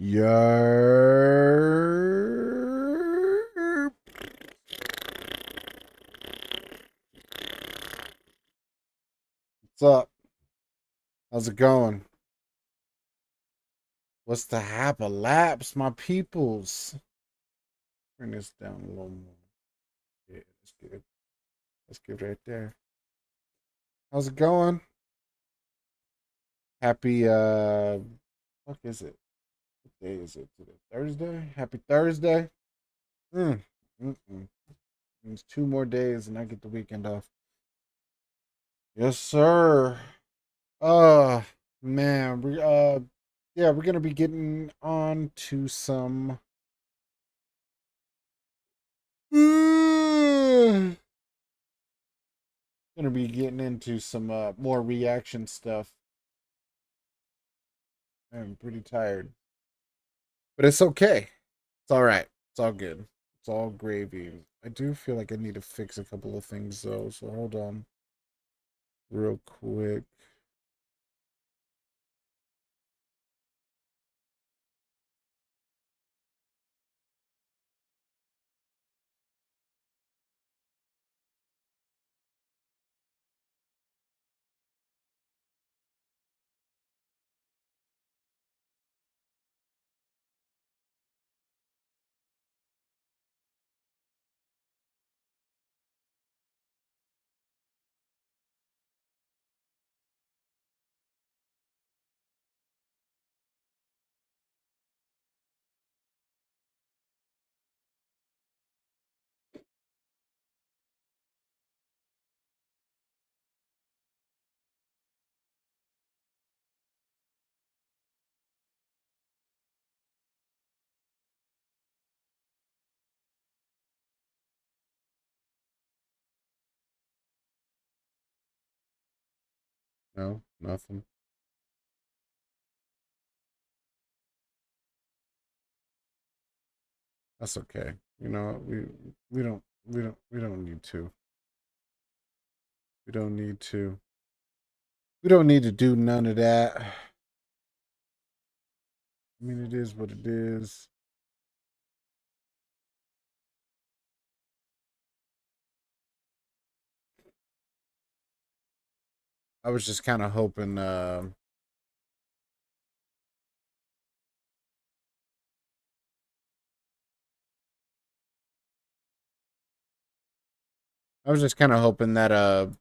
Yerp. What's up? How's it going? What's the laps, my peoples? Turn this down a little more. Yeah, that's good. That's good right there. How's it going? Happy fuck is it? What day is it today? Thursday? Happy Thursday. Mm. Mm-mm. It's 2 more days and I get the weekend off. Yes, sir. Uh man, we yeah, we're gonna be getting on to some gonna be getting into some more reaction stuff. I'm pretty tired. But it's okay. It's alright. It's all good. It's all gravy. I do feel like I need to fix a couple of things though, so hold on real quick. No, nothing. That's okay. You know, we don't need to. We don't need to. We don't need to do none of that. I mean, it is what it is. I was just kind of hoping. I was just kind of hoping that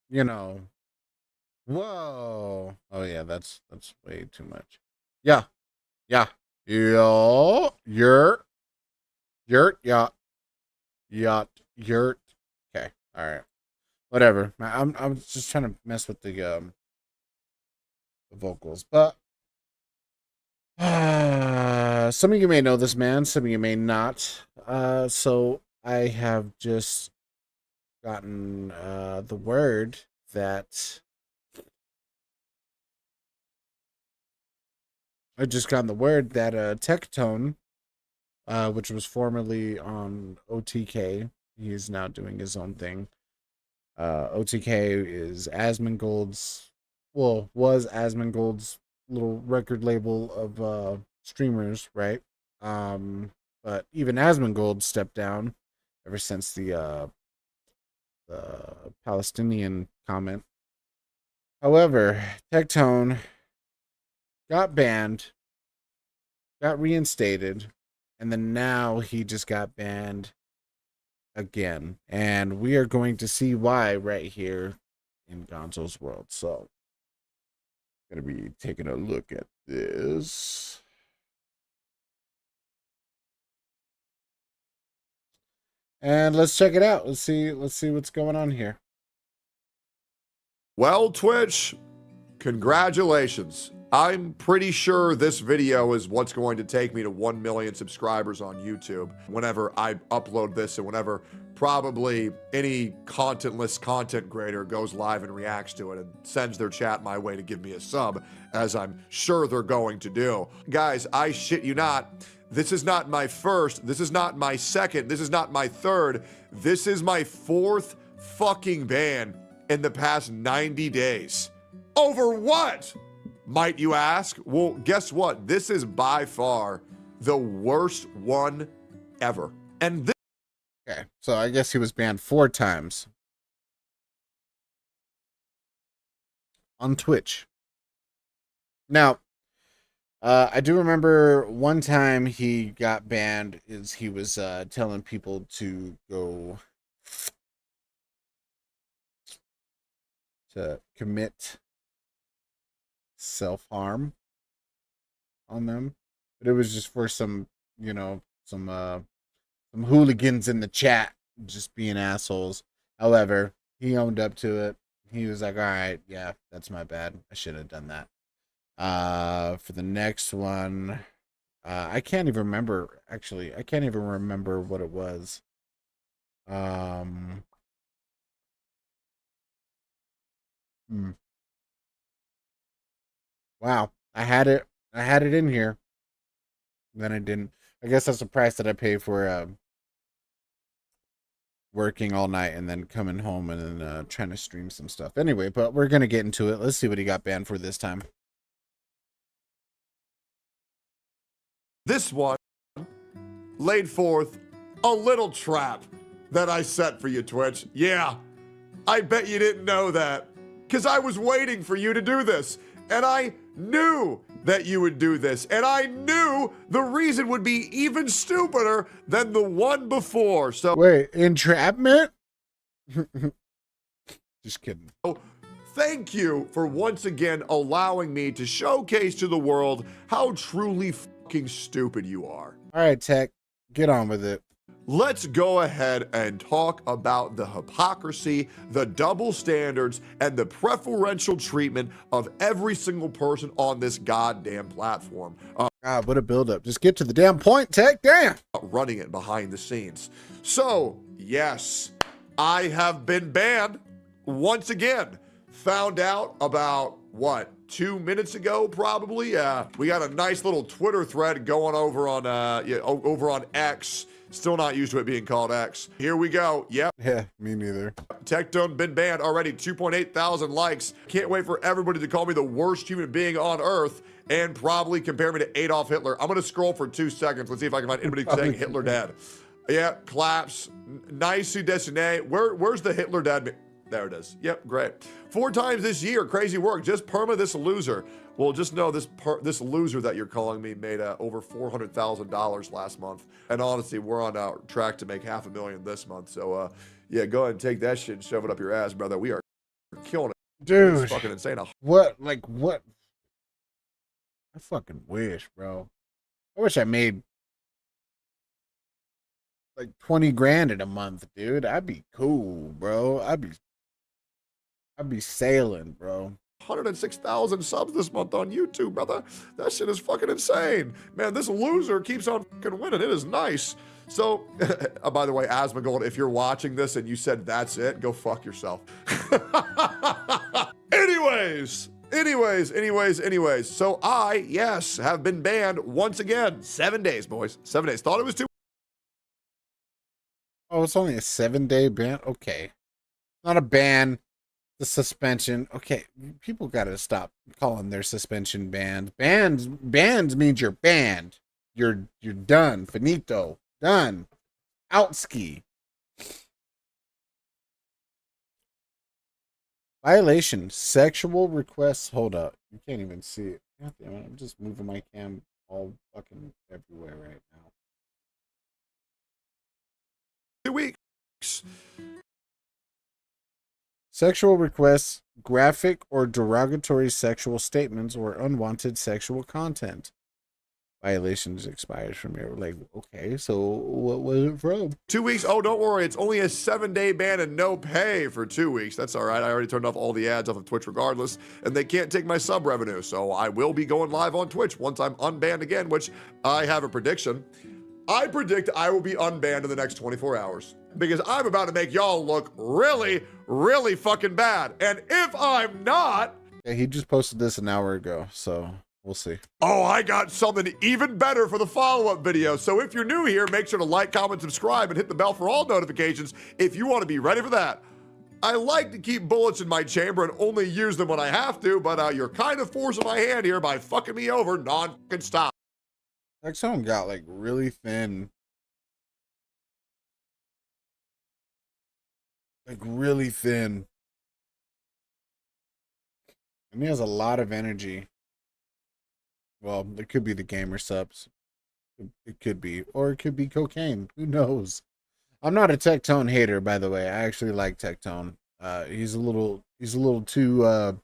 you know. Whoa. Oh yeah, that's way too much. Yeah, yeah. Yo, yurt, yacht, yacht, yurt. Okay, all right, whatever. I'm just trying to mess with the vocals, but some of you may know this man, some of you may not. So I have just gotten the word that Tectone, which was formerly on OTK, he's now doing his own thing. OTK is Asmongold's, well, was Asmongold's little record label of streamers, right? Um, but even Asmongold stepped down ever since the Palestinian comment. However, Tectone got banned, got reinstated, and then now he just got banned again. And we are going to see why right here in Gonzo's world. So, going to be taking a look at this. And let's check it out. Let's see what's going on here. Well, Twitch, congratulations. I'm pretty sure this video is what's going to take me to 1 million subscribers on YouTube whenever I upload this and whenever probably any contentless content creator goes live and reacts to it and sends their chat my way to give me a sub, as I'm sure they're going to do. Guys, I shit you not. This is not my first, this is not my second, this is not my third, this is my fourth fucking ban in the past 90 days. Over what? might you ask? Well, guess what? This is by far the worst one ever. And this Okay, so I guess he was banned 4 times on Twitch. Now, I do remember one time he got banned is he was telling people to go to commit self-harm on them, but it was just for some, you know, some hooligans in the chat just being assholes. However, he owned up to it. He was like, all right, yeah, that's my bad. I should have done that. For the next one, I can't even remember, actually. I can't even remember what it was. Wow, I had it in here. Then I didn't. I guess that's the price that I pay for working all night and then coming home and then trying to stream some stuff. Anyway, but we're gonna get into it. Let's see what he got banned for this time. This one laid forth a little trap that I set for you, Twitch. Yeah, I bet you didn't know that, because I was waiting for you to do this, and I knew that you would do this, and I knew the reason would be even stupider than the one before. So wait, entrapment? Just kidding. Thank you for once again allowing me to showcase to the world how truly fucking stupid you are. All right, Tech, get on with it. Let's go ahead and talk about the hypocrisy, the double standards, and the preferential treatment of every single person on this goddamn platform. God, what a buildup. Just get to the damn point, Tech. Damn. Running it behind the scenes. So, yes, I have been banned once again. Found out about, what, 2 minutes ago, probably? Yeah, we got a nice little Twitter thread going over on X. Still not used to it being called X. Here we go. Yep. Yeah, me neither. Tectone been banned already. 2.8 thousand likes. Can't wait for everybody to call me the worst human being on earth and probably compare me to Adolf Hitler. I'm going to scroll for 2 seconds. Let's see if I can find anybody saying Hitler dead. Yeah, claps. Nice dessiné. Where's the Hitler dead? There it is. Yep, great. 4 times this year. Crazy work. Just perma this loser. Well, just know this loser that you're calling me made over $400,000 last month. And honestly, we're on our track to make $500,000 this month. So, yeah, go ahead and take that shit and shove it up your ass, brother. We are killing it. Dude. It's fucking insane. What? Like, what? I fucking wish, bro. I wish I made like 20 grand in a month, dude. I'd be cool, bro. I'd be sailing, bro. 106,000 subs this month on YouTube, brother. That shit is fucking insane. Man, this loser keeps on fucking winning. It is nice. So, by the way, Asmongold, if you're watching this and you said that's it, go fuck yourself. Anyways. So I, yes, have been banned once again. 7 days, boys. 7 days. Thought it was 2. Oh, it's only a 7-day ban? Okay. Not a ban. The suspension. Okay, people gotta stop calling their suspension bans. Bans means you're banned. You're done. Finito. Done. Outski. Violation. Sexual requests. Hold up. You can't even see it. God damn it. I'm just moving my cam all fucking everywhere right now. 2 weeks. Sexual requests, graphic or derogatory sexual statements, or unwanted sexual content. Violations expires from your, like, okay, so what was it from? 2 weeks. Oh, don't worry. It's only a 7-day ban and no pay for 2 weeks. That's all right. I already turned off all the ads off of Twitch regardless, and they can't take my sub revenue. So I will be going live on Twitch once I'm unbanned again, which I have a prediction. I predict I will be unbanned in the next 24 hours because I'm about to make y'all look really, really fucking bad. And if I'm not... Yeah, he just posted this an hour ago, so we'll see. Oh, I got something even better for the follow-up video. So if you're new here, make sure to like, comment, subscribe, and hit the bell for all notifications if you want to be ready for that. I like to keep bullets in my chamber and only use them when I have to, but you're kind of forcing my hand here by fucking me over non-stop. Tectone got like really thin. Like really thin. And he has a lot of energy. Well, it could be the gamer subs. It could be. Or it could be cocaine. Who knows? I'm not a Tectone hater, by the way. I actually like Tectone. He's a little too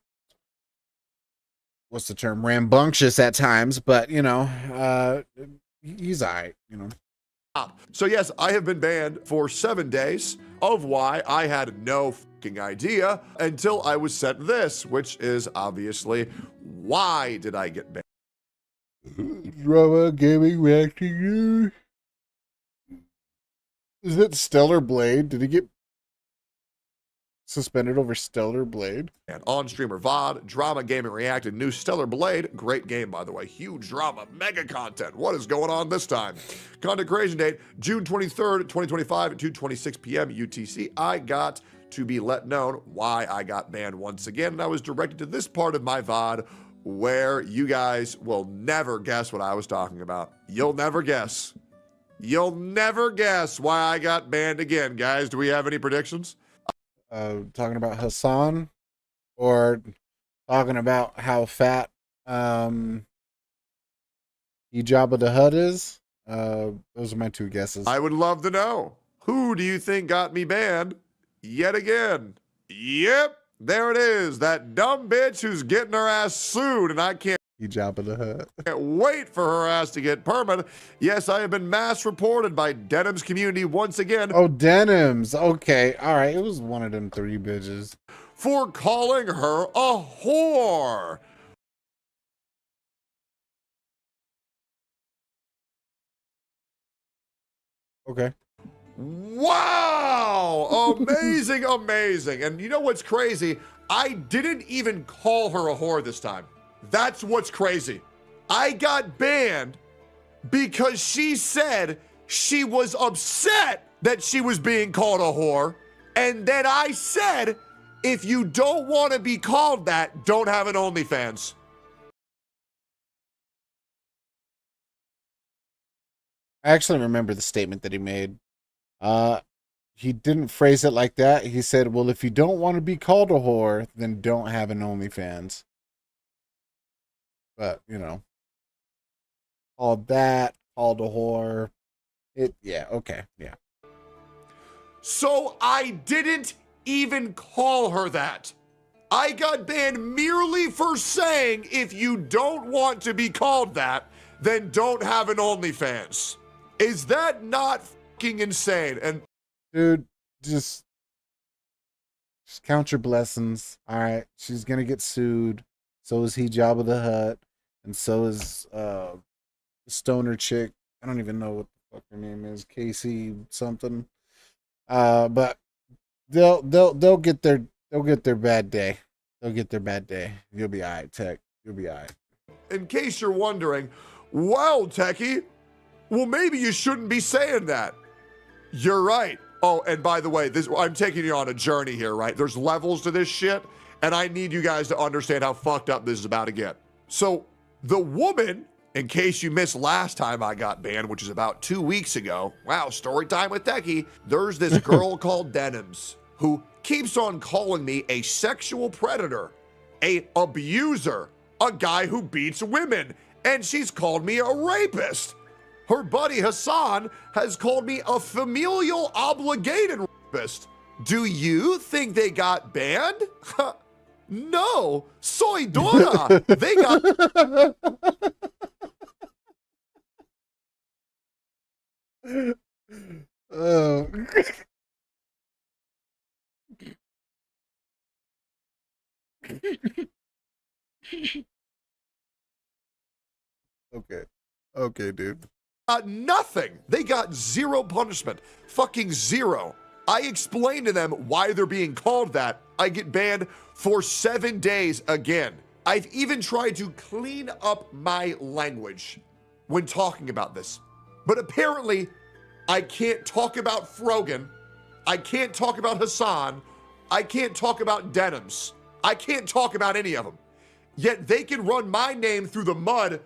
what's the term? Rambunctious at times, but you know, he's alright, you know. So yes, I have been banned for 7 days, of why I had no fucking idea until I was sent this, which is obviously why did I get banned? Drama gaming reacting. Is it Stellar Blade? Did he get suspended over Stellar Blade? And on streamer VOD, Drama Gaming reacted new Stellar Blade. Great game, by the way. Huge drama, mega content. What is going on this time? Content creation date, June 23rd, 2025 at 2:26 p.m. UTC. I got to be let known why I got banned once again, and I was directed to this part of my VOD where you guys will never guess what I was talking about. You'll never guess. You'll never guess why I got banned again, guys. Do we have any predictions? Talking about Hassan, or talking about how fat Jabba the Hutt is. Those are my two guesses. I would love to know. Who do you think got me banned yet again? Yep, there it is. That dumb bitch who's getting her ass sued, and I can't Jabba the Hutt. Can't wait for her ass to get permanent. Yes, I have been mass reported by Denim's community once again. Oh, Denims. Okay, all right. It was one of them three bitches. For calling her a whore. Okay. Wow! Amazing, amazing. And you know what's crazy? I didn't even call her a whore this time. That's what's crazy. I got banned because she said she was upset that she was being called a whore. And then I said, if you don't want to be called that, don't have an OnlyFans. I actually remember the statement that he made. He didn't phrase it like that. He said, well, if you don't want to be called a whore, then don't have an OnlyFans. But, you know, called that, called a whore. Yeah, okay, yeah. So I didn't even call her that. I got banned merely for saying if you don't want to be called that, then don't have an OnlyFans. Is that not fucking insane? And dude, just count your blessings. All right, she's gonna get sued. So is he, Jabba the Hutt, and so is the stoner chick. I don't even know what the fuck her name is, Casey something. But they'll get their bad day. They'll get their bad day. You'll be all right, Tech. You'll be all right. in case you're wondering, well, Techie, well, maybe you shouldn't be saying that. You're right. Oh, and by the way, I'm taking you on a journey here, right? There's levels to this shit, and I need you guys to understand how fucked up this is about to get. So the woman, in case you missed last time I got banned, which is about 2 weeks ago, wow, story time with Techie, there's this girl called Denims who keeps on calling me a sexual predator, a abuser, a guy who beats women, and she's called me a rapist. Her buddy Hassan has called me a familial obligated rapist. Do you think they got banned? No, soy dora. They got... Oh. Okay, dude. Nothing. They got zero punishment. Fucking zero. I explained to them why they're being called that. I get banned for 7 days again. I've even tried to clean up my language when talking about this. But apparently, I can't talk about Frogan. I can't talk about Hassan I can't talk about denims. I can't talk about any of them. Yet they can run my name through the mud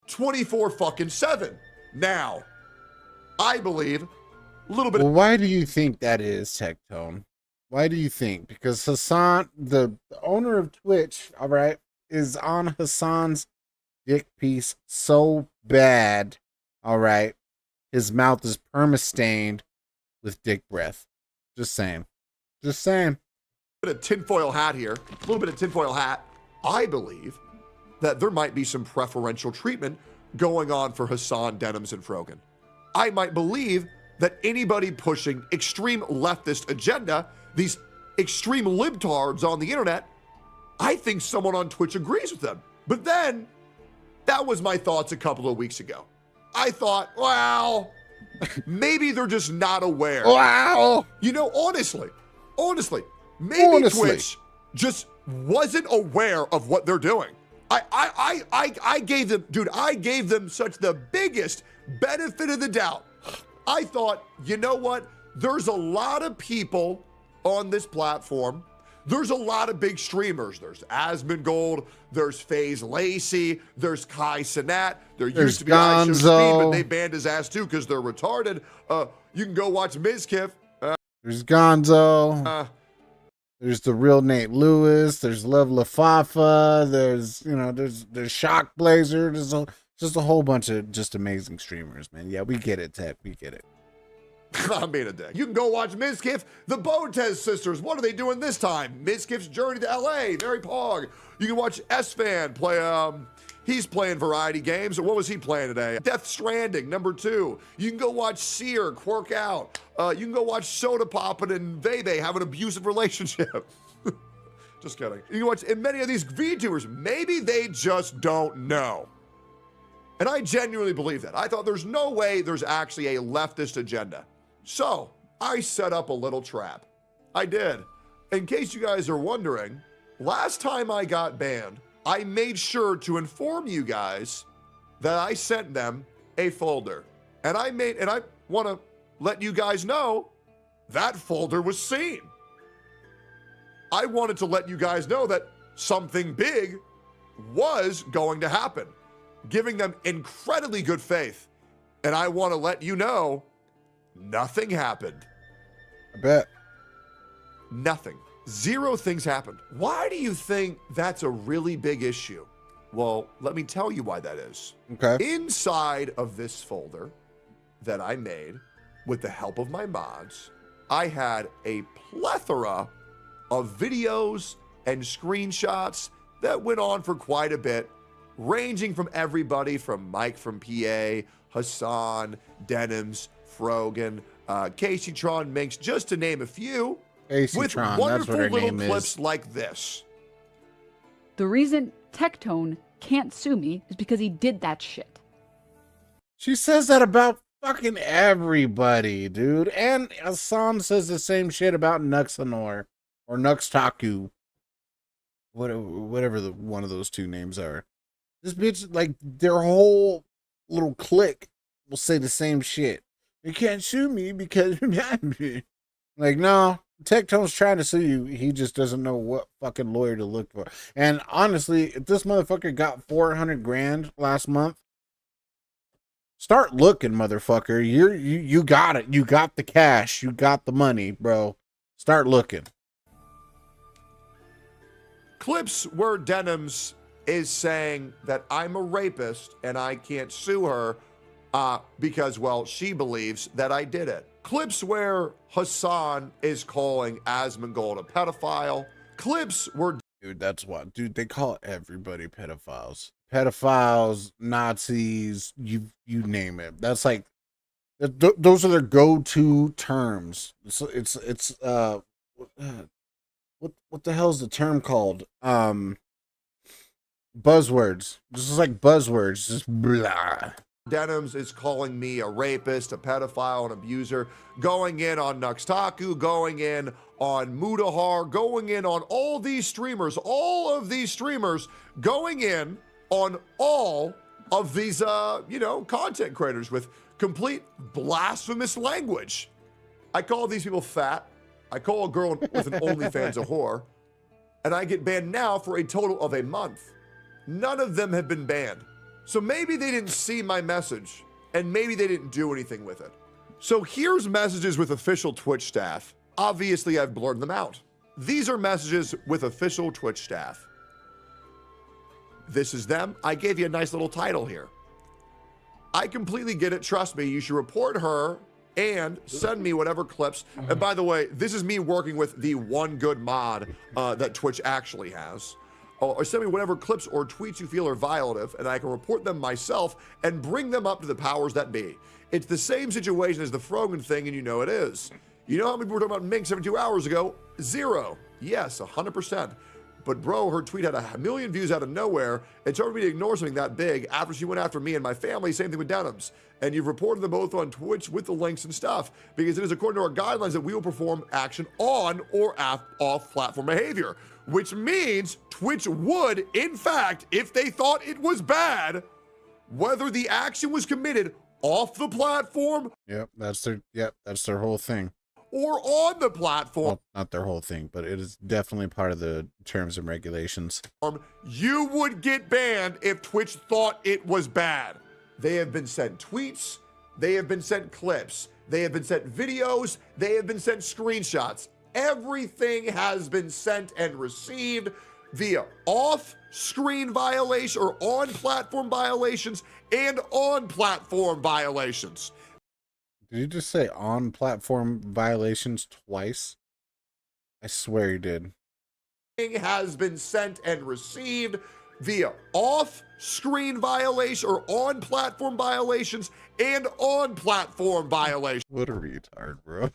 24/7. Now, I believe a little bit. Well, why do you think that is, Tectone? Why do you think? Because Hassan, the owner of Twitch, all right, is on Hassan's dick piece so bad, all right, his mouth is perma-stained with dick breath. Just saying. Just saying. Bit of tinfoil hat here, a little bit of tinfoil hat. I believe that there might be some preferential treatment going on for Hassan, Denims, and Frogan. I might believe that anybody pushing extreme leftist agenda, these extreme libtards on the internet, I think someone on Twitch agrees with them. But then, that was my thoughts a couple of weeks ago. I thought, well, maybe they're just not aware. Wow. You know, honestly, maybe Twitch just wasn't aware of what they're doing. I gave them, dude, I gave them such the biggest benefit of the doubt. I thought, you know what? There's a lot of people on this platform. There's a lot of big streamers. There's Asmongold, there's FaZe Lacey, there's Kai Cenat. There used to be Ganzo. Speed, but they banned his ass too because they're retarded. You can go watch Mizkif. There's Ganzo. There's the real Nate Lewis. There's Love Lafafa. There's, you know, there's Shock Blazer. There's just a whole bunch of just amazing streamers, man. Yeah, we get it, Ted. We get it. I'm being a dick. You can go watch Mizkif, the Botez sisters. What are they doing this time? Mizkif's journey to LA. Very pog. You can watch S-Fan play, he's playing variety games. What was he playing today? Death Stranding, #2. You can go watch Seer Quirk Out. You can go watch Soda Poppin' and Vebe have an abusive relationship. Just kidding. You can watch, and many of these VTubers, maybe they just don't know. And I genuinely believe that. I thought there's no way there's actually a leftist agenda. So I set up a little trap. I did. In case you guys are wondering, last time I got banned, I made sure to inform you guys that I sent them a folder. And I want to let you guys know that folder was seen. I wanted to let you guys know that something big was going to happen, giving them incredibly good faith. And I want to let you know nothing happened. I bet. Nothing. Zero things happened. Why do you think that's a really big issue? Well, let me tell you why that is. Okay. Inside of this folder that I made with the help of my mods, I had a plethora of videos and screenshots that went on for quite a bit, ranging from everybody from Mike from PA, Hassan, Denims, Frogan, Casey Tron Minx, just to name a few, with wonderful little clips like this. The reason Tectone can't sue me is because he did that shit. She says that about fucking everybody, dude. And Hassan says the same shit about Nuxanor or Nuxtaku. Whatever one of those two names are. This bitch, like, their whole little clique will say the same shit. You can't sue me because... like, no, Tectone's trying to sue you. He just doesn't know what fucking lawyer to look for. And honestly, if this motherfucker got 400 grand last month, start looking, motherfucker. You got it. You got the cash. You got the money, bro. Start looking. Clips where Denims is saying that I'm a rapist and I can't sue her because, well, she believes that I did it. Clips where Hassan is calling Asmongold a pedophile. Clips where... Dude, that's what. Dude, they call everybody pedophiles. Pedophiles, Nazis, you name it. That's like... those are their go-to terms. It's what the hell's the term called? Buzzwords. This is like buzzwords. Just blah. Denims is calling me a rapist, a pedophile, an abuser, going in on Nuxtaku, going in on Mudahar, going in on all of these streamers going in on all of these, content creators with complete blasphemous language. I call these people fat. I call a girl with an OnlyFans a whore, and I get banned now for a total of a month. None of them have been banned. So maybe they didn't see my message, and maybe they didn't do anything with it. So here's messages with official Twitch staff. Obviously, I've blurred them out. These are messages with official Twitch staff. This is them. I gave you a nice little title here. I completely get it. Trust me, you should report her and send me whatever clips. And by the way, this is me working with the one good mod that Twitch actually has. Or send me whatever clips or tweets you feel are violative, and I can report them myself and bring them up to the powers that be. It's the same situation as the Frogan thing, and you know it is. You know how many people were talking about Mink 72 hours ago? 0. Yes, 100%. But bro, her tweet had 1 million views out of nowhere. It's hard for me to ignore something that big after she went after me and my family. Same thing with Denims. And you've reported them both on Twitch with the links and stuff, because it is according to our guidelines that we will perform action on or off platform behavior, which means Twitch would, in fact, if they thought it was bad, whether the action was committed off the platform. That's their whole thing. Or on the platform. Well, not their whole thing, but it is definitely part of the terms and regulations. You would get banned if Twitch thought it was bad. They have been sent tweets. They have been sent clips. They have been sent videos. They have been sent screenshots. Everything has been sent and received via off-screen violation or on-platform violations and on-platform violations. Did you just say on platform violations twice? I swear you did. Has been sent and received via off-screen violation or on-platform violations and on-platform violations. What a retard, bro.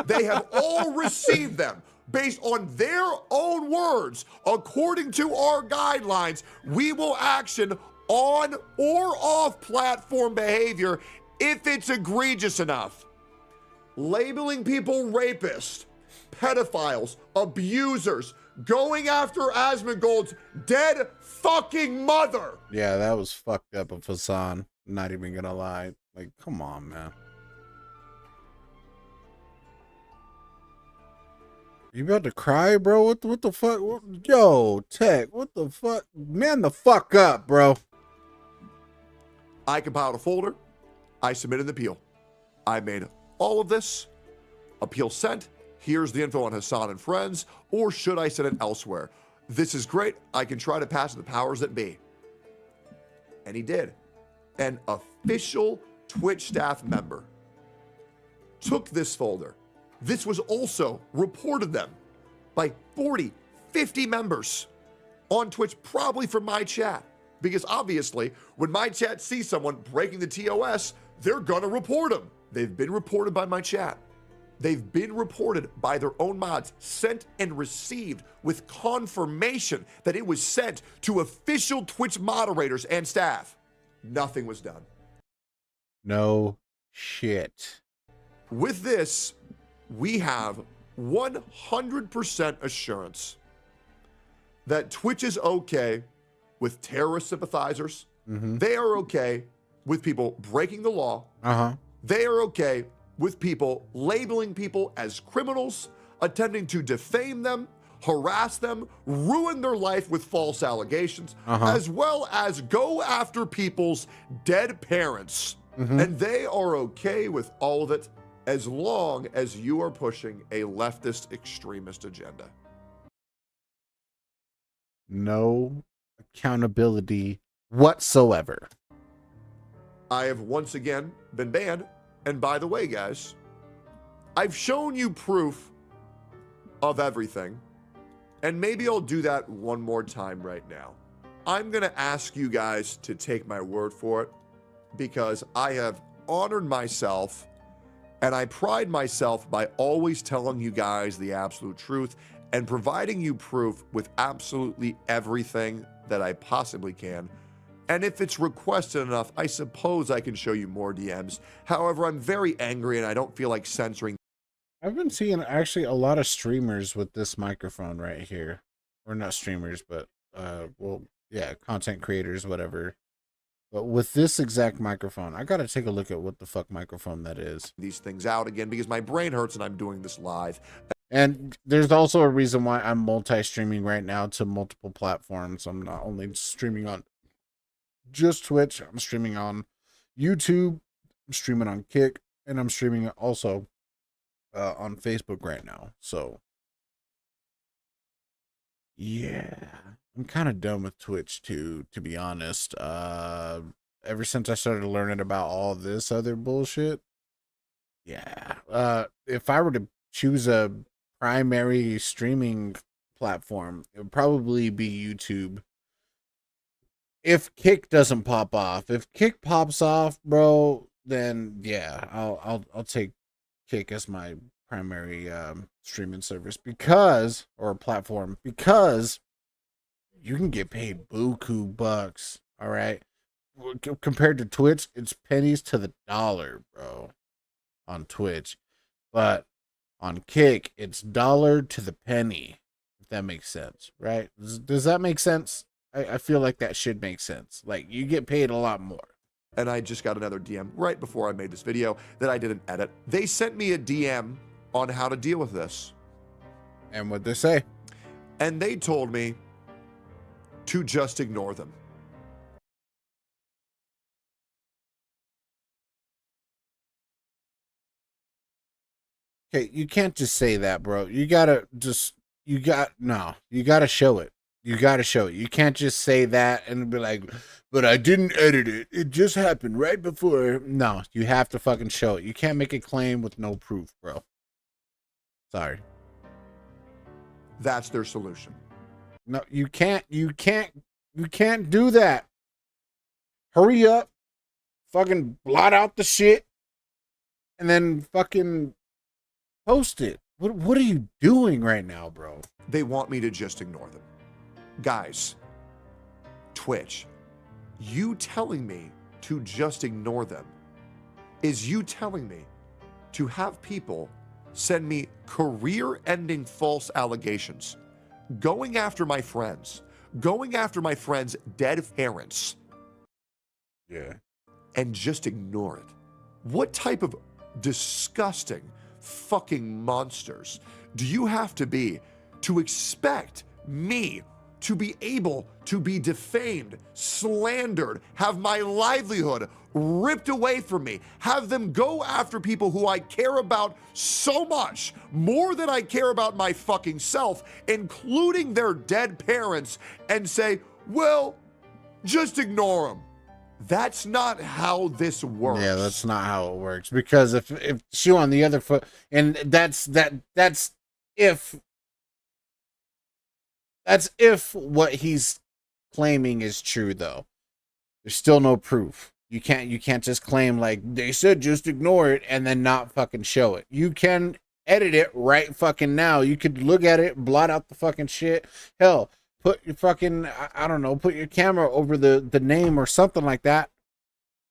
They have all received them based on their own words. According to our guidelines, we will action on or off platform behavior if it's egregious enough. Labeling people rapists, pedophiles, abusers, going after Asmongold's dead fucking mother. Yeah, that was fucked up of Hassan. Not even gonna lie. Like, come on, man. You about to cry, bro? What the fuck? Yo, Tech, what the fuck? Man, the fuck up, bro. I compiled a folder. I submitted the appeal. I made all of this. Appeal sent. Here's the info on Hassan and friends. Or should I send it elsewhere? This is great. I can try to pass to the powers that be. And he did. An official Twitch staff member took this folder. This was also reported them by 40, 50 members on Twitch, probably from my chat. Because obviously, when my chat sees someone breaking the TOS, they're gonna report them. They've been reported by my chat. They've been reported by their own mods, sent and received with confirmation that it was sent to official Twitch moderators and staff. Nothing was done. No shit. With this, we have 100% assurance that Twitch is okay with terrorist sympathizers. They are okay with people breaking the law. They are okay with people labeling people as criminals, attempting to defame them, harass them, ruin their life with false allegations, as well as go after people's dead parents. And they are okay with all of it as long as you are pushing a leftist extremist agenda. No accountability whatsoever. I have once again been banned. And by the way, guys, I've shown you proof of everything. And maybe I'll do that one more time right now. I'm going to ask you guys to take my word for it, because I have honored myself and I pride myself by always telling you guys the absolute truth and providing you proof with absolutely everything that I possibly can. And if it's requested enough, I suppose I can show you more DMs. However, I'm very angry and I don't feel like censoring. I've been seeing actually a lot of streamers with this microphone right here. Or not streamers, but well, yeah, content creators, whatever. But with this exact microphone, I gotta take a look at what the fuck microphone that is. These things out again because my brain hurts and I'm doing this live. And there's also a reason why I'm multi-streaming right now to multiple platforms. I'm not only streaming on just Twitch, I'm streaming on YouTube, I'm streaming on Kick, and I'm streaming also on Facebook right now. So yeah, I'm kind of done with Twitch too, to be honest. Ever since I started learning about all this other bullshit, yeah. If I were to choose a primary streaming platform, it would probably be YouTube. If Kick doesn't pop off, if Kick pops off, bro, then yeah, I'll take Kick as my primary streaming service because or platform because you can get paid buku bucks. All right, compared to Twitch, it's pennies to the dollar, bro. On Twitch, but on Kick, it's dollar to the penny. If that makes sense, right? Does that make sense? I feel like that should make sense. Like you get paid a lot more. And I just got another DM right before I made this video that I didn't edit. They sent me a DM on how to deal with this. And what they say? And they told me to just ignore them. Okay, you can't just say that, bro. You gotta show it. You gotta show it. You can't just say that and be like, but I didn't edit it. It just happened right before. No, you have to fucking show it. You can't make a claim with no proof, bro. Sorry. That's their solution. No, you can't do that. Hurry up. Fucking blot out the shit. And then fucking post it. What are you doing right now, bro? They want me to just ignore them. Guys, Twitch, you telling me to just ignore them is you telling me to have people send me career-ending false allegations, going after my friends, dead parents. Yeah. And just ignore it. What type of disgusting fucking monsters do you have to be to expect me to be able to be defamed, slandered, have my livelihood ripped away from me, have them go after people who I care about so much, more than I care about my fucking self, including their dead parents, and say, well, just ignore them. That's not how this works. Yeah, that's not how it works. Because if shoe on the other foot, and that's if what he's claiming is true, though. There's still no proof. You can't just claim like they said just ignore it and then not fucking show it. You can edit it right fucking now. You could look at it, blot out the fucking shit. Hell, put your fucking, I don't know, put your camera over the name or something like that.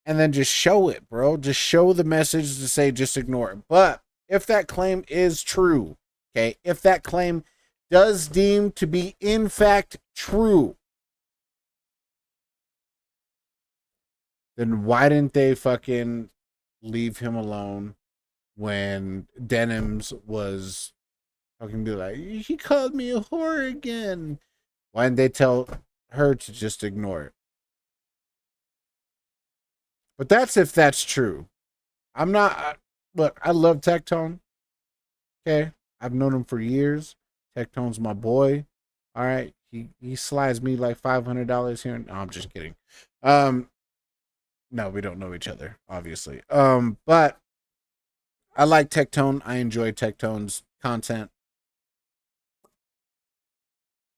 And then just show it, bro. Just show the message to say just ignore it. But if that claim is true, okay, if that claim does deem to be in fact true, then why didn't they fucking leave him alone when Denims was fucking be like, he called me a whore again? Why didn't they tell her to just ignore it? But that's if that's true. I'm not. Look, I love Tectone. Okay, I've known him for years. Tectone's my boy. All right, he slides me like $500 here. No, I'm just kidding. No, we don't know each other, obviously. But I like Tectone. I enjoy Tectone's content.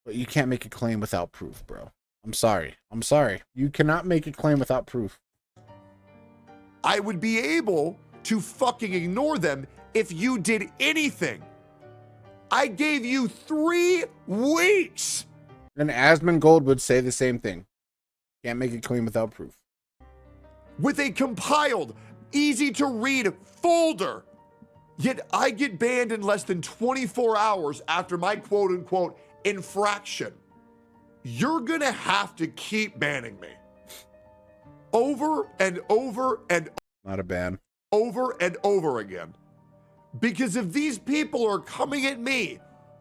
But you can't make a claim without proof, bro. I'm sorry. You cannot make a claim without proof. I would be able to fucking ignore them if you did anything. I gave you 3 weeks. And Asmongold would say the same thing. Can't make a claim without proof. With a compiled, easy to read folder. Yet I get banned in less than 24 hours after my quote unquote infraction. You're gonna have to keep banning me. Over and over and not a ban. Over and over again. Because if these people are coming at me,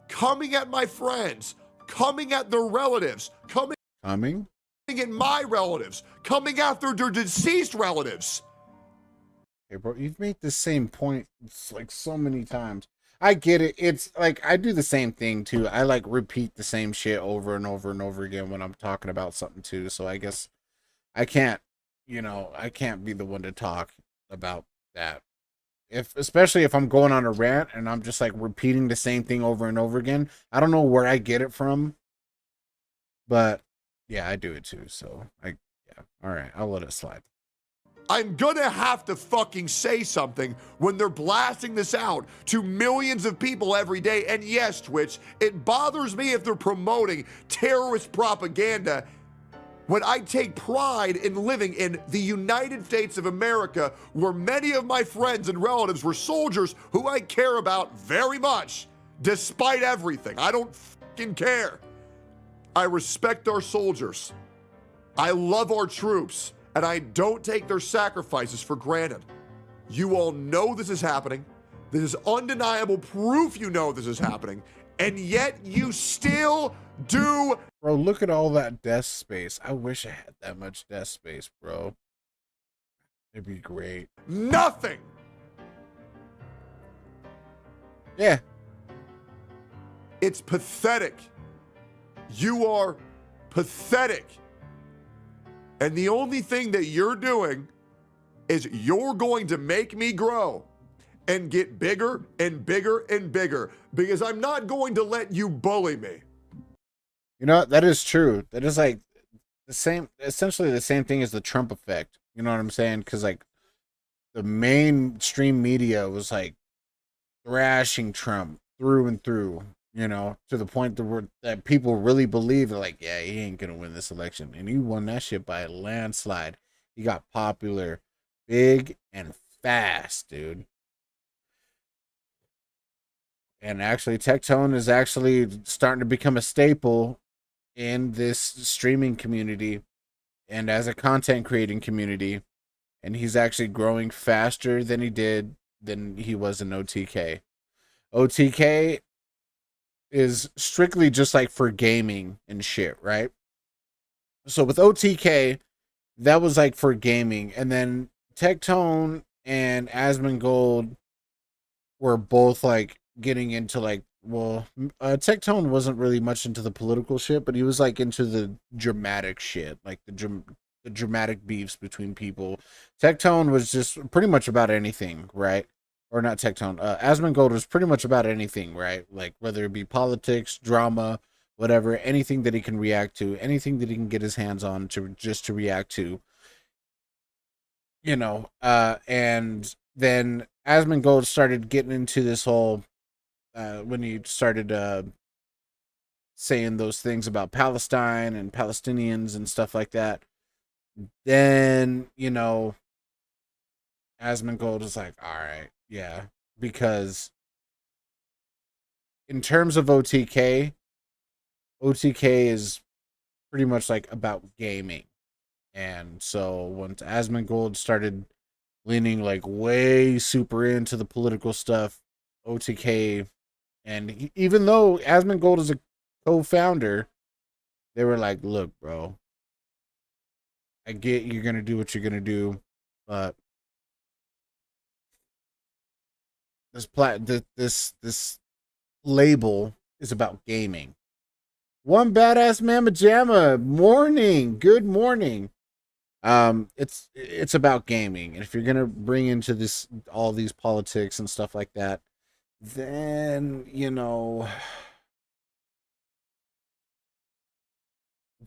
coming at my friends, coming at their relatives, coming at my relatives, coming after their deceased relatives. Hey, bro, you've made the same point like so many times. I get it. It's like I do the same thing too. I like repeat the same shit over and over and over again when I'm talking about something too. So I guess I can't, I can't be the one to talk about that. Especially if I'm going on a rant and I'm just like repeating the same thing over and over again. I don't know where I get it from, but yeah, I do it too. So yeah, all right, I'll let it slide. I'm gonna have to fucking say something when they're blasting this out to millions of people every day. And yes, Twitch, it bothers me if they're promoting terrorist propaganda when I take pride in living in the United States of America, where many of my friends and relatives were soldiers who I care about very much, despite everything. I don't fucking care. I respect our soldiers. I love our troops, and I don't take their sacrifices for granted. You all know this is happening. This is undeniable proof you know this is happening, and yet you still do. Bro, look at all that desk space. I wish I had that much desk space, bro. It'd be great. Nothing. Yeah. It's pathetic. You are pathetic. And the only thing that you're doing is you're going to make me grow and get bigger and bigger and bigger, because I'm not going to let you bully me. That is true. That is like essentially the same thing as the Trump effect. You know what I'm saying? Because like the mainstream media was like thrashing Trump through and through, to the point that people really believe like, yeah, he ain't gonna win this election, and he won that shit by a landslide. He got popular, big and fast, dude. And actually, Tectone is actually starting to become a staple in this streaming community and as a content creating community. And he's actually growing faster than he was in OTK. OTK is strictly just like for gaming and shit, right? So with OTK, that was like for gaming. And then Tectone and Asmongold were both like getting into like, Tectone wasn't really much into the political shit, but he was like into the dramatic shit, like the dramatic beefs between people. Tectone was just pretty much about anything, right? Or not Tectone. Asmongold was pretty much about anything, right? Like whether it be politics, drama, whatever, anything that he can react to, anything that he can get his hands on to react to, and then Asmongold started getting into this whole when he started saying those things about Palestine and Palestinians and stuff like that. Then, Asmongold is like, all right, yeah, because in terms of OTK is pretty much like about gaming. And so once Asmongold started leaning like way super into the political stuff, OTK, and even though Asmongold is a co-founder, they were like, look, bro, I get you're going to do what you're going to do, but this label is about gaming. One badass mama jamma. Morning. Good morning. It's about gaming. And if you're going to bring into all these politics and stuff like that, then,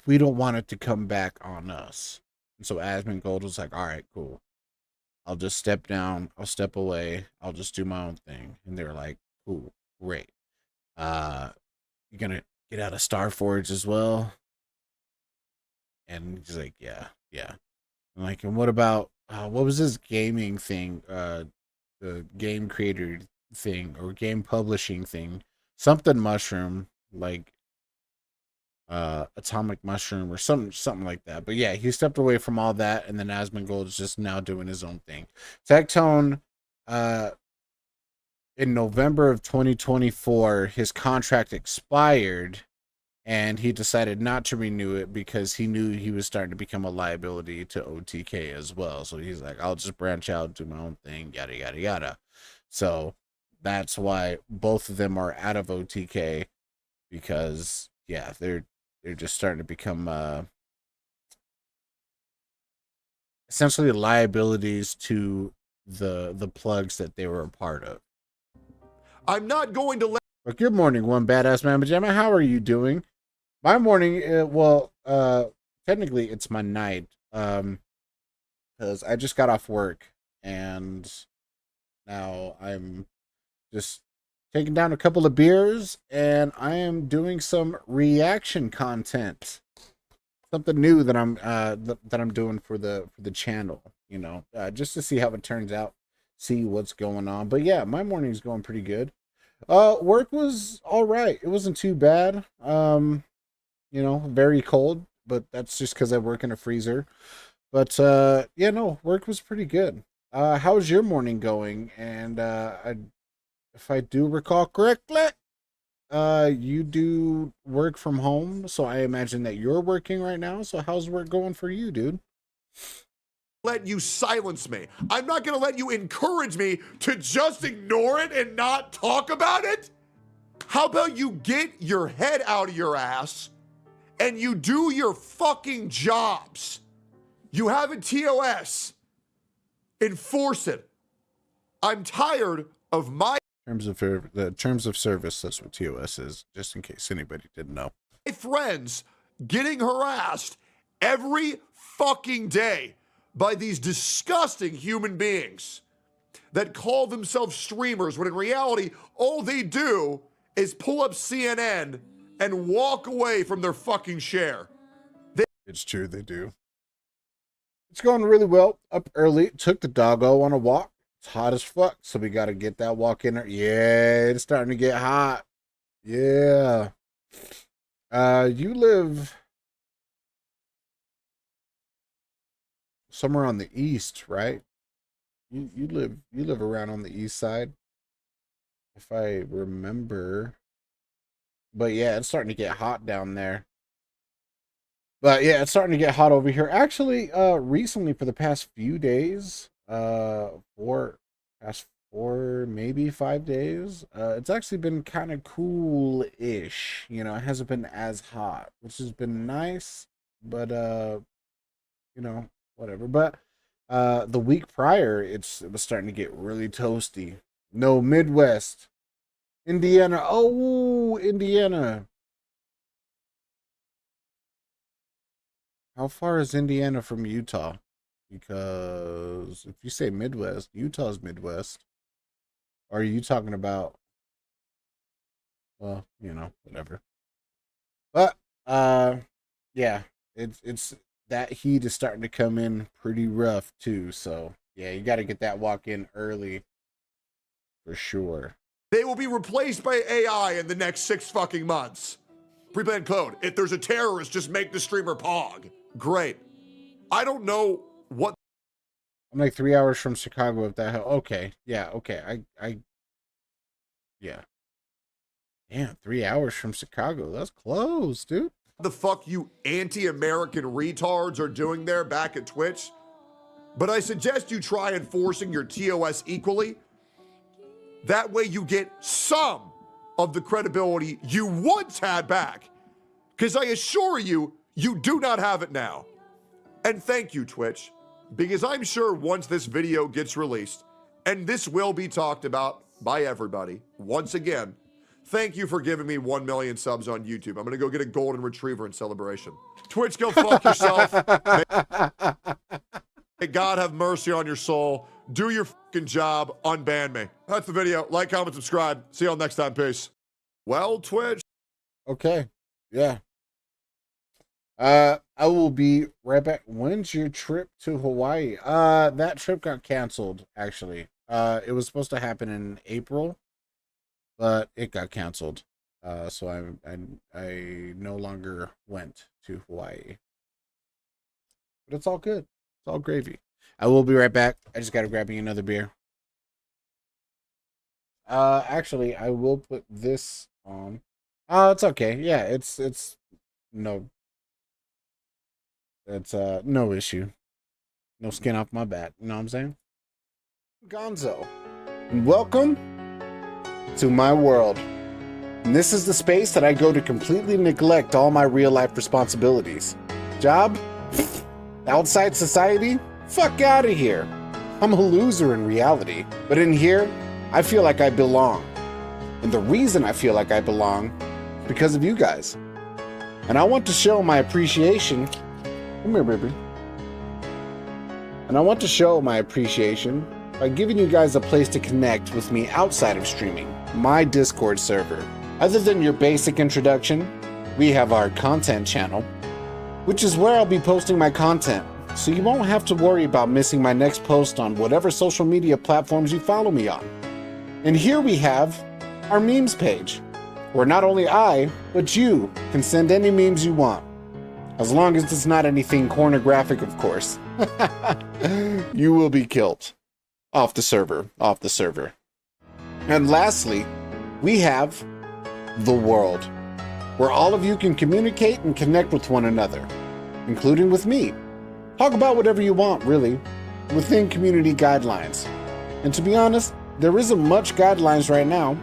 we don't want it to come back on us. And so Asmongold was like, all right, cool. I'll just step down. I'll step away. I'll just do my own thing. And they were like, cool, great. You're gonna get out of Starforge as well? And he's like, yeah. I'm like, and what about what was this gaming thing? The game creator thing or game publishing thing? Something mushroom, like atomic mushroom or something like that. But yeah, he stepped away from all that, and then Asmongold is just now doing his own thing. Tectone in November of 2024, his contract expired and he decided not to renew it because he knew he was starting to become a liability to OTK as well. So he's like, I'll just branch out, do my own thing, yada, yada, yada. So that's why both of them are out of OTK because, yeah, they're just starting to become essentially liabilities to the plugs that they were a part of. I'm not going to let. But good morning, one badass man pajama. How are you doing? My morning, technically it's my night, because I just got off work and now I'm just taking down a couple of beers and I am doing some reaction content. Something new that I'm doing for the channel, just to see how it turns out, see what's going on. But yeah, my morning's going pretty good. Work was all right. It wasn't too bad. Very cold, but that's just because I work in a freezer. But yeah, no, work was pretty good. How's your morning going? And if I do recall correctly, you do work from home, so I imagine that you're working right now. So how's work going for you, dude? Let you silence me. I'm not going to let you encourage me to just ignore it and not talk about it. How about you get your head out of your ass and you do your fucking jobs? You have a TOS. Enforce it. I'm tired of my The terms of service, that's what TOS is, just in case anybody didn't know. friends getting harassed every fucking day by these disgusting human beings that call themselves streamers when in reality all they do is pull up CNN and walk away from their fucking share. It's true, they do. It's going really well. Up early, took the doggo on a walk. It's hot as fuck, so we gotta get that walk in there. Yeah, it's starting to get hot. Yeah. You live somewhere on the east, right? You live around on the east side, if I remember. But yeah, it's starting to get hot down there. But yeah, it's starting to get hot over here. Actually, recently for the past few days, past 4, maybe 5 days, it's actually been kind of cool-ish. It hasn't been as hot, which has been nice, but whatever. But the week prior, it was starting to get really toasty. No, Midwest. Indiana. Oh, Indiana. How far is Indiana from Utah? Because if you say Midwest, Utah's Midwest. Or are you talking about, well, whatever. But yeah, it's that heat is starting to come in pretty rough too. So yeah, you got to get that walk in early for sure. They will be replaced by AI in the next 6 fucking months. Pre-planned code. If there's a terrorist, just make the streamer Pog. Great. I don't know what. I'm like 3 hours from Chicago. If that okay, yeah, okay. Yeah. Damn, 3 hours from Chicago. That's close, dude. The fuck you anti-American retards are doing there back at Twitch. But I suggest you try enforcing your TOS equally. That way you get some of the credibility you once had back. Because I assure you, you do not have it now. And thank you, Twitch, because I'm sure once this video gets released, and this will be talked about by everybody, once again, thank you for giving me 1 million subs on YouTube. I'm going to go get a golden retriever in celebration. Twitch, go fuck yourself. May God have mercy on your soul. Do your fucking job. Unban me. That's the video. Like, comment, subscribe. See y'all next time. Peace. Well, Twitch. Okay. Yeah. I will be right back. When's your trip to Hawaii? That trip got canceled, actually. It was supposed to happen in April, but it got canceled. So I no longer went to Hawaii. But it's all good. It's all gravy. I will be right back. I just gotta grab me another beer. Actually, I will put this on. Oh, it's okay. Yeah, it's no, it's no issue. No skin off my back. You know what I'm saying? Ganzo, and welcome to my world. And this is the space that I go to completely neglect all my real life responsibilities. Job? Outside society? Fuck out of here. I'm a loser in reality. But in here, I feel like I belong. And the reason I feel like I belong is because of you guys. And I want to show my appreciation. Come here, baby. And I want to show my appreciation by giving you guys a place to connect with me outside of streaming, my Discord server. Other than your basic introduction, we have our content channel, which is where I'll be posting my content, so you won't have to worry about missing my next post on whatever social media platforms you follow me on. And here we have our memes page, where not only I, but you can send any memes you want. As long as it's not anything pornographic, of course. You will be killed. Off the server. And lastly, we have the world, where all of you can communicate and connect with one another, including with me. Talk about whatever you want, really, within community guidelines. And to be honest, there isn't much guidelines right now.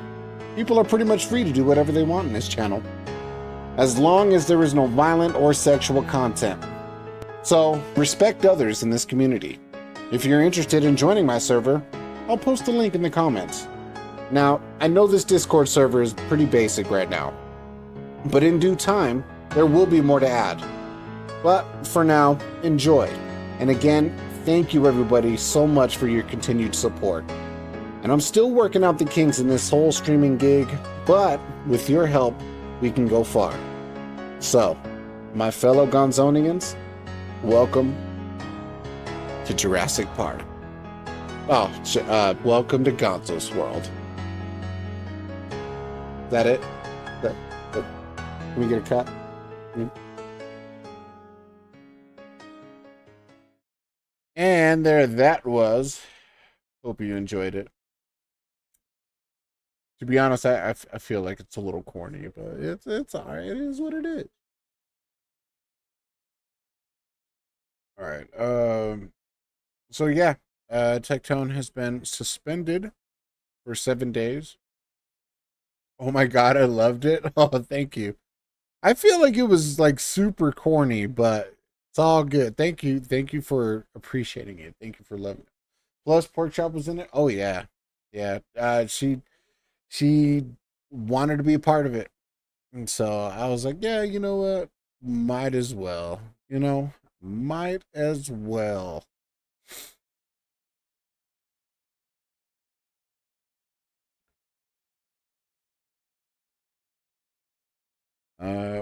People are pretty much free to do whatever they want in this channel, as long as there is no violent or sexual content. So, respect others in this community. If you're interested in joining my server, I'll post a link in the comments. Now, I know this Discord server is pretty basic right now, but in due time, there will be more to add. But for now, enjoy. And again, thank you everybody so much for your continued support. And I'm still working out the kinks in this whole streaming gig, but with your help, we can go far. So, my fellow Gonzonians, welcome to Jurassic Park. Oh, welcome to Ganzo's world. Is that it? Can we get a cut? And there that was. Hope you enjoyed it. To be honest, I feel like it's a little corny, but it's alright. It is what it is. Alright. So yeah, Tectone has been suspended for 7 days. Oh my god, I loved it. Oh, thank you. I feel like it was like super corny, but it's all good. Thank you for appreciating it. Thank you for loving it. Plus, pork chop was in it. Oh yeah, yeah. She wanted to be a part of it, and so I was like, yeah, you know what? Might as well. Might as well.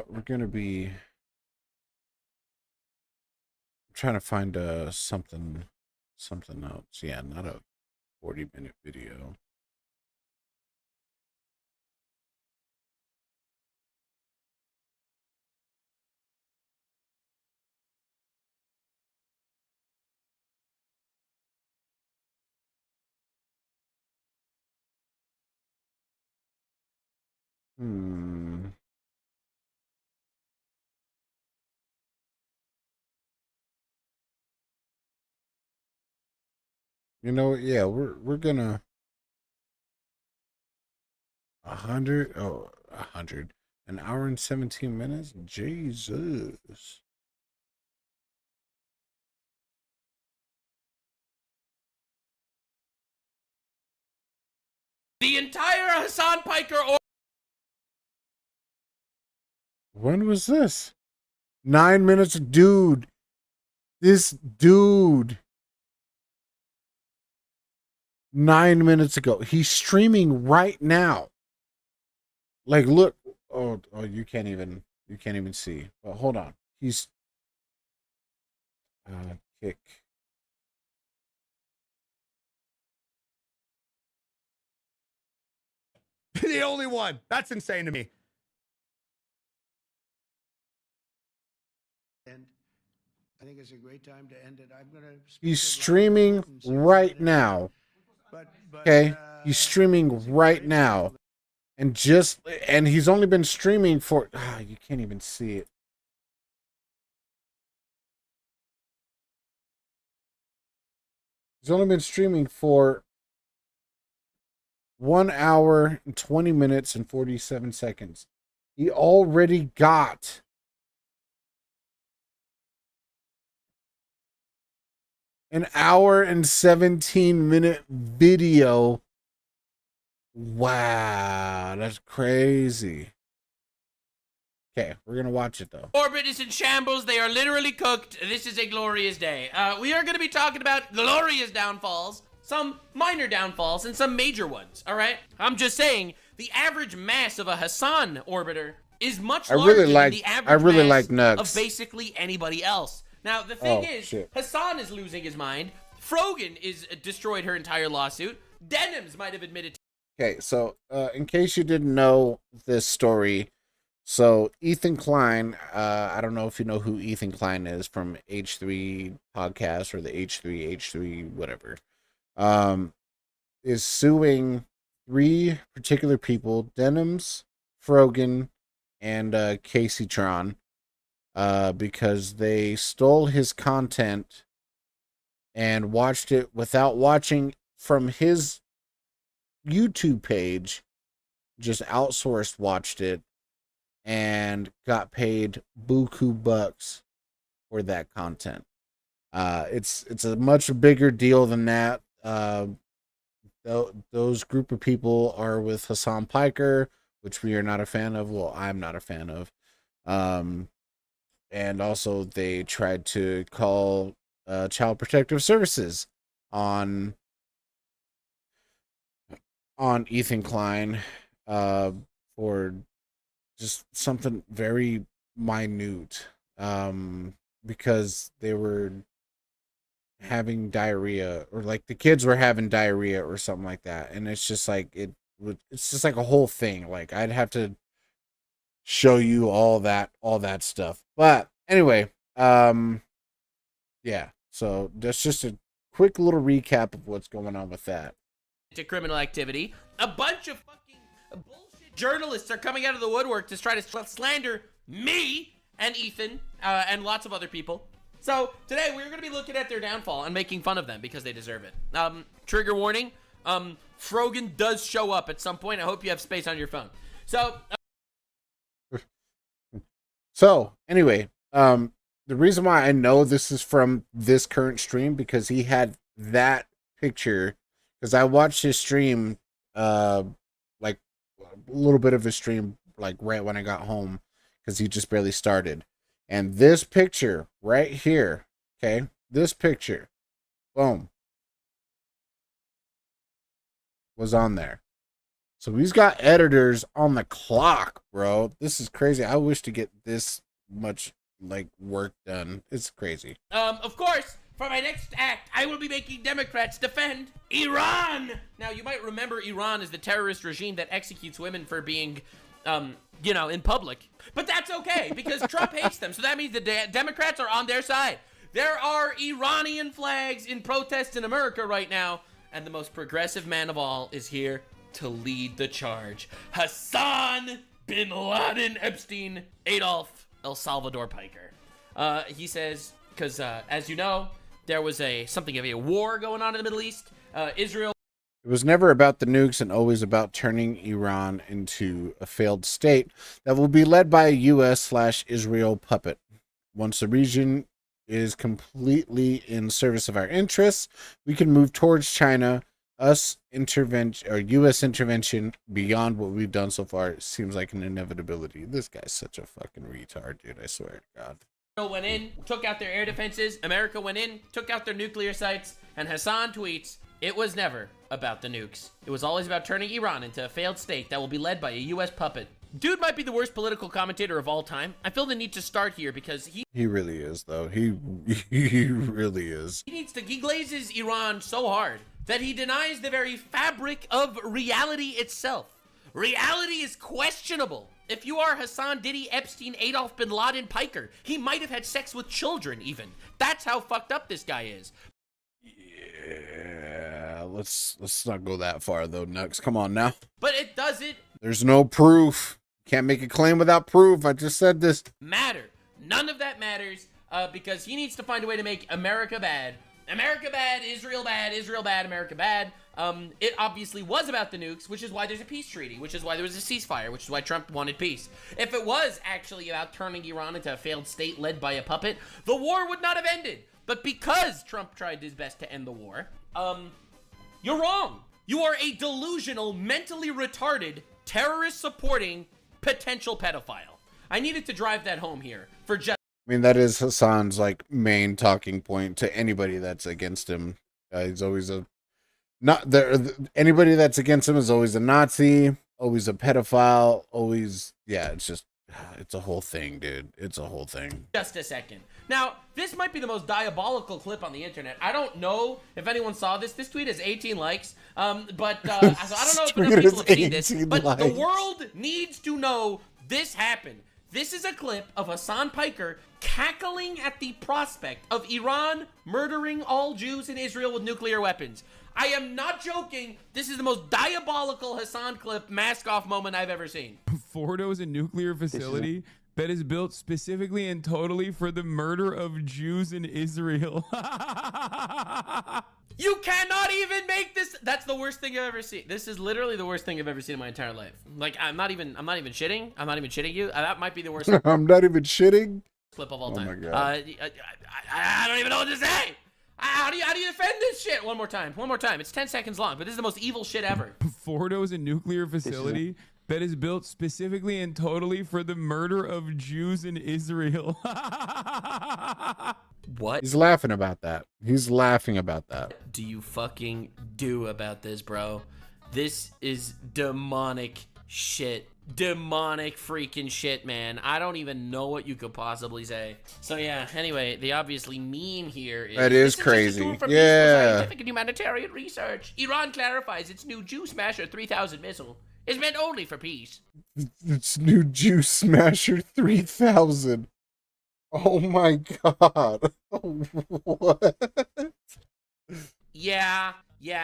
We're gonna be trying to find something else. Yeah, not a 40-minute video. Yeah, we're gonna 100, an hour and 17 minutes. Jesus. The entire Hassan Piker When was this? 9 minutes, dude. This dude. 9 minutes ago. He's streaming right now. Like, look. Oh, you can't even see. But hold on. He's kick. the only one. That's insane to me. And I think it's a great time to end it. I'm going to. He's streaming right now. But Okay. He's streaming right now. And he's only been streaming for, you can't even see it. He's only been streaming for 1 hour and 20 minutes and 47 seconds. He already got an hour and 17-minute video. Wow, that's crazy. Okay, we're going to watch it, though. Orbit is in shambles. They are literally cooked. This is a glorious day. We are going to be talking about glorious downfalls, some minor downfalls, and some major ones, all right? I'm just saying, the average mass of a Hassan orbiter is much larger than the average mass of basically anybody else. Now, the thing is, shit. Hassan is losing his mind. Frogan is destroyed her entire lawsuit. Denims might have admitted. Okay, so in case you didn't know this story, so Ethan Klein, I don't know if you know who Ethan Klein is from H3 podcast or the H3 whatever, is suing 3 particular people, Denims, Frogan, and Casey Tron, because they stole his content and watched it without watching from his YouTube page, just outsourced watched it, and got paid buku bucks for that content. It's a much bigger deal than that. Those group of people are with Hassan Piker, which we are not a fan of. Well, I'm not a fan of. And also they tried to call Child Protective Services on Ethan Klein for just something very minute, because they were having diarrhea, or like the kids were having diarrhea or something like that, and it's just like it's just like a whole thing. Like I'd have to show you all that stuff, but anyway, yeah. So that's just a quick little recap of what's going on with that. To criminal activity. A bunch of fucking bullshit journalists are coming out of the woodwork to try to slander me and Ethan and lots of other people. So today we're going to be looking at their downfall and making fun of them because they deserve it. Trigger warning, Frogan does show up at some point. I hope you have space on your phone. So anyway, the reason why I know this is from this current stream, because he had that picture. Because I watched his stream, like a little bit of his stream, like right when I got home, because he just barely started. And this picture right here, okay, this picture, boom, was on there. So he's got editors on the clock, bro. This is crazy. I wish to get this much like work done. It's crazy. Of course. For my next act, I will be making Democrats defend Iran. Now, you might remember Iran is the terrorist regime that executes women for being, in public. But that's okay, because Trump hates them, so that means the Democrats are on their side. There are Iranian flags in protest in America right now, and the most progressive man of all is here to lead the charge. Hassan bin Laden Epstein Adolf El Salvador Piker. He says, because as you know, there was something of a war going on in the Middle East. Israel. It was never about the nukes and always about turning Iran into a failed state that will be led by a U.S./Israel puppet. Once the region is completely in service of our interests, we can move towards China. U.S. intervention beyond what we've done so far seems like an inevitability. This guy's such a fucking retard, dude. I swear to God. Israel went in, took out their air defenses. America went in, took out their nuclear sites. And Hassan tweets, "It was never about the nukes. It was always about turning Iran into a failed state that will be led by a U.S. puppet." Dude might be the worst political commentator of all time. I feel the need to start here because he really is, though. He really is. He glazes Iran so hard that he denies the very fabric of reality itself. Reality is questionable. If you are Hassan Diddy Epstein Adolf bin Laden Piker, he might have had sex with children even. That's how fucked up this guy is. Yeah, let's not go that far though, Nux. Come on now. But it doesn't There's no proof. Can't make a claim without proof. I just said this. matter. None of that matters because he needs to find a way to make America bad. America bad, Israel bad, America bad. It obviously was about the nukes, which is why there's a peace treaty, which is why there was a ceasefire, which is why Trump wanted peace. If it was actually about turning Iran into a failed state led by a puppet, the war would not have ended. But because Trump tried his best to end the war, you're wrong. You are a delusional, mentally retarded, terrorist-supporting potential pedophile. I needed to drive that home here for just. I mean, that is Hassan's like main talking point to anybody that's against him. He's always not there. Anybody that's against him is always a Nazi, always a pedophile, always. Yeah, it's a whole thing, dude. It's a whole thing. Just a second. Now, this might be the most diabolical clip on the internet. I don't know if anyone saw this. This tweet has 18 likes. So I don't know if enough people have seen this. But the world needs to know this happened. This is a clip of Hassan Piker cackling at the prospect of Iran murdering all Jews in Israel with nuclear weapons. I am not joking. This is the most diabolical Hassan clip mask off moment I've ever seen. Fordo's a nuclear facility that is built specifically and totally for the murder of Jews in Israel. You cannot even make this. That's the worst thing I've ever seen. This is literally the worst thing I've ever seen in my entire life. Like, I'm not even shitting. I'm not even shitting you. That might be the worst I'm not even shitting. clip of all time. Oh my God. I don't even know what to say. How do you defend this shit? One more time. It's 10 seconds long, but this is the most evil shit ever. Fordo's a nuclear facility that is built specifically and totally for the murder of Jews in Israel. What He's laughing about that. He's laughing about that. do you fucking do about this, bro? This is demonic shit. Demonic freaking shit, man. I don't even know what you could possibly say. So yeah, anyway, the obviously meme here is... That is this crazy. just a tool for peaceful Yeah. scientific and humanitarian research. Iran clarifies its new Jew Smasher 3000 missile is meant only for peace. It's new Juice Smasher 3000. Oh my God. What? Yeah,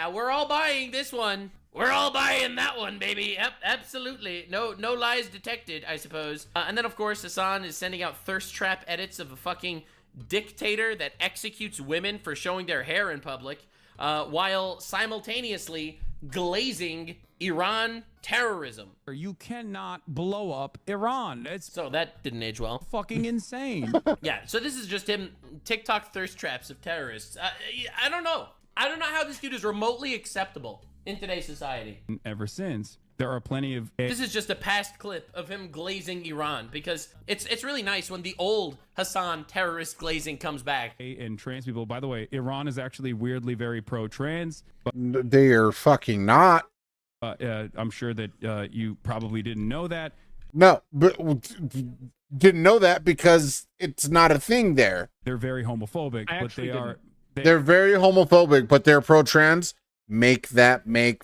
we're all buying this one. We're all buying that one, baby. Yep, absolutely. No lies detected, I suppose. And then, of course, Hassan is sending out thirst trap edits of a fucking dictator that executes women for showing their hair in public, while simultaneously glazing Iran terrorism. You cannot blow up Iran. It's So that didn't age well. fucking insane. Yeah, so this is just him TikTok thirst traps of terrorists. I don't know. I don't know how this dude is remotely acceptable in today's society. Ever since, there are plenty of This is just a past clip of him glazing Iran because it's really nice when the old Hassan terrorist glazing comes back. and trans people. By the way, Iran is actually weirdly very pro-trans, but They are fucking not. I'm sure that you probably didn't know that. No, but didn't know that because it's not a thing there. They're very homophobic, but actually they are. They're very homophobic, but they're pro-trans. Make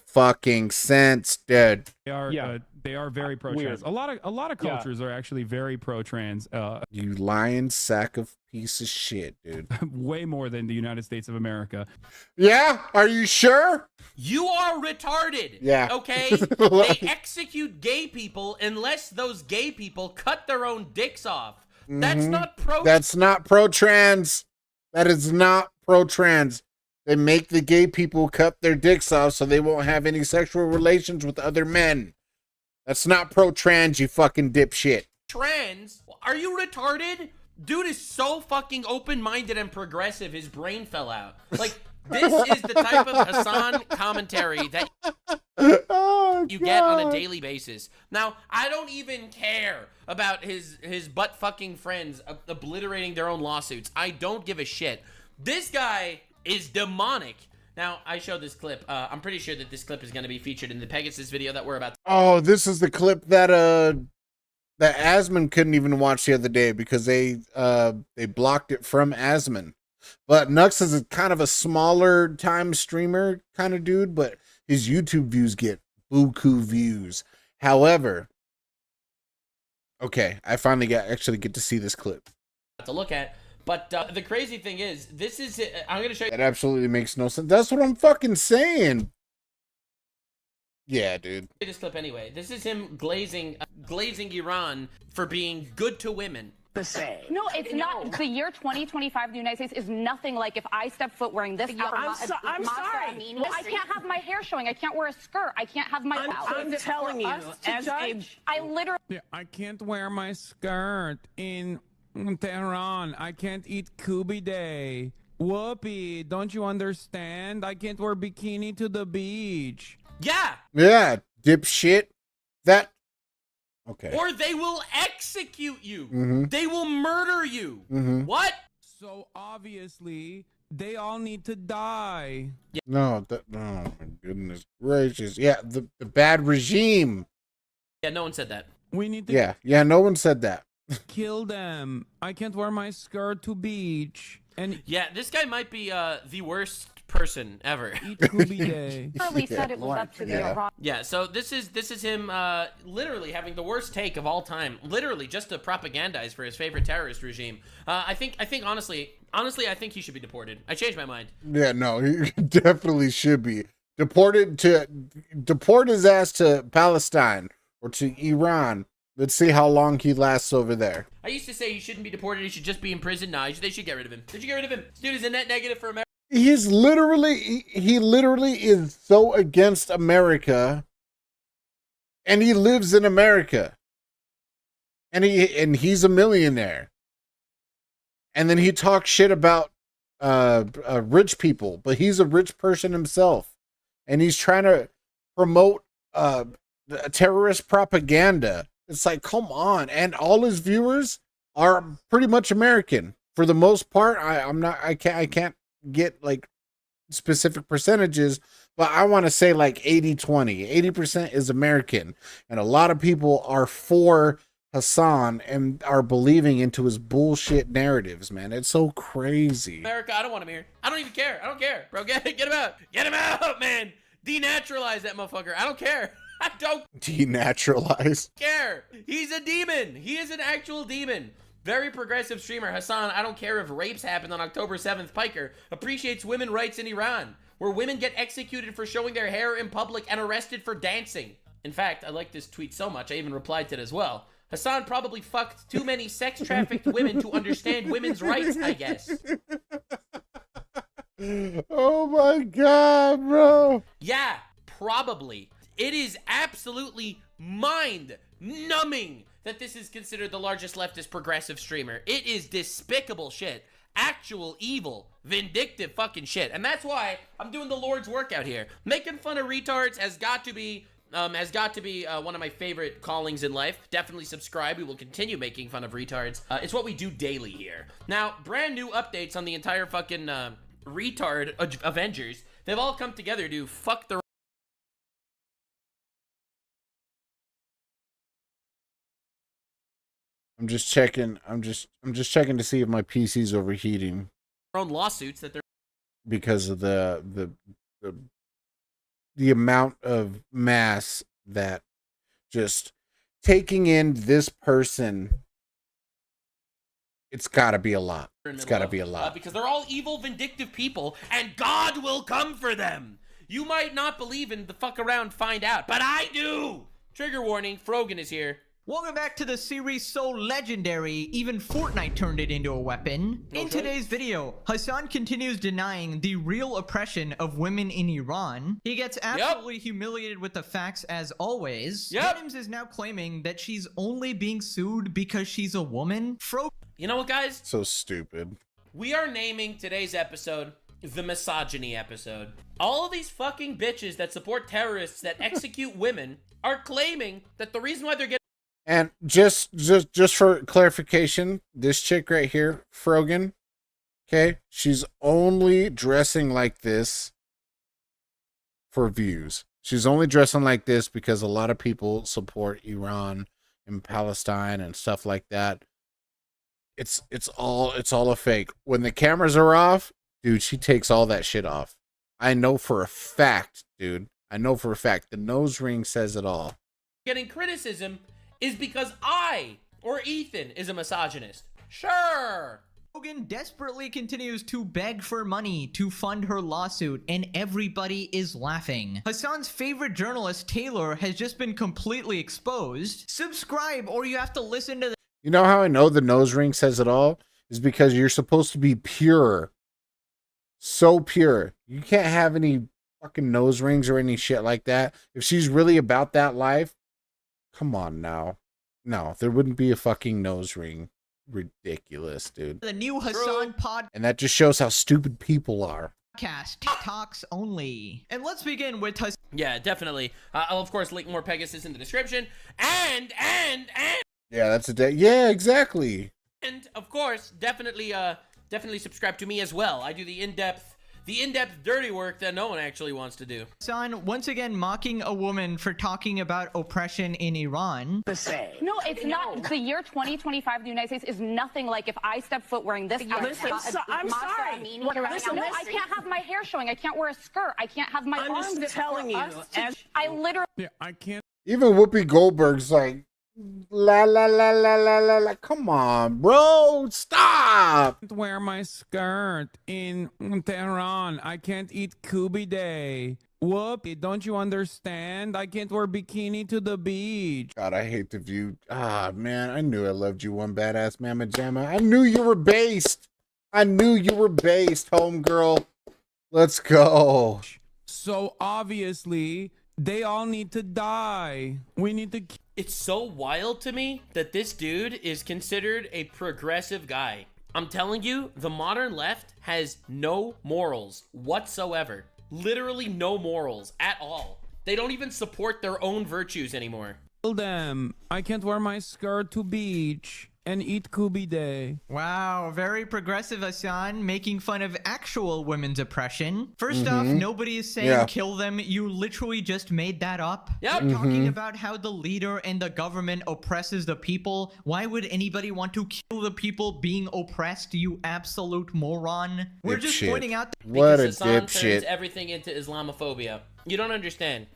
fucking sense, dude. They are. Yeah. They are very pro-trans. Weird. A lot of Yeah. cultures are actually very pro-trans. You lying sack of piece of shit, dude. Way more than the United States of America. Yeah? Are you sure? You are retarded. Yeah. Okay? They execute gay people unless those gay people cut their own dicks off. That's not pro. That's not pro-trans. That is not pro-trans. They make the gay people cut their dicks off so they won't have any sexual relations with other men. That's not pro-trans, you fucking dipshit. Trans? Are you retarded? Dude is so fucking open-minded and progressive, his brain fell out. Like, this is the type of Hassan commentary that Oh, you get on a daily basis. Now, I don't even care about his butt-fucking friends obliterating their own lawsuits. I don't give a shit. This guy is demonic. Now, I showed this clip. I'm pretty sure that this clip is going to be featured in the Pegasus video that we're about to... Oh, this is the clip that that Asman couldn't even watch the other day because they blocked it from Asman. But Nux is a kind of a smaller time streamer kind of dude, but his YouTube views get buku views. However, okay, I finally actually get to see this clip. to look at. But the crazy thing is, this is I'm gonna show you That absolutely makes no sense. That's what I'm fucking saying. Yeah, dude. this clip anyway. This is him glazing Iran for being good to women. No, it's not. The year 2025 in the United States is nothing like if I step foot wearing this. I'm sorry. Well, I can't have my hair showing. I can't wear a skirt. I can't have my. I'm telling you, as a I literally. Yeah, I can't wear my skirt in Tehran. I can't eat Kubi Day. Whoopee, don't you understand? I can't wear bikini to the beach. Yeah. Yeah, dipshit. That. Okay. Or they will execute you. Mm-hmm. They will murder you. Mm-hmm. What? So obviously, they all need to die. No, oh my goodness gracious. Yeah, the bad regime. Yeah, no one said that. We need to Yeah, no one said that. kill them. I can't wear my skirt to beach. And Yeah, this guy might be the worst person ever. eat Kubi Day. Literally said it was up to the Iran. Yeah, so this is him literally having the worst take of all time, literally just to propagandize for his favorite terrorist regime. I think honestly, I think he should be deported. I changed my mind. Yeah, no, he definitely should be deport his ass to Palestine or to Iran. Let's see how long he lasts over there. I used to say he shouldn't be deported. He should just be in prison. Nah, they should get rid of him. Did you get rid of him? This dude is a net negative for America. He literally is so against America, and he lives in America, and he's a millionaire, and then he talks shit about rich people, but he's a rich person himself, and he's trying to promote terrorist propaganda. It's like, come on. And all his viewers are pretty much American for the most part. I can't get like specific percentages, but I want to say like 80-20. 80% is American, and a lot of people are for Hassan and are believing into his bullshit narratives, man. It's so crazy. America, I don't want him here. I don't even care. I don't care, bro. Get him out. Get him out, man. Denaturalize that motherfucker. I don't care. I don't Denaturalized. care. He's a demon. He is an actual demon. Very progressive streamer Hassan, I don't care if rapes happened on October 7th, Piker, appreciates women rights in Iran, where women get executed for showing their hair in public and arrested for dancing. In fact, I like this tweet so much, I even replied to it as well. Hassan probably fucked too many sex-trafficked women to understand women's rights, I guess. Oh my god, bro. Yeah, probably. It is absolutely mind-numbing that this is considered the largest leftist progressive streamer. It is despicable shit. Actual evil, vindictive fucking shit. And that's why I'm doing the Lord's work out here. Making fun of retards has got to be one of my favorite callings in life. Definitely subscribe. We will continue making fun of retards. It's what we do daily here. Now, brand new updates on the entire fucking retard Avengers. They've all come together to fuck the I'm just checking to see if my PC's overheating own lawsuits that they're because of the amount of mass that just taking in this person. It's got to be a lot. It's got to be a lot. Because they're all evil, vindictive people, and God will come for them. You might not believe in the fuck around, find out, but I do. Trigger warning, Frogan is here. Welcome back to the series so legendary, even Fortnite turned it into a weapon. In today's video, Hassan continues denying the real oppression of women in Iran. He gets absolutely humiliated with the facts as always. Venoms is now claiming that she's only being sued because she's a woman. You know what, guys? So stupid. We are naming today's episode the misogyny episode. All of these fucking bitches that support terrorists that execute women are claiming that the reason why they're getting... And just for clarification, this chick right here, Frogan, okay, she's only dressing like this for views. She's only dressing like this because a lot of people support Iran and Palestine and stuff like that. It's all a fake. When the cameras are off, dude, she takes all that shit off. I know for a fact, dude. I know for a fact. The nose ring says it all. Getting criticism is because I, or Ethan, is a misogynist. Sure. Rogan desperately continues to beg for money to fund her lawsuit, and everybody is laughing. Hassan's favorite journalist, Taylor, has just been completely exposed. Subscribe, or you have to listen to the— You know how I know the nose ring says it all? Is because you're supposed to be pure. So pure. You can't have any fucking nose rings or any shit like that. If she's really about that life, come on now. No, there wouldn't be a fucking nose ring. Ridiculous, dude. the new Hassan podcast. And that just shows how stupid people are. TikToks only. And let's begin with Hassan. Yeah, definitely. I'll of course link more Pegasus in the description. And Yeah, that's yeah, exactly. of course, definitely subscribe to me as well. I do the in-depth dirty work that no one actually wants to do. Hassan once again mocking a woman for talking about oppression in Iran. No, it's not. The year 2025 in the United States is nothing like if I step foot wearing this outfit. I'm sorry. No, I can't have my hair showing. I can't wear a skirt. I can't have my arms. I'm just telling you. I literally. Yeah, I can't. Even Whoopi Goldberg's like, la la la la la la la. Come on, bro, stop. Wear my skirt in Tehran. I can't eat Kubi Day. Whoopie, don't you understand? I can't wear bikini to the beach. God, I hate the view. Ah, man, I knew I loved you, one badass mama jamma. I knew you were based. Homegirl. Let's go. So obviously, they all need to die. We need to. It's so wild to me that this dude is considered a progressive guy. I'm telling you, the modern left has no morals whatsoever. Literally no morals at all. They don't even support their own virtues anymore. Kill them. I can't wear my skirt to beach and eat Kubi Day. Wow, very progressive Hassan, making fun of actual women's oppression. First off, nobody is saying kill them. You literally just made that up. Yep. You're talking about how the leader and the government oppresses the people. Why would anybody want to kill the people being oppressed, you absolute moron? We're just pointing out that What a Hassan turns dipshit. everything into Islamophobia. You don't understand.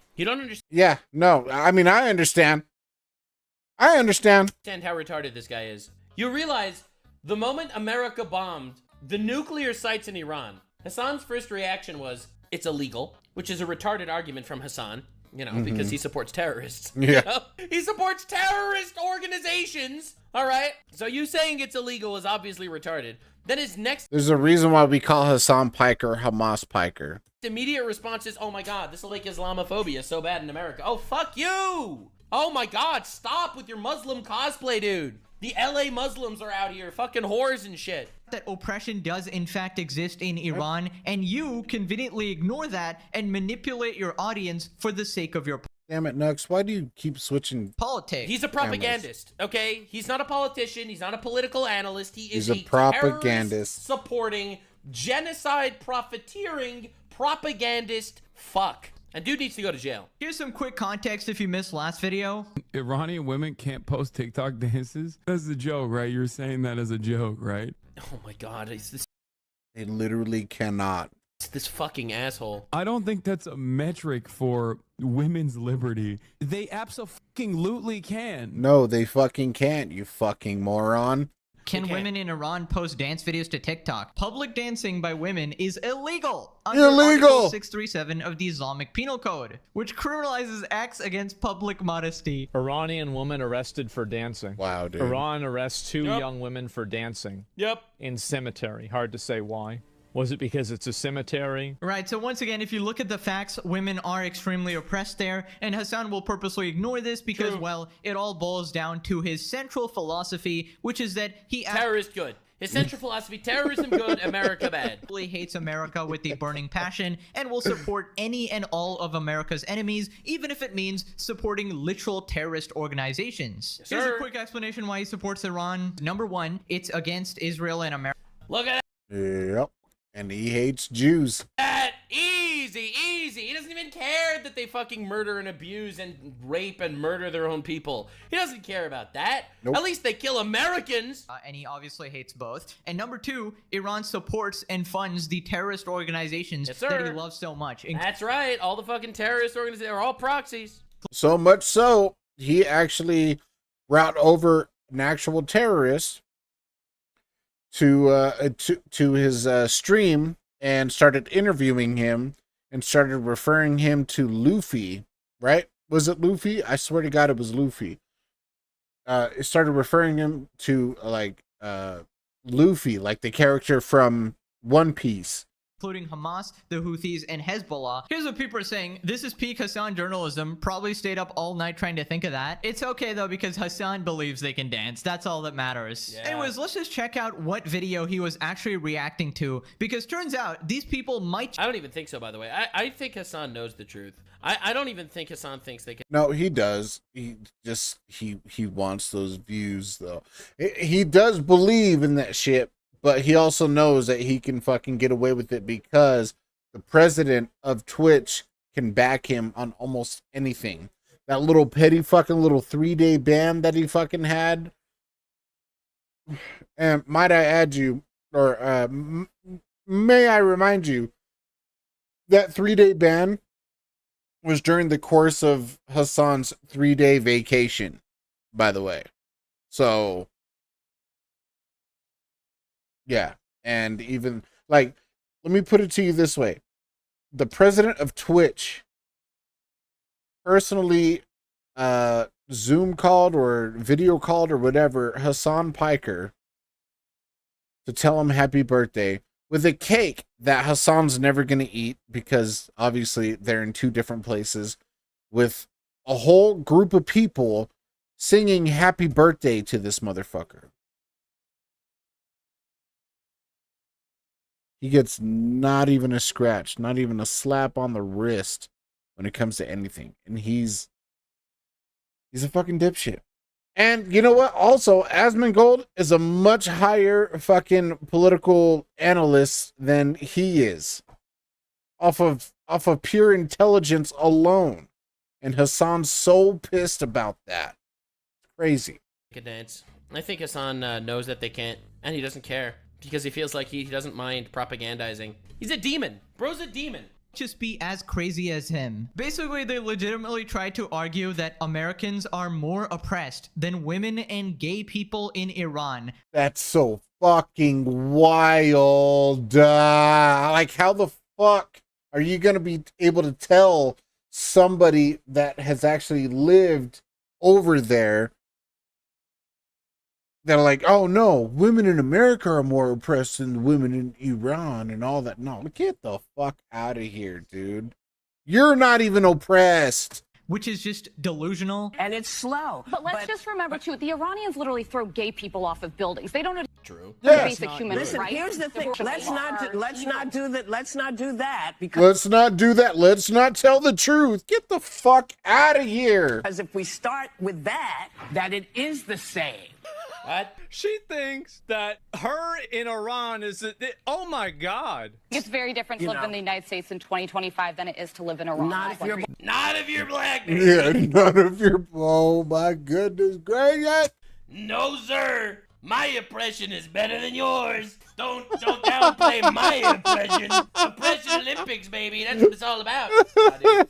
Yeah, no, I mean, I understand how retarded this guy is. You realize the moment America bombed the nuclear sites in Iran, Hassan's first reaction was, it's illegal, which is a retarded argument from Hassan, you know, because he supports terrorists. Yeah. You know? He supports terrorist organizations. All right. So you saying it's illegal is obviously retarded. Then his next There's a reason why we call Hassan Piker Hamas Piker. immediate response is, oh my God, this will make Islamophobia so bad in America. Oh, fuck you. Oh my God, stop with your Muslim cosplay, dude. The LA Muslims are out here, fucking whores and shit. that oppression does in fact exist in Iran, and you conveniently ignore that and manipulate your audience for the sake of your Damn it, Nux, why do you keep switching? politics. He's a propagandist, okay? He's not a politician. He's not a political analyst. He's a propagandist. Supporting, genocide, profiteering, propagandist fuck. And dude needs to go to jail. Here's some quick context if you missed last video. Iranian women can't post TikTok dances? That's a joke, right? You're saying that as a joke, right? Oh my God, it's They literally cannot. this fucking asshole. I don't think that's a metric for women's liberty. They absolutely can. No, they fucking can't, you fucking moron. Can Okay. women in Iran post dance videos to TikTok? Public dancing by women is illegal. Illegal! Article 637 of the Islamic Penal Code, which criminalizes acts against public modesty. Iranian woman arrested for dancing. Wow, dude. Iran arrests two Yep. young women for dancing Yep. in cemetery. Hard to say why. Was it because it's a cemetery? Right, so once again, if you look at the facts, women are extremely oppressed there, and Hassan will purposely ignore this because, well, it all boils down to his central philosophy, which is that he Terrorist good. His central philosophy, terrorism good, America bad. absolutely hates America with a burning passion and will support any and all of America's enemies, even if it means supporting literal terrorist organizations. Yes, Here's a sir. quick explanation why he supports Iran. Number one, it's against Israel and America. Look at Yep. And he hates Jews. that. Easy, easy. He doesn't even care that they fucking murder and abuse and rape and murder their own people. He doesn't care about that. Nope. At least they kill Americans. And he obviously hates both. And number two, Iran supports and funds the terrorist organizations Yes, that he sir. loves so much. That's right. All the fucking terrorist organizations are all proxies. So much so, he actually brought over an actual terrorist to his stream and started interviewing him and started referring him to Luffy, right? Was it Luffy? I swear to God, it was Luffy. It started referring him to Luffy, like the character from One Piece. Including Hamas, the Houthis, and Hezbollah. Here's what people are saying. This is peak Hassan journalism. Probably stayed up all night trying to think of that. It's okay though, because Hassan believes they can dance. That's all that matters. Yeah. Anyways, let's just check out what video he was actually reacting to, because turns out these people might... I don't even think so, by the way. I think Hassan knows the truth. I don't even think Hassan thinks they can... No, he does. He wants those views though. He does believe in that shit. But he also knows that he can fucking get away with it because the president of Twitch can back him on almost anything. That little petty fucking little 3-day ban that he fucking had. And might I add you, or may I remind you, that 3-day ban was during the course of Hassan's 3-day vacation, by the way. So... yeah, and even, like, let me put it to you this way. The president of Twitch personally Zoom called or video called or whatever Hassan Piker to tell him happy birthday with a cake that Hassan's never going to eat because obviously they're in two different places, with a whole group of people singing happy birthday to this motherfucker. He gets not even a scratch, not even a slap on the wrist when it comes to anything. And he's a fucking dipshit. And you know what? Also, Asmongold is a much higher fucking political analyst than he is. Off of pure intelligence alone. And Hassan's so pissed about that. It's crazy. Dance. I think Hassan knows that they can't, and he doesn't care. Because he feels like he doesn't mind propagandizing. He's a demon. Bro's a demon. Just be as crazy as him. Basically, they legitimately tried to argue that Americans are more oppressed than women and gay people in Iran. That's so fucking wild. Like, how the fuck are you going to be able to tell somebody that has actually lived over there that are like, oh no, women in America are more oppressed than women in Iran and all that? No, get the fuck out of here, dude. You're not even oppressed. Which is just delusional. And it's slow. But let's just remember, too, the Iranians literally throw gay people off of buildings. They don't know true. Basic human rights. Listen, here's the thing. Let's not do that. Let's not do that. Let's not do that. Let's not tell the truth. Get the fuck out of here. Because if we start with that it is the same. What? She thinks that her in Iran is... oh my God. It's very different to live in the United States in 2025 than it is to live in Iran. Not if you're black. Yeah, none of your... oh my goodness gracious. No, sir. My oppression is better than yours. Don't downplay my oppression. Oppression Olympics, baby. That's what it's all about.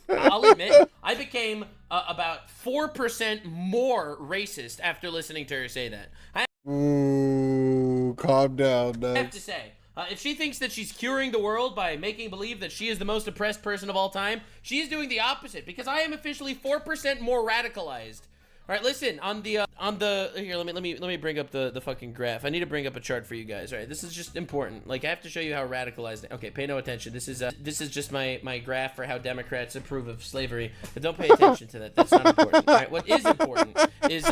I'll admit, I became about 4% more racist after listening to her say that. Ooh, calm down, I have to say, if she thinks that she's curing the world by making believe that she is the most oppressed person of all time, she's doing the opposite, because I am officially 4% more radicalized. All right, listen, on the here, let me bring up the fucking graph. I need to bring up a chart for you guys. All right, this is just important. Like, I have to show you how radicalized. Okay, pay no attention. This is just my graph for how Democrats approve of slavery. But don't pay attention to that. That's not important. All right, what is important is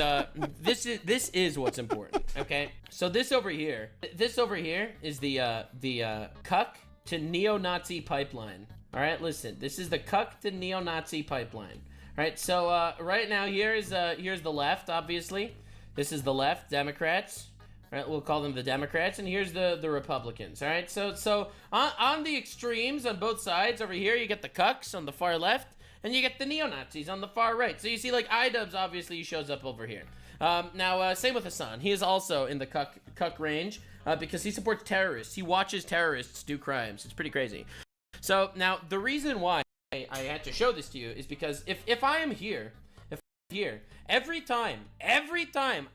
this is what's important. Okay, so this over here is the cuck to neo-Nazi pipeline. All right, listen, this is the cuck to neo-Nazi pipeline. Right, so right now here's the left, obviously. This is the left, Democrats. Right, we'll call them the Democrats, and here's the Republicans. All right, so on the extremes on both sides over here, you get the cucks on the far left, and you get the neo-Nazis on the far right. So you see, like, iDubbbz obviously shows up over here. Now, same with Hassan. He is also in the cuck range because he supports terrorists. He watches terrorists do crimes. It's pretty crazy. So now the reason why I had to show this to you is because if I am here, every time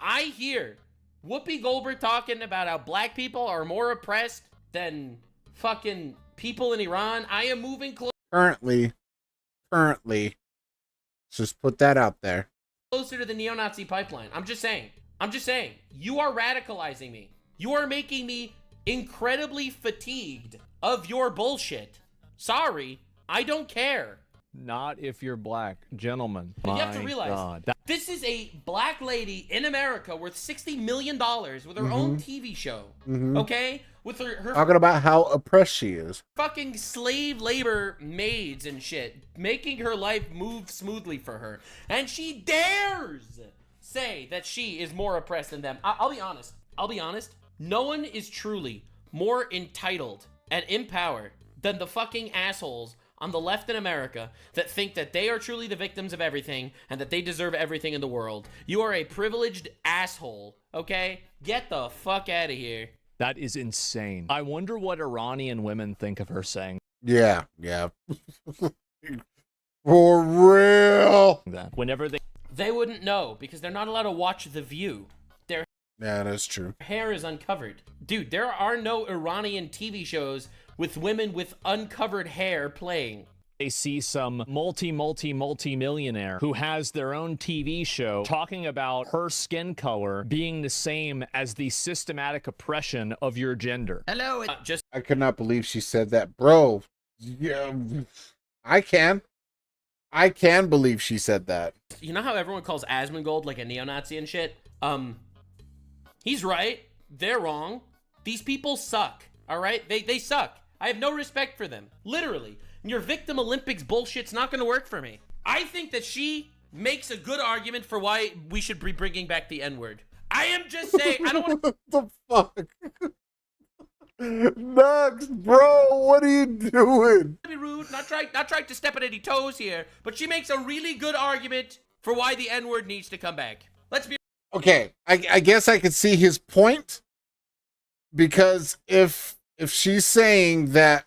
I hear Whoopi Goldberg talking about how black people are more oppressed than fucking people in Iran. I am moving Currently, just put that out there. closer to the neo-Nazi pipeline. I'm just saying. You are radicalizing me. You are making me incredibly fatigued of your bullshit. Sorry, I don't care. Not if you're black, gentlemen. But you have to My realize, God. this is a black lady in America worth $60 million with her own TV show. Okay? With her Talking about how oppressed she is. fucking slave labor maids and shit, making her life move smoothly for her. And she dares say that she is more oppressed than them. I'll be honest. No one is truly more entitled and in power than the fucking assholes on the left in America that think that they are truly the victims of everything and that they deserve everything in the world. You are a privileged asshole, okay? Get the fuck out of here. That is insane. I wonder what Iranian women think of her saying Yeah. For real. that. Whenever They wouldn't know because they're not allowed to watch The View. Their Yeah, that's true. hair is uncovered. Dude, there are no Iranian TV shows with women with uncovered hair playing. they see some multi-millionaire who has their own TV show talking about her skin color being the same as the systematic oppression of your gender. Hello. I could not believe she said that, bro. Yeah, I can believe she said that. You know how everyone calls Asmongold like a neo-Nazi and shit? He's right. They're wrong. These people suck. All right? They suck. I have no respect for them. Literally. Your victim Olympics bullshit's not going to work for me. I think that she makes a good argument for why we should be bringing back the N-word. I am just saying, I don't want What the fuck? Nux, bro, what are you doing? to be rude, not trying to step on any toes here, but she makes a really good argument for why the N-word needs to come back. Let's be Okay, I guess I could see his point, because if she's saying that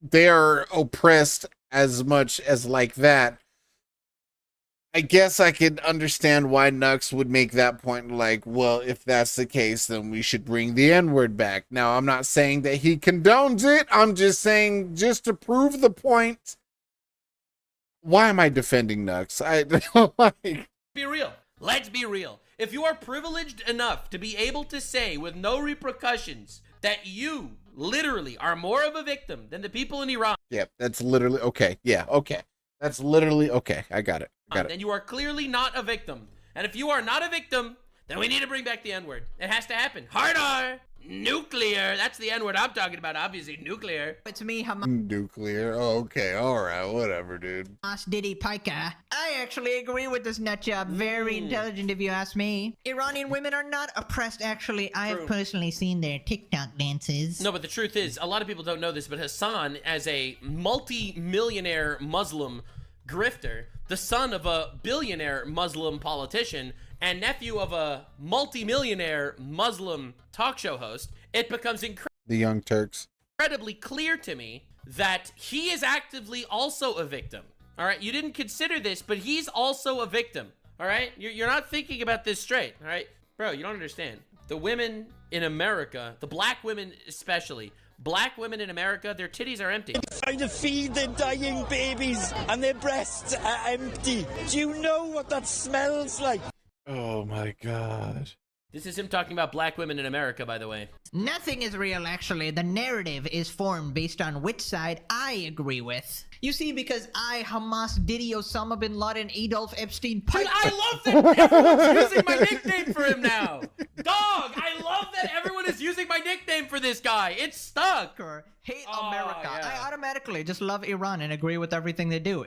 they are oppressed as much as like that, I guess I could understand why Nux would make that point, like, well, if that's the case, then we should bring the N-word back. Now, I'm not saying that he condones it. I'm just saying, just to prove the point. Why am I defending Nux? I like... Be real. Let's be real. If you are privileged enough to be able to say with no repercussions that you literally are more of a victim than the people in Iran. Yeah, that's literally okay. Yeah, okay. That's literally okay. I got it. Then you are clearly not a victim. And if you are not a victim, then we need to bring back the N-word. It has to happen. Hard R. Nuclear. That's the N-word I'm talking about, obviously. Nuclear. It's me, Nuclear. Oh, okay. All right. Whatever, dude. Hamas Diddy Piker. I actually agree with this nut job. Very intelligent, if you ask me. Iranian women are not oppressed, actually. I have personally seen their TikTok dances. No, but the truth is, a lot of people don't know this, but Hassan, as a multi-millionaire Muslim grifter, the son of a billionaire Muslim politician, and nephew of a multi-millionaire Muslim talk show host, it becomes The Young Turks. incredibly clear to me that he is actively also a victim. All right, you didn't consider this, but he's also a victim. All right, you're not thinking about this straight. All right, bro, you don't understand. The women in America, the black women especially, black women in America, their titties are empty. Trying to feed their dying babies and their breasts are empty. Do you know what that smells like? Oh my god. This is him talking about black women in America, by the way. Nothing is real, actually. The narrative is formed based on which side I agree with. You see, because I, Hamas, Diddy, Osama bin Laden, Adolf Epstein, Dude, I love that everyone's using my nickname for him now. Dog, I love that everyone is using my nickname for this guy. It's stuck. Hate America. Yeah. I automatically just love Iran and agree with everything they do.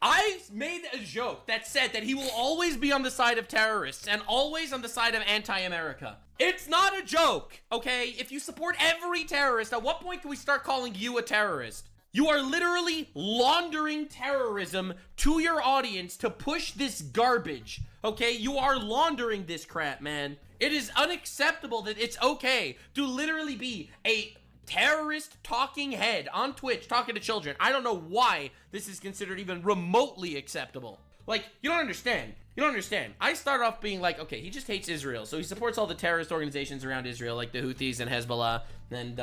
I made a joke that said that he will always be on the side of terrorists and always on the side of anti-America. It's not a joke, okay? If you support every terrorist, at what point can we start calling you a terrorist? You are literally laundering terrorism to your audience to push this garbage, okay? You are laundering this crap, man. It is unacceptable that it's okay to literally be a terrorist talking head on Twitch talking to children. I don't know why this is considered even remotely acceptable. Like, you don't understand. You don't understand. I start off being like, okay, he just hates Israel, so he supports all the terrorist organizations around Israel, like the Houthis and Hezbollah and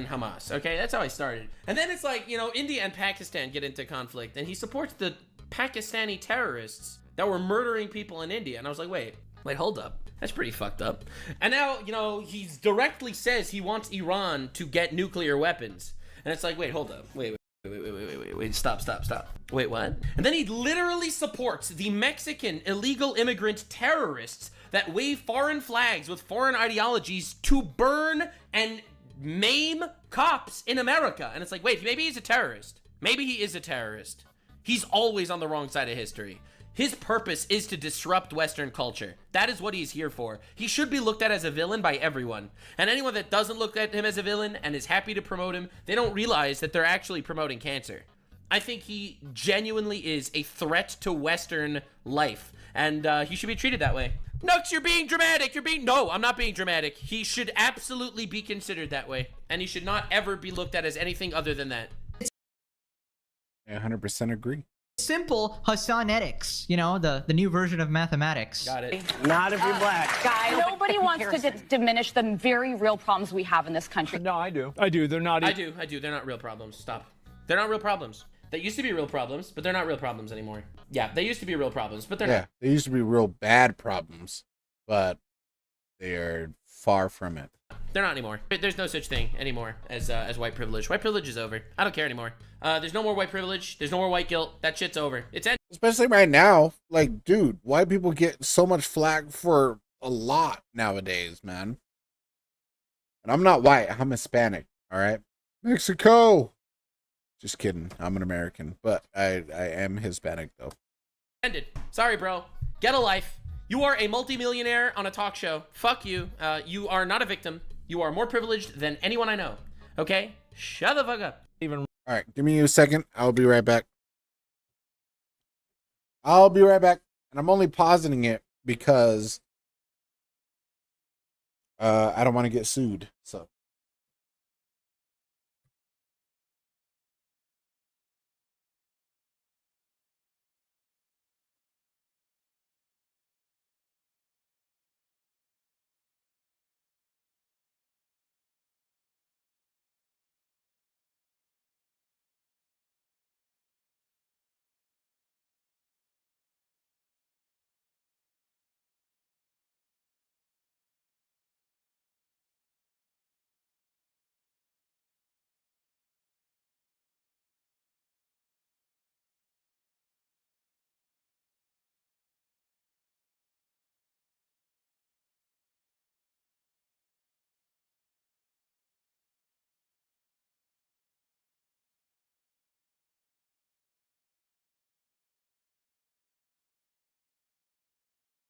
Hamas. Okay, that's how I started. And then it's like, you know, India and Pakistan get into conflict, and he supports the Pakistani terrorists that were murdering people in India. And I was like, wait, hold up. That's pretty fucked up. And now, you know, he directly says he wants Iran to get nuclear weapons. And it's like, wait, hold up. Wait, stop. Wait, what? And then he literally supports the Mexican illegal immigrant terrorists that wave foreign flags with foreign ideologies to burn and maim cops in America. And it's like, wait, maybe he's a terrorist. Maybe he is a terrorist. He's always on the wrong side of history. His purpose is to disrupt Western culture. That is what he's here for. He should be looked at as a villain by everyone. And anyone that doesn't look at him as a villain and is happy to promote him, they don't realize that they're actually promoting cancer. I think he genuinely is a threat to Western life. And he should be treated that way. Nux, you're being dramatic. No, I'm not being dramatic. He should absolutely be considered that way. And he should not ever be looked at as anything other than that. I 100% agree. Simple Hassanetics, you know, the new version of mathematics. Got it. Not if you're black. Guys, nobody wants to diminish the very real problems we have in this country. No, I do. I do. They're not. I do. They're not real problems. Stop. They're not real problems. They used to be real problems, but they're not real problems anymore. Yeah, they used to be real problems, but they're not. They used to be real bad problems, but they are far from it. They're not anymore. There's no such thing anymore as white privilege. White privilege is over. I don't care anymore. There's no more white privilege. There's no more white guilt. That shit's over. It's ended. Especially right now. Like, dude, white people get so much flack for a lot nowadays, man. And I'm not white. I'm Hispanic. All right. Mexico. Just kidding. I'm an American, but I am Hispanic though. Ended. Sorry, bro. Get a life. You are a multimillionaire on a talk show. Fuck you. You are not a victim. You are more privileged than anyone I know. Okay? Shut the fuck up. All right, give me a second. I'll be right back. And I'm only pausing it because I don't want to get sued. So.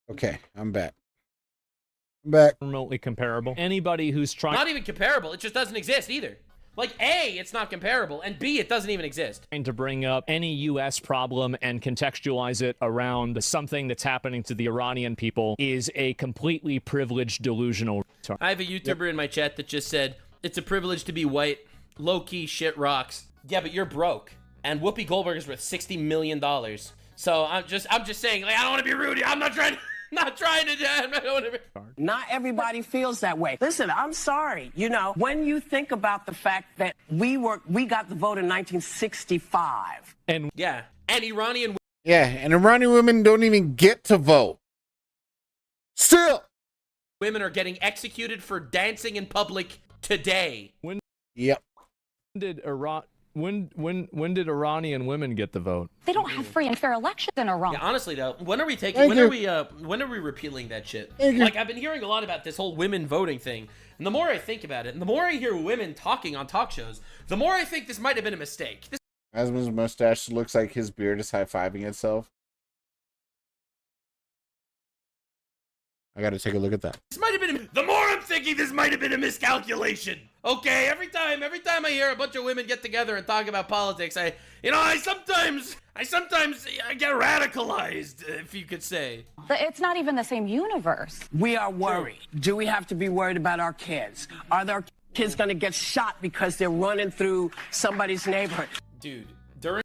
Okay, I'm back. Remotely comparable. Anybody who's trying... Not even comparable. It just doesn't exist either. Like, A, it's not comparable, and B, it doesn't even exist. To bring up any U.S. problem and contextualize it around something that's happening to the Iranian people is a completely privileged, delusional... I have a YouTuber in my chat that just said, it's a privilege to be white. Low-key shit rocks. Yeah, but you're broke. And Whoopi Goldberg is worth $60 million. So I'm just saying, like, I don't want to be rude. I'm not trying to... Not everybody feels that way. Listen, I'm sorry. You know, when you think about the fact that we got the vote in 1965. And yeah, and Iranian women don't even get to vote. Still. Women are getting executed for dancing in public today. Yep. When did Iranian women get the vote? They don't have free and fair elections in Iran. Yeah, honestly though, when are we repealing that shit? Like, I've been hearing a lot about this whole women voting thing, and the more I think about it, and the more I hear women talking on talk shows, the more I think this might have been a mistake. Asman's mustache looks like his beard is high-fiving itself. I gotta take a look at that. This might have been, the more I'm thinking, this might have been a miscalculation. Okay, every time I hear a bunch of women get together and talk about politics, I sometimes get radicalized, if you could say. It's not even the same universe. We are worried. Do we have to be worried about our kids? Are there... kid's gonna get shot because they're running through somebody's neighborhood. Dude, during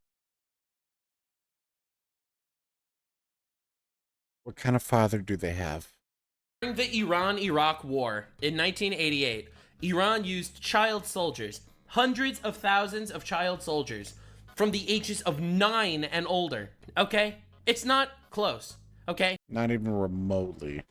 What kind of father do they have? the Iran-Iraq War in 1988, Iran used child soldiers, hundreds of thousands of child soldiers from the ages of 9 and older, okay? It's not close, okay? Not even remotely.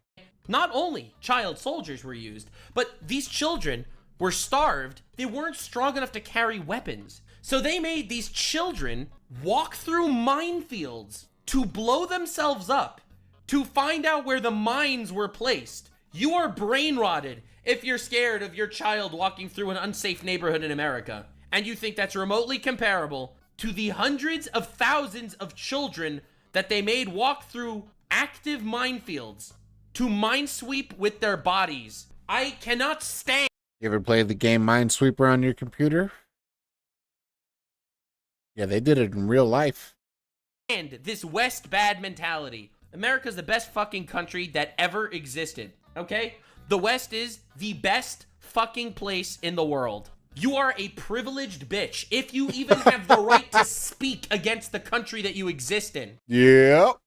Not only child soldiers were used, but these children were starved. They weren't strong enough to carry weapons. So they made these children walk through minefields to blow themselves up, to find out where the mines were placed. You are brain rotted if you're scared of your child walking through an unsafe neighborhood in America. And you think that's remotely comparable to the hundreds of thousands of children that they made walk through active minefields to minesweep with their bodies. I cannot stand. You ever play the game Minesweeper on your computer? Yeah, they did it in real life. And this West bad mentality. America's the best fucking country that ever existed, okay? The West is the best fucking place in the world. You are a privileged bitch if you even have the right to speak against the country that you exist in. Yep.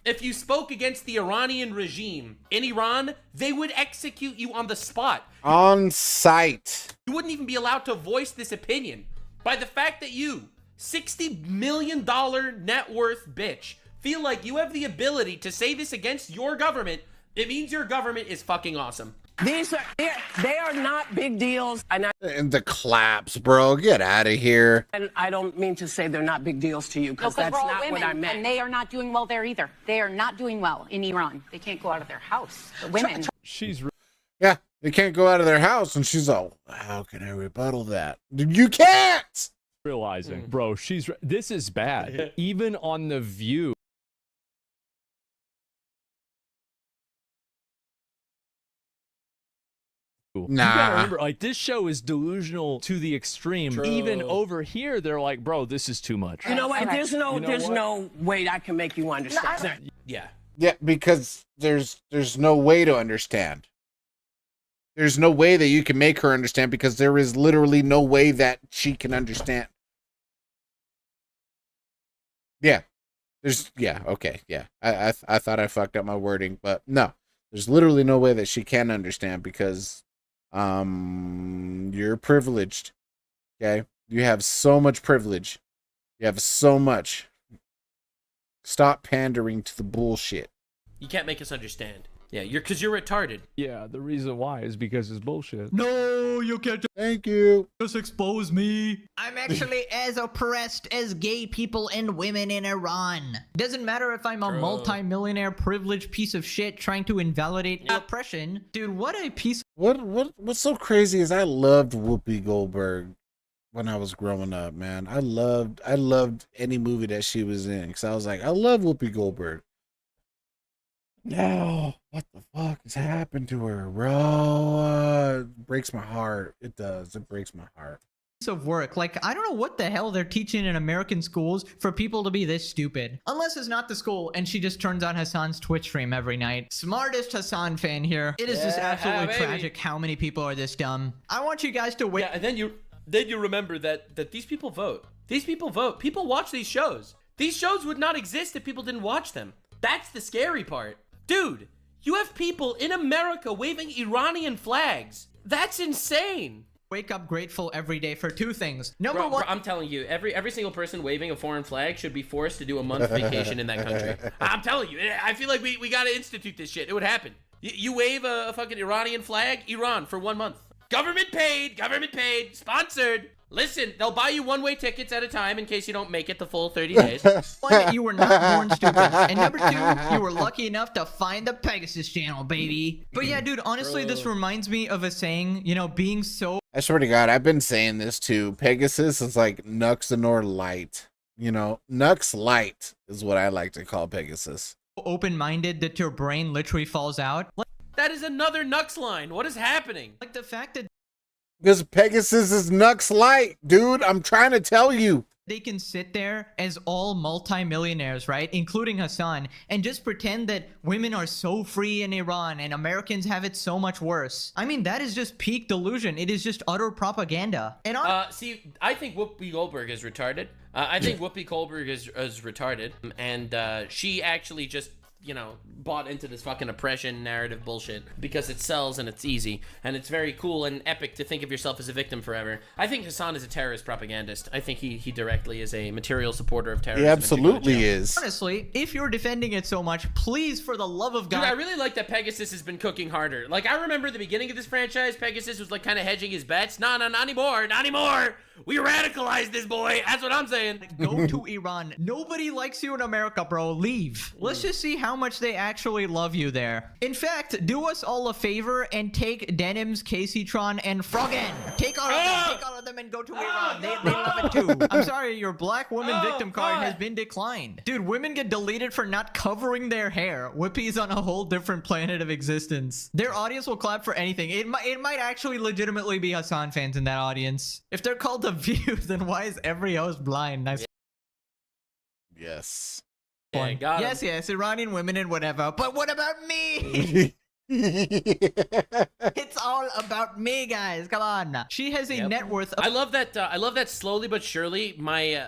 If you spoke against the Iranian regime in Iran, they would execute you on the spot. On site. You wouldn't even be allowed to voice this opinion. By the fact that you, $60 million net worth bitch, feel like you have the ability to say this against your government, it means your government is fucking awesome. They are not big deals. And the claps, bro. Get out of here. And I don't mean to say they're not big deals to you, because that's we're all not women, what I meant. and they are not doing well there either. They are not doing well in Iran. They can't go out of their house. The women. Yeah, they can't go out of their house, and she's all, how can I rebuttal that? You can't! Realizing, bro, this is bad. Even on The View. You gotta remember, like, this show is delusional to the extreme. True. Even over here, they're like, bro, this is too much. You know what? Okay. There's no way I can make you understand. Yeah. Yeah, because there's no way to understand. There's no way that you can make her understand, because there is literally no way that she can understand. Yeah. Okay, yeah. I thought I fucked up my wording, but no. There's literally no way that she can understand, because you're privileged. Okay? You have so much privilege. You have so much. Stop pandering to the bullshit. You can't make us understand. Yeah, because you're retarded. Yeah, the reason why is because it's bullshit. No, you can't Thank you. just expose me. I'm actually as oppressed as gay people and women in Iran. Doesn't matter if I'm a multi-millionaire privileged piece of shit trying to invalidate oppression. Dude, what a piece. What's so crazy is I loved Whoopi Goldberg when I was growing up, man. I loved any movie that she was in, because I was like, I love Whoopi Goldberg. Now, what the fuck has happened to her, bro? It breaks my heart. It does. It breaks my heart. of work. Like, I don't know what the hell they're teaching in American schools for people to be this stupid. Unless it's not the school and she just turns on Hassan's Twitch stream every night. Smartest Hassan fan here. It is just absolutely tragic how many people are this dumb. I want you guys to wait. Yeah, and then you remember that these people vote. These people vote. People watch these shows. These shows would not exist if people didn't watch them. That's the scary part. Dude, you have people in America waving Iranian flags. That's insane. Wake up grateful every day for two things. Number one, bro, I'm telling you, every single person waving a foreign flag should be forced to do a month vacation in that country. I'm telling you, I feel like we gotta institute this shit. It would happen. You wave a fucking Iranian flag, Iran, for 1 month. Government paid, sponsored. Listen, they'll buy you one-way tickets at a time in case you don't make it the full 30 days. One, you were not born stupid. And number two, you were lucky enough to find the Pegasus channel, baby. But yeah, dude, honestly, this reminds me of a saying, you know, being so... I swear to God, I've been saying this too. Pegasus is like Nuxanor Light. You know, Nux Light is what I like to call Pegasus. Open-minded that your brain literally falls out. That is another Nux line. What is happening? Like the fact that... Because Pegasus is Nux Light, dude. I'm trying to tell you. They can sit there as all multimillionaires, right, including Hassan, and just pretend that women are so free in Iran and Americans have it so much worse. I mean, that is just peak delusion. It is just utter propaganda. And see, I think Whoopi Goldberg is retarded. I think Whoopi Goldberg is retarded, and she actually just, you know, bought into this fucking oppression narrative bullshit because it sells and it's easy and it's very cool and epic to think of yourself as a victim forever. I think Hassan is a terrorist propagandist. I think he directly is a material supporter of terrorism. He absolutely is. honestly, if you're defending it so much, please, for the love of God. Dude, I really like that Pegasus has been cooking harder. Like, I remember at the beginning of this franchise, Pegasus was like kind of hedging his bets. No, not anymore, not anymore. We radicalized this boy. That's what I'm saying. Go to Iran. Nobody likes you in America, bro. Leave. Let's just see how much they actually love you there. In fact, do us all a favor and take Denims, Caseytron, and Froggen. Take all of them and go to Iran. They love it too. I'm sorry, your black woman victim card has been declined. Dude, women get deleted for not covering their hair. Whoopi's on a whole different planet of existence. Their audience will clap for anything. It might actually legitimately be Hassan fans in that audience. If they're called to views, then why is every host blind? Nice. Yes. Yeah, got him. Yes, Iranian women and whatever. But what about me? It's all about me, guys. Come on. She has a net worth of— I love that slowly but surely my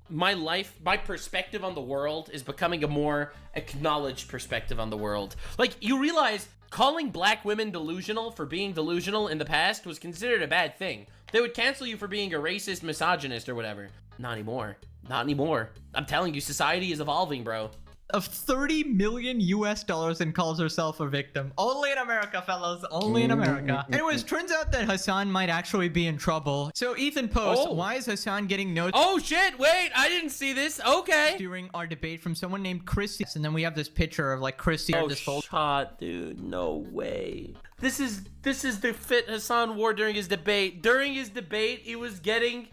my life, my perspective on the world is becoming a more acknowledged perspective on the world. Like, you realize calling black women delusional for being delusional in the past was considered a bad thing. They would cancel you for being a racist, misogynist, or whatever. Not anymore. Not anymore. I'm telling you, society is evolving, bro. Of 30 million US dollars and calls herself a victim. Only in America, fellas. Only in America. Anyways, turns out that Hassan might actually be in trouble. So Ethan posts, why is Hassan getting notes? Oh shit, wait, I didn't see this. Okay. During our debate from someone named Christy. And then we have this picture of like Christy. Oh shot, dude, no way. This is the fit Hassan wore during his debate. During his debate, he was getting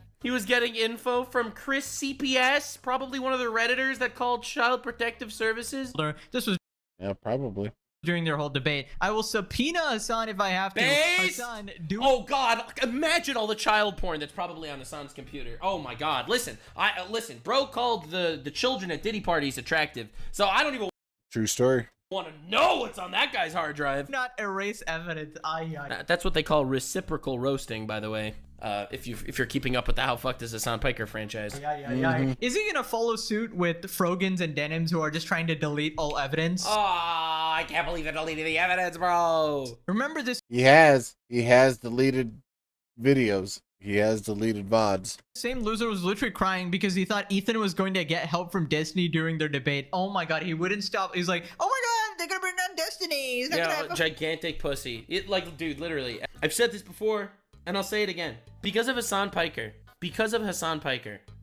info from Chris CPS, probably one of the Redditors that called Child Protective Services. This was probably during their whole debate. I will subpoena Hassan if I have to. Based? Hassan, oh God, imagine all the child porn that's probably on Hassan's computer. Oh my God, listen, listen, bro called the children at Diddy parties attractive, so I don't even true story. Want to know what's on that guy's hard drive. Not erase evidence. That's what they call reciprocal roasting, by the way. If you're keeping up with the How Fucked is Hassan Piker franchise. Is he gonna follow suit with Frogans and Denims who are just trying to delete all evidence? Oh, I can't believe they're deleting the evidence, bro. Remember this? He has deleted videos. He has deleted VODs. Same loser was literally crying because he thought Ethan was going to get help from Destiny during their debate. Oh my God, he wouldn't stop. He's like, oh my God, they're gonna bring down Destiny. He's not gonna have gigantic pussy. Dude, literally. I've said this before, and I'll say it again. Because of Hassan Piker,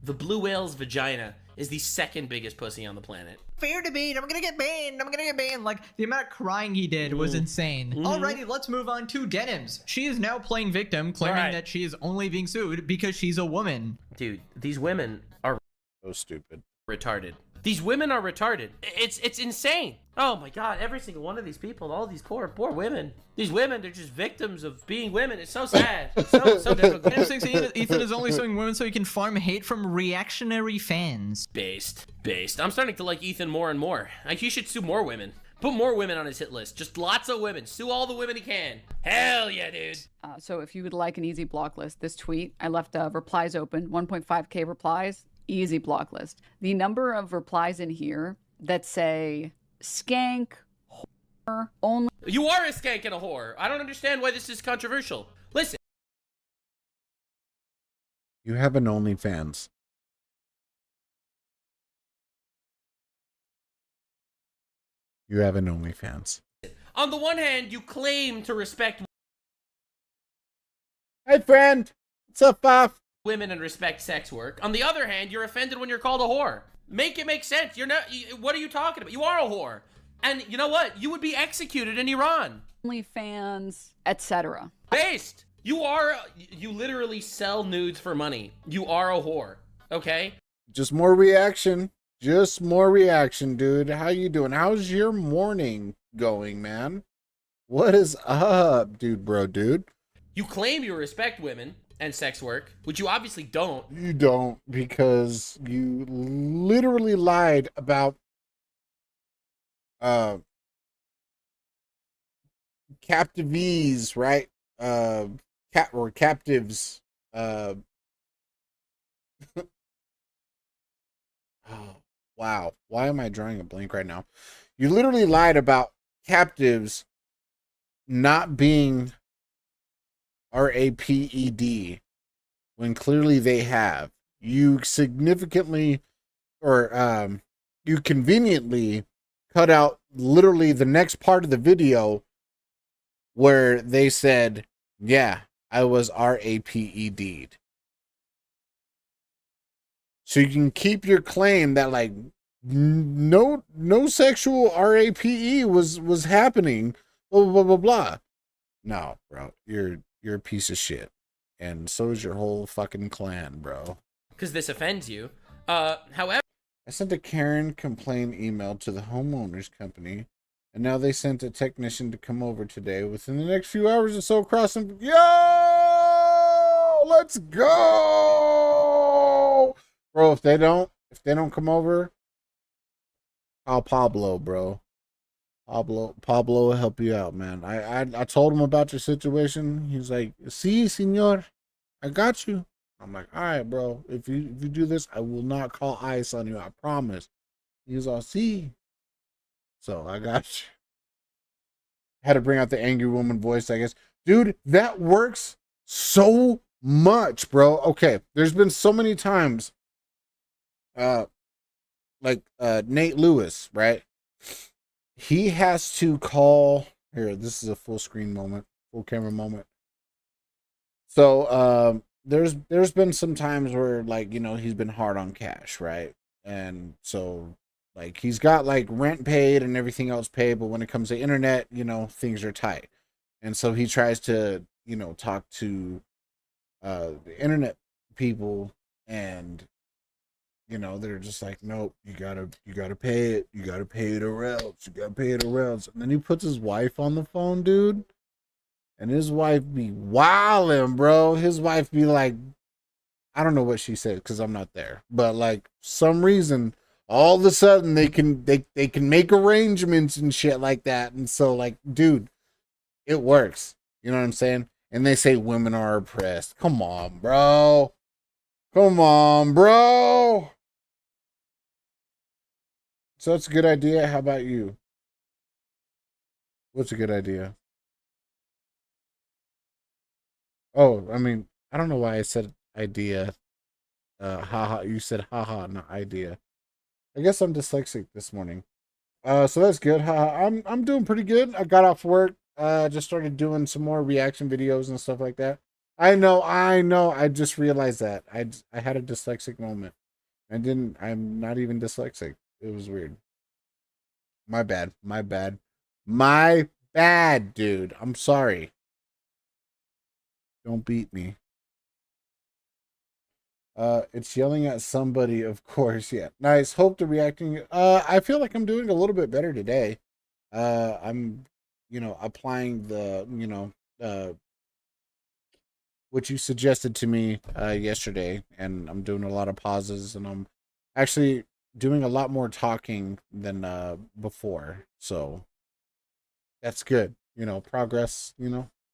the blue whale's vagina is the second biggest pussy on the planet. Fair debate. I'm gonna get banned. Like, the amount of crying he did was insane. Alrighty, let's move on to Denims. She is now playing victim, claiming that she is only being sued because she's a woman. Dude, these women are so stupid. Retarded. These women are retarded. It's insane. Oh my God, every single one of these people, all these poor women. These women, they're just victims of being women. It's so sad. It's so difficult. Ethan is only suing women so he can farm hate from reactionary fans. Based. I'm starting to like Ethan more and more. Like, he should sue more women. Put more women on his hit list. Just lots of women. Sue all the women he can. Hell yeah, dude. So if you would like an easy block list, this tweet, I left replies open, 1.5K replies. Easy block list. The number of replies in here that say skank, whore, only. You are a skank and a whore. I don't understand why this is controversial. Listen. You have an OnlyFans. You have an OnlyFans. On the one hand, you claim to respect. Hey, friend. What's up, Bob? Women and respect sex work. On the other hand, you're offended when you're called a whore. Make it make sense. You're not. What are you talking about? You are a whore, and you know what? You would be executed in Iran. OnlyFans, etc. Based. You literally sell nudes for money. You are a whore. Okay. Just more reaction. Dude. How you doing? How's your morning going, man? What is up, dude? You claim you respect women. and sex work, which you obviously don't. You don't, because you literally lied about captivees, right? Captives. Oh, wow. Why am I drawing a blank right now? You literally lied about captives not being RAPED when clearly they have. You significantly, or you conveniently cut out literally the next part of the video where they said, yeah, I was RAPED'd. So you can keep your claim that like no sexual RAPE was happening, blah blah blah blah blah. No, bro, you're a piece of shit, and so is your whole fucking clan, bro. Because this offends you. However, I sent a Karen complaint email to the homeowners company, and now they sent a technician to come over today. Within the next few hours or so, crossing. Yo, let's go, bro. If they don't come over, call Pablo, bro. Pablo will help you out, man. I told him about your situation. He's like, "Sí, señor, I got you." I'm like, "All right, bro. If you do this, I will not call ICE on you. I promise." He's all, "See." So I got you. Had to bring out the angry woman voice, I guess. Dude, that works so much, bro. Okay, there's been so many times, like Nate Lewis, right? He has to call here. This is a full screen moment, full camera moment. So there's been some times where, like, you know, he's been hard on cash, right? And so like he's got like rent paid and everything else paid, but when it comes to internet, you know, things are tight. And so he tries to, you know, talk to the internet people, and you know, they're just like, nope, you gotta pay it. You gotta pay it or else. You gotta pay it or else. And then he puts his wife on the phone, dude. And his wife be wildin', bro. His wife be like, I don't know what she said because I'm not there. But like some reason, all of a sudden they can make arrangements and shit like that. And so like, dude, it works. You know what I'm saying? And they say women are oppressed. Come on, bro. Come on, bro. So that's a good idea. How about you? What's a good idea? Oh, I mean, I don't know why I said idea. Haha, you said haha, not idea. I guess I'm dyslexic this morning. So that's good. Haha, I'm doing pretty good. I got off work. Just started doing some more reaction videos and stuff like that. I know. I just realized that I had a dyslexic moment. I'm not even dyslexic. It was weird. My bad. My bad, dude. I'm sorry. Don't beat me. It's yelling at somebody, of course. Yeah. Nice. Hope the reacting. I feel like I'm doing a little bit better today. I'm, you know, applying the, you know, what you suggested to me yesterday, and I'm doing a lot of pauses, and I'm actually doing a lot more talking than before. So that's good. You know, progress,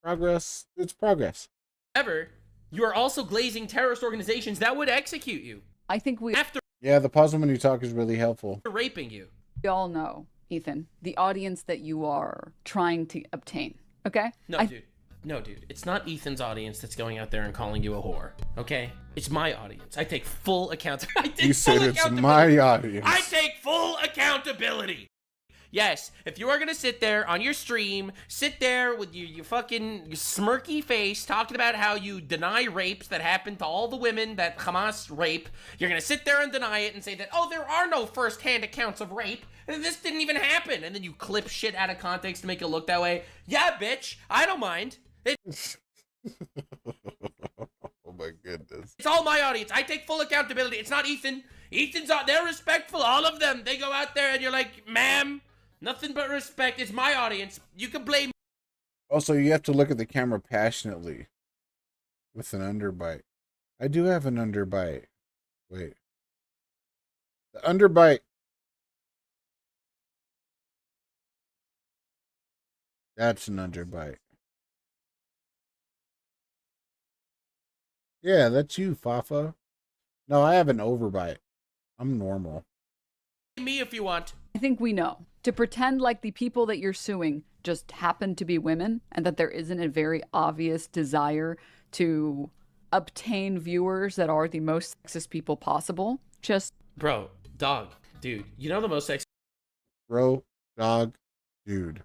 progress. It's progress. however, you are also glazing terrorist organizations that would execute you. I think we after Yeah, the pause when you talk is really helpful. raping you. We all know, Ethan, the audience that you are trying to obtain. Okay? No, dude. It's not Ethan's audience that's going out there and calling you a whore. Okay? It's my audience. I take full accountability. You said it's my audience. I take full accountability. Yes, if you are gonna sit there on your stream, sit there with your fucking smirky face talking about how you deny rapes that happen to all the women that Hamas rape, you're gonna sit there and deny it and say that, oh, there are no first-hand accounts of rape, and this didn't even happen, and then you clip shit out of context to make it look that way. Yeah, bitch, I don't mind. Oh my goodness. It's all my audience. I take full accountability. It's not Ethan. They're respectful, all of them. They go out there and you're like, ma'am, nothing but respect. It's my audience. You can blame. Also, you have to look at the camera passionately. with an underbite. I do have an underbite. Wait. The underbite. That's an underbite. Yeah, that's you, Fafa. No, I have an overbite. I'm normal. Me if you want. I think we know. To pretend like the people that you're suing just happen to be women and that there isn't a very obvious desire to obtain viewers that are the most sexist people possible. Just Bro, dog, dude, you know the most sexist Bro, dog, dude.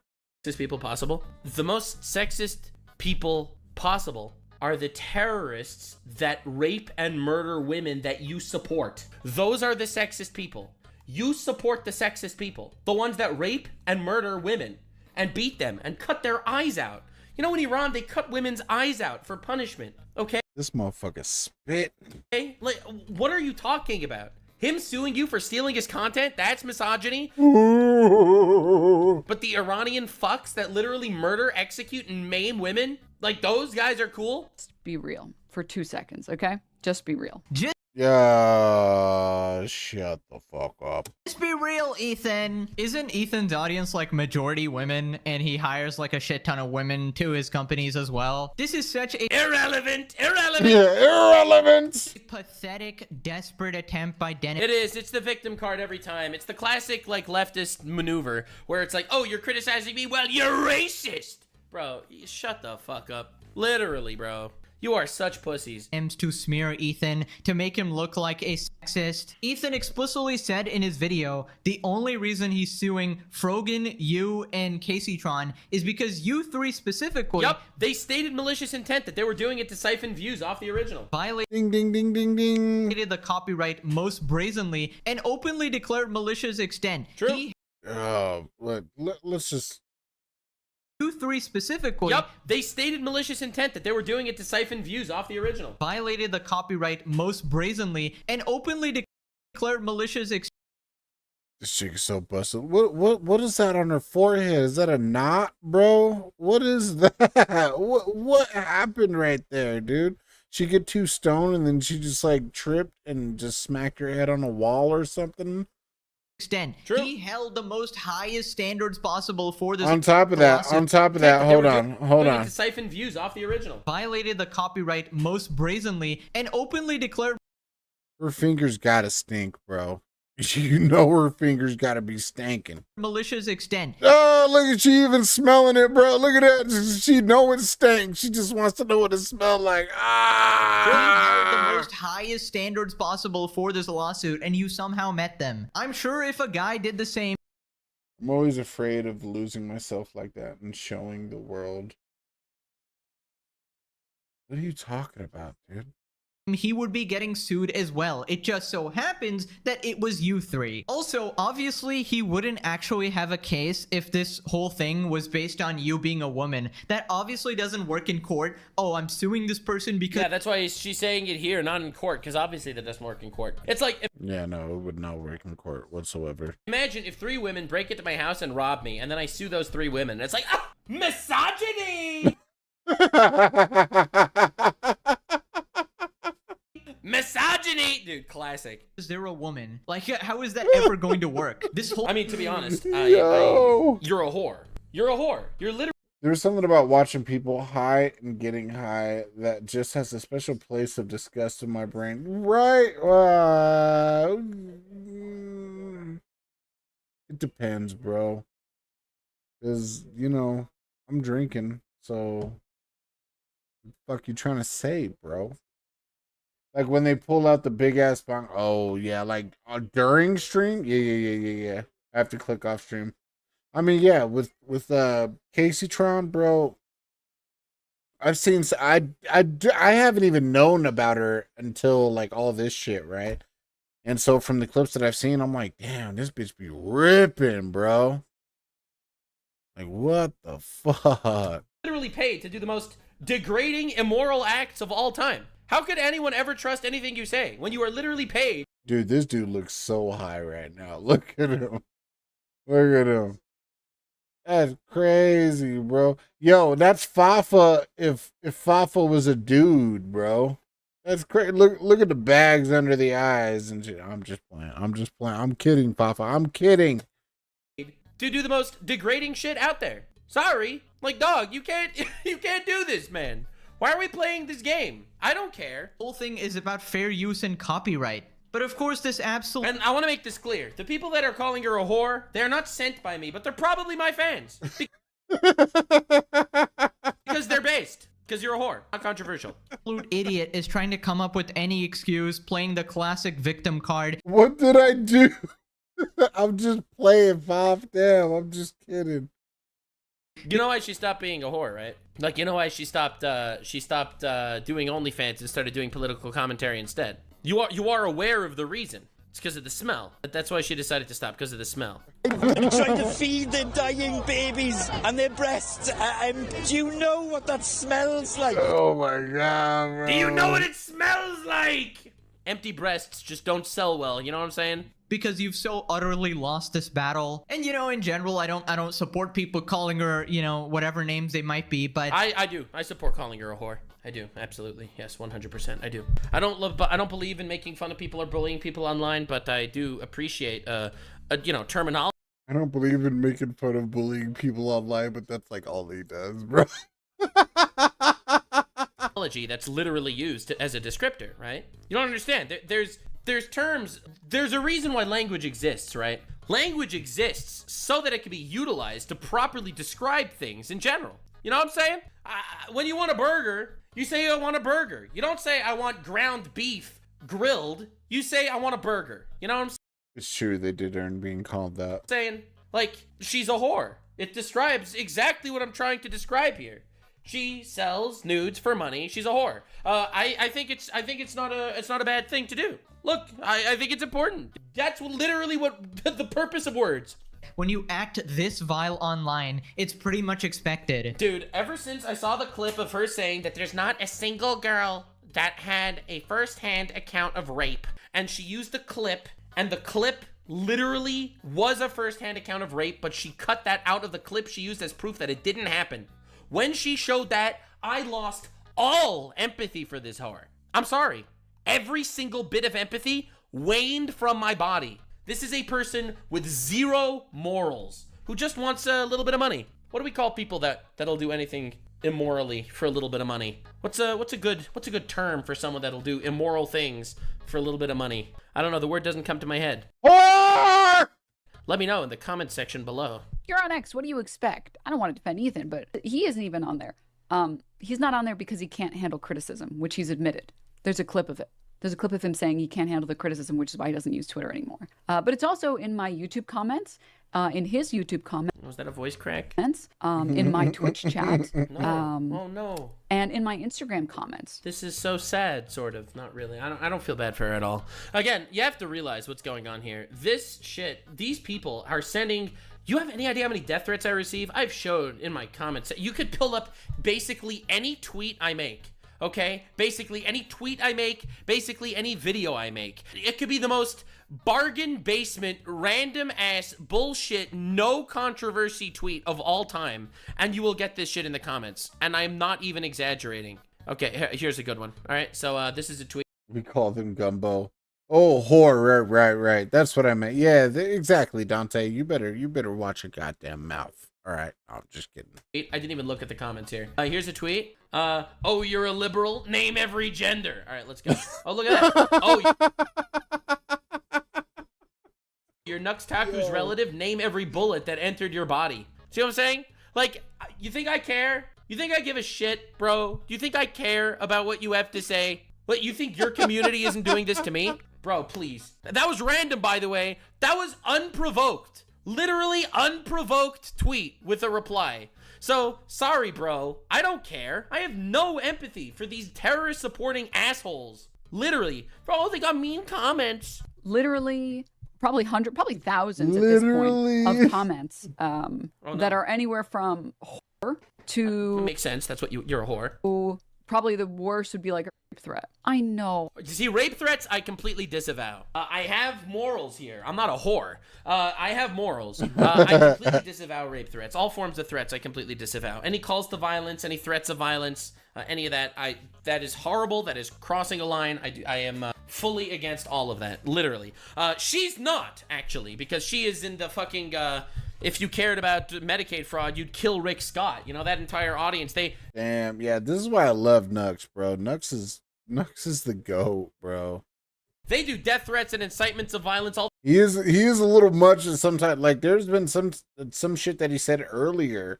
people possible? The most sexist people possible are the terrorists that rape and murder women that you support. Those are the sexist people. You support the sexist people. The ones that rape and murder women and beat them and cut their eyes out. You know, in Iran, they cut women's eyes out for punishment, okay? This motherfucker spit. Okay? Like, what are you talking about? Him suing you for stealing his content? That's misogyny? But the Iranian fucks that literally murder, execute, and maim women? Like, those guys are cool? be real for 2 seconds, okay? Just be real. Yeah, shut the fuck up. Just be real, Ethan. Isn't Ethan's audience like majority women and he hires like a shit ton of women to his companies as well? This is such a irrelevant. Yeah, irrelevant. Pathetic, desperate attempt by Dennis. It is. It's the victim card every time. It's the classic like leftist maneuver where it's like, oh, you're criticizing me? Well, you're racist. Bro, shut the fuck up. Literally, bro. You are such pussies. To smear Ethan to make him look like a sexist. Ethan explicitly said in his video the only reason he's suing Frogan, you, and Caseytron is because you three specifically. Yup, they stated malicious intent that they were doing it to siphon views off the original. Violated Ding ding ding ding ding. the copyright most brazenly and openly declared malicious extent. True. Let's just. You three specifically. Yup, they stated malicious intent that they were doing it to siphon views off the original. Violated the copyright most brazenly and openly declared malicious extent. This chick is so busted. What is that on her forehead? Is that a knot, bro? What is that? What happened right there, dude? She get too stoned and then she just like tripped and just smacked her head on a wall or something. Extent. True. He held the most highest standards possible for this. On top of that, hold on. To siphon views off the original. Violated the copyright most brazenly and openly declared. Her fingers gotta stink, bro. You know her fingers gotta be stinking. Malicious extent. Oh, look at she even smelling it, bro. Look at that. She know it stinks. She just wants to know what it smells like. He held the most highest standards possible for this lawsuit, and you somehow met them. I'm sure if a guy did the same. I'm always afraid of losing myself like that and showing the world. What are you talking about, dude? He would be getting sued as well. It just so happens that it was you three. Also, obviously, he wouldn't actually have a case if this whole thing was based on you being a woman. That obviously doesn't work in court. Oh, I'm suing this person because... Yeah, that's why she's saying it here, not in court, because obviously that doesn't work in court. It's like... Yeah, no, it would not work in court whatsoever. Imagine if 3 women break into my house and rob me, and then I sue those 3 women. It's like, ah, misogyny! Misogyny! Dude, classic. Is there a woman? Like, how is that ever going to work? This whole... I mean, to be honest, you're a whore. You're a whore. You're literally... There's something about watching people high and getting high that just has a special place of disgust in my brain. Right? It depends, bro. Because, you know, I'm drinking, so... What the fuck you trying to say, bro? Like when they pull out the big ass bong. Oh yeah, like during stream. Yeah. I have to click off stream. I mean, yeah, with Caseytron, bro. I've seen. I haven't even known about her until like all this shit, right? And so from the clips that I've seen, I'm like, damn, this bitch be ripping, bro. Like what the fuck? Literally paid to do the most degrading, immoral acts of all time. How could anyone ever trust anything you say when you are literally paid? Dude, this dude looks so high right now. Look at him. Look at him. That's crazy, bro. Yo, that's Fafa if Fafa was a dude, bro. That's crazy. Look at the bags under the eyes and shit. I'm just playing. I'm kidding, Fafa. I'm kidding. To do the most degrading shit out there. Sorry. Like, dog, you can't you can't do this, man. Why are we playing this game? I don't care. The whole thing is about fair use and copyright. But of course, this absolute. And I want to make this clear. The people that are calling her a whore, they're not sent by me, but they're probably my fans. Because they're based. Because you're a whore. Not controversial. Absolute idiot is trying to come up with any excuse, playing the classic victim card. What did I do? I'm just playing, Pop. Damn, I'm just kidding. You know why she stopped being a whore, right? Like, you know why she stopped doing OnlyFans and started doing political commentary instead? You are aware of the reason. It's because of the smell. That's why she decided to stop, because of the smell. I'm trying to feed their dying babies and their breasts. Do you know what that smells like? Oh my god, bro. Do you know what it smells like? Empty breasts just don't sell well, you know what I'm saying? Because you've so utterly lost this battle. And you know, in general, I don't support people calling her, you know, whatever names they might be, but I do. I support calling her a whore. I do, absolutely. Yes, 100%. I do. I don't believe in making fun of people or bullying people online, but I do appreciate you know, terminology. I don't believe in making fun of bullying people online, but that's like all he does, bro. That's literally used as a descriptor, right? You don't understand. There's terms. There's a reason why language exists, right? Language exists so that it can be utilized to properly describe things in general. You know what I'm saying? When you want a burger, you say I want a burger. You don't say I want ground beef grilled. You say I want a burger. You know what I'm saying? It's true, they did earn being called that. Saying, like, she's a whore. It describes exactly what I'm trying to describe here. She sells nudes for money. She's a whore. I think it's not a bad thing to do. Look, I think it's important. That's literally what the purpose of words. when you act this vile online, it's pretty much expected. Dude, ever since I saw the clip of her saying that there's not a single girl that had a first-hand account of rape, and she used the clip, and the clip literally was a first-hand account of rape, but she cut that out of the clip she used as proof that it didn't happen. When she showed that, I lost all empathy for this whore. I'm sorry. Every single bit of empathy waned from my body. This is a person with zero morals who just wants a little bit of money. What do we call people that'll do anything immorally for a little bit of money? What's a good term for someone that'll do immoral things for a little bit of money? I don't know. The word doesn't come to my head. Let me know in the comment section below. You're on X. What do you expect? I don't want to defend Ethan, but he isn't even on there. He's not on there because he can't handle criticism, which he's admitted. There's a clip of it. There's a clip of him saying he can't handle the criticism, which is why he doesn't use Twitter anymore. But it's also in my YouTube comments, in his YouTube comments. Was that a voice crack? In my Twitch chat. No. Oh no. And in my Instagram comments. This is so sad, sort of. Not really. I don't feel bad for her at all. Again, you have to realize what's going on here. This shit, these people are sending... You have any idea how many death threats I receive? I've showed in my comments. You could pull up basically any tweet I make. Okay? Basically any tweet I make, basically any video I make. It could be the most bargain basement, random ass bullshit, no controversy tweet of all time, and you will get this shit in the comments. And I'm not even exaggerating. Okay, here's a good one. All right, so this is a tweet. We call them Gumbo. Oh, whore, right. That's what I meant. Yeah, exactly, Dante. You better watch your goddamn mouth. All right, I'm just kidding. I didn't even look at the comments here. Here's a tweet. Oh, you're a liberal? Name every gender. All right, let's go. Oh, look at that. Oh, your Nux Taku's relative? Name every bullet that entered your body. See what I'm saying? Like, you think I care? You think I give a shit, bro? Do you think I care about what you have to say? What, you think your community isn't doing this to me? Bro, please. That was random, by the way. That was unprovoked. Literally unprovoked tweet with a reply. So, sorry, bro. I don't care. I have no empathy for these terrorist-supporting assholes. Literally. Bro, they got mean comments. Literally, probably thousands at this point of comments that are anywhere from whore to... Makes sense. That's what you're a whore. Probably the worst would be like a rape threat. I know. You see, rape threats, I completely disavow. I have morals here. I'm not a whore. I have morals. I completely disavow rape threats. All forms of threats, I completely disavow. Any calls to violence, any threats of violence, any of that, that is horrible. That is crossing a line. I am fully against all of that, literally. She's not, actually, because she is in the fucking... if you cared about Medicaid fraud, you'd kill Rick Scott. You know, that entire audience, they... Damn, yeah, this is why I love Nux, bro. Nux is the GOAT, bro. They do death threats and incitements of violence all... He is a little much sometimes. Like, there's been some shit that he said earlier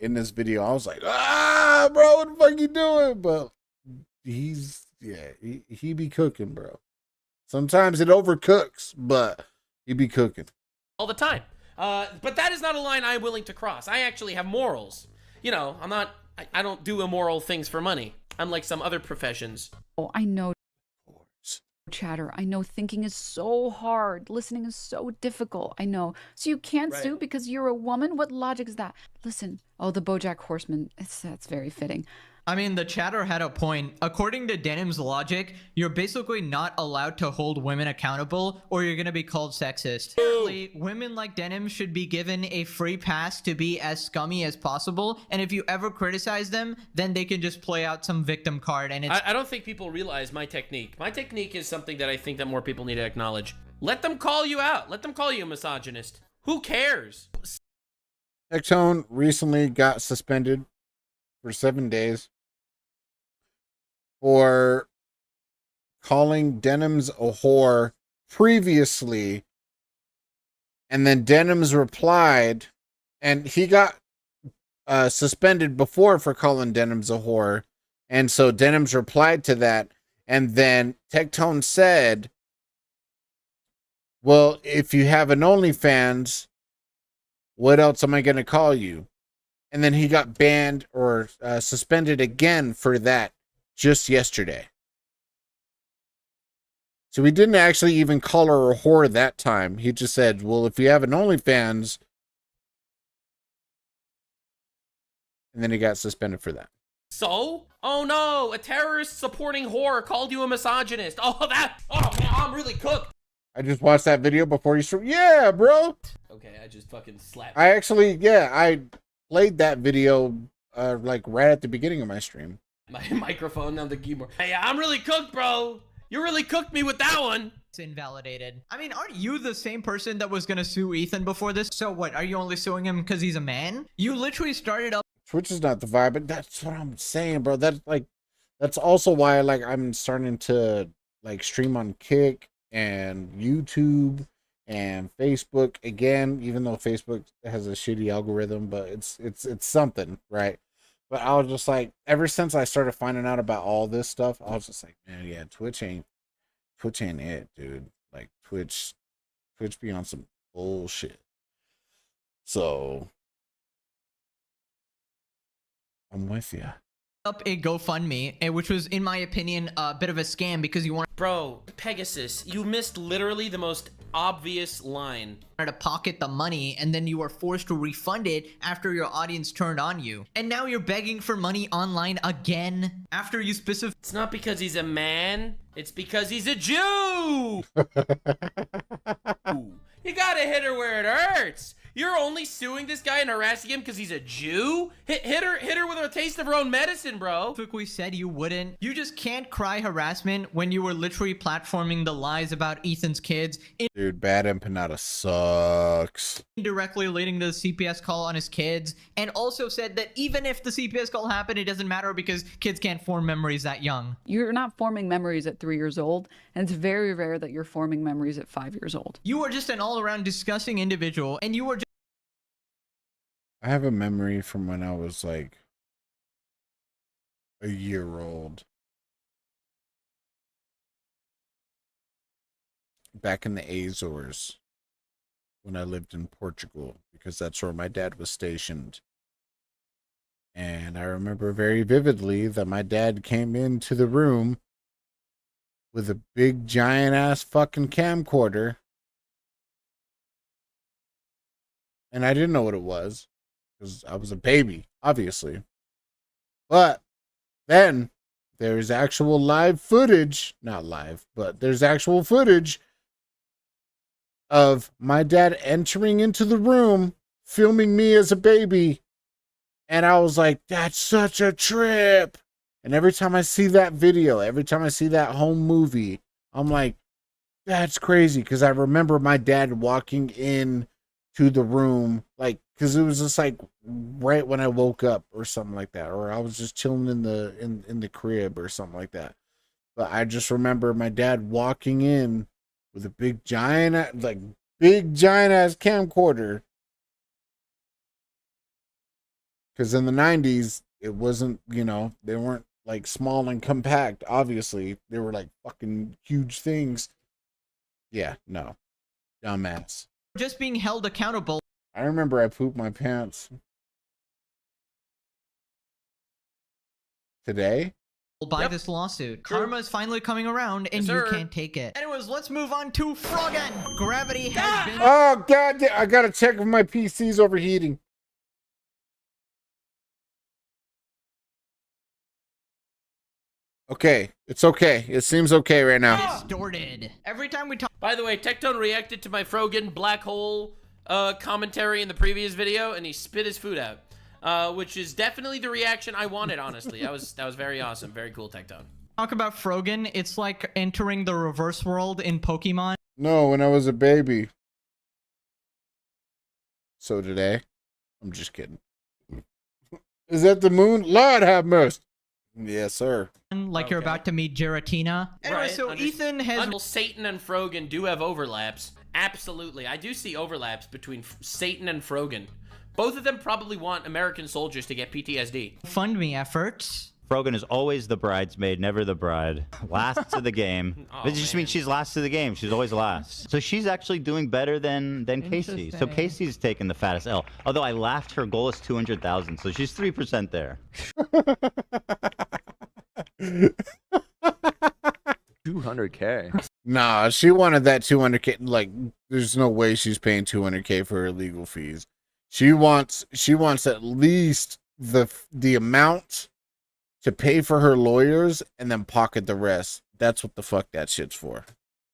in this video. I was like, bro, what the fuck you doing? But he be cooking, bro. Sometimes it overcooks, but he be cooking. All the time. But that is not a line I'm willing to cross. I actually have morals. You know, I don't do immoral things for money, unlike some other professions. Oh, I know, chatter. I know thinking is so hard. Listening is so difficult. I know. So you can't sue because you're a woman? What logic is that? Listen. Oh, the BoJack Horseman. That's very fitting. I mean, the chatter had a point. According to Denim's logic, you're basically not allowed to hold women accountable or you're going to be called sexist. Apparently, women like Denim should be given a free pass to be as scummy as possible. And if you ever criticize them, then they can just play out some victim card. And it's... I don't think people realize my technique. My technique is something that I think that more people need to acknowledge. Let them call you out. Let them call you a misogynist. Who cares? Tectone recently got suspended for 7 days for calling Denims a whore previously, and then Denims replied, and he got suspended before for calling Denims a whore, and so Denims replied to that, and then Tectone said, well, if you have an OnlyFans, what else am I going to call you? And then he got banned or suspended again for that just yesterday. So he didn't actually even call her a whore that time. He just said, well, if you have an OnlyFans. And then he got suspended for that. So? Oh no, a terrorist supporting whore called you a misogynist. Oh, man, I'm really cooked. I just watched that video before you streamed. Yeah, bro. Okay, I just fucking slapped. I played that video like right at the beginning of my stream. My microphone on the keyboard. Hey, I'm really cooked, bro. You really cooked me with that one. It's invalidated. I mean, aren't you the same person that was gonna sue Ethan before this? So what, are you only suing him because he's a man? You literally started up... Twitch is not the vibe, but that's what I'm saying, bro. That's also why I'm starting to like stream on Kick and YouTube and Facebook again, even though Facebook has a shitty algorithm, but it's something, right? But I was just like, ever since I started finding out about all this stuff, I was just like, man, yeah, Twitch ain't it, dude. Like Twitch be on some bullshit. So I'm with you. Up a GoFundMe, which was, in my opinion, a bit of a scam because you wanted... Bro, Pegasus, you missed literally the most obvious line. ...to pocket the money, and then you were forced to refund it after your audience turned on you. And now you're begging for money online again after you specifically... It's not because he's a man, it's because he's a Jew! You gotta hit her where it hurts. You're only suing this guy and harassing him because he's a Jew? Hit her with a taste of her own medicine, bro. We said you wouldn't. You just can't cry harassment when you were literally platforming the lies about Ethan's kids. Dude, Bad Empanada sucks. Indirectly leading to the CPS call on his kids, and also said that even if the CPS call happened, it doesn't matter because kids can't form memories that young. You're not forming memories at 3 years old, and it's very rare that you're forming memories at 5 years old. You are just an all-around disgusting individual, and you are just... I have a memory from when I was like a year old. Back in the Azores when I lived in Portugal, because that's where my dad was stationed. And I remember very vividly that my dad came into the room with a big giant ass fucking camcorder. And I didn't know what it was. Because I was a baby, obviously. But Then there's actual live footage, not live, but there's actual footage of my dad entering into the room, filming me as a baby. And I was like, that's such a trip. And every time I see that video, every time I see that home movie, I'm like, that's crazy. Because I remember my dad walking in to the room, like, because it was just like right when I woke up or something like that, or I was just chilling in the crib or something like that. But I just remember my dad walking in with a big giant ass camcorder. Because in the 90s, it wasn't, they weren't like small and compact. Obviously, they were like fucking huge things. Yeah, no. Dumbass. Just being held accountable. I remember I pooped my pants. Today? By this lawsuit. Karma is finally coming around and you can't take it. Anyways, let's move on to Froggen. Gravity has been... Oh, God, I gotta check if my PC's overheating. Okay, it's okay. It seems okay right now. Distorted. Every time we talk... By the way, Tectone reacted to my Froggen black hole commentary in the previous video, and he spit his food out, which is definitely the reaction I wanted, honestly. That was very awesome. Very cool, Tectone. Talk about Froggen, it's like entering the reverse world in Pokemon. No, when I was a baby. So today, I'm just kidding. Is that the moon? Lord have mercy. Yes, sir. Like you're about to meet Giratina. Anyway, so Ethan has... Satan and Froggen do have overlaps. Absolutely. I do see overlaps between Satan and Froggen. Both of them probably want American soldiers to get PTSD. Fund me efforts. Froggen is always the bridesmaid, never the bride. Last to the game. Oh, It just means she's last to the game. She's always last. So she's actually doing better than Casey. So Casey's taking the fattest L. Although I laughed, her goal is 200,000. So she's 3% there. 200K. Nah, she wanted that 200K. Like, there's no way she's paying 200K for her legal fees. She wants at least the amount to pay for her lawyers and then pocket the rest. That's what the fuck that shit's for.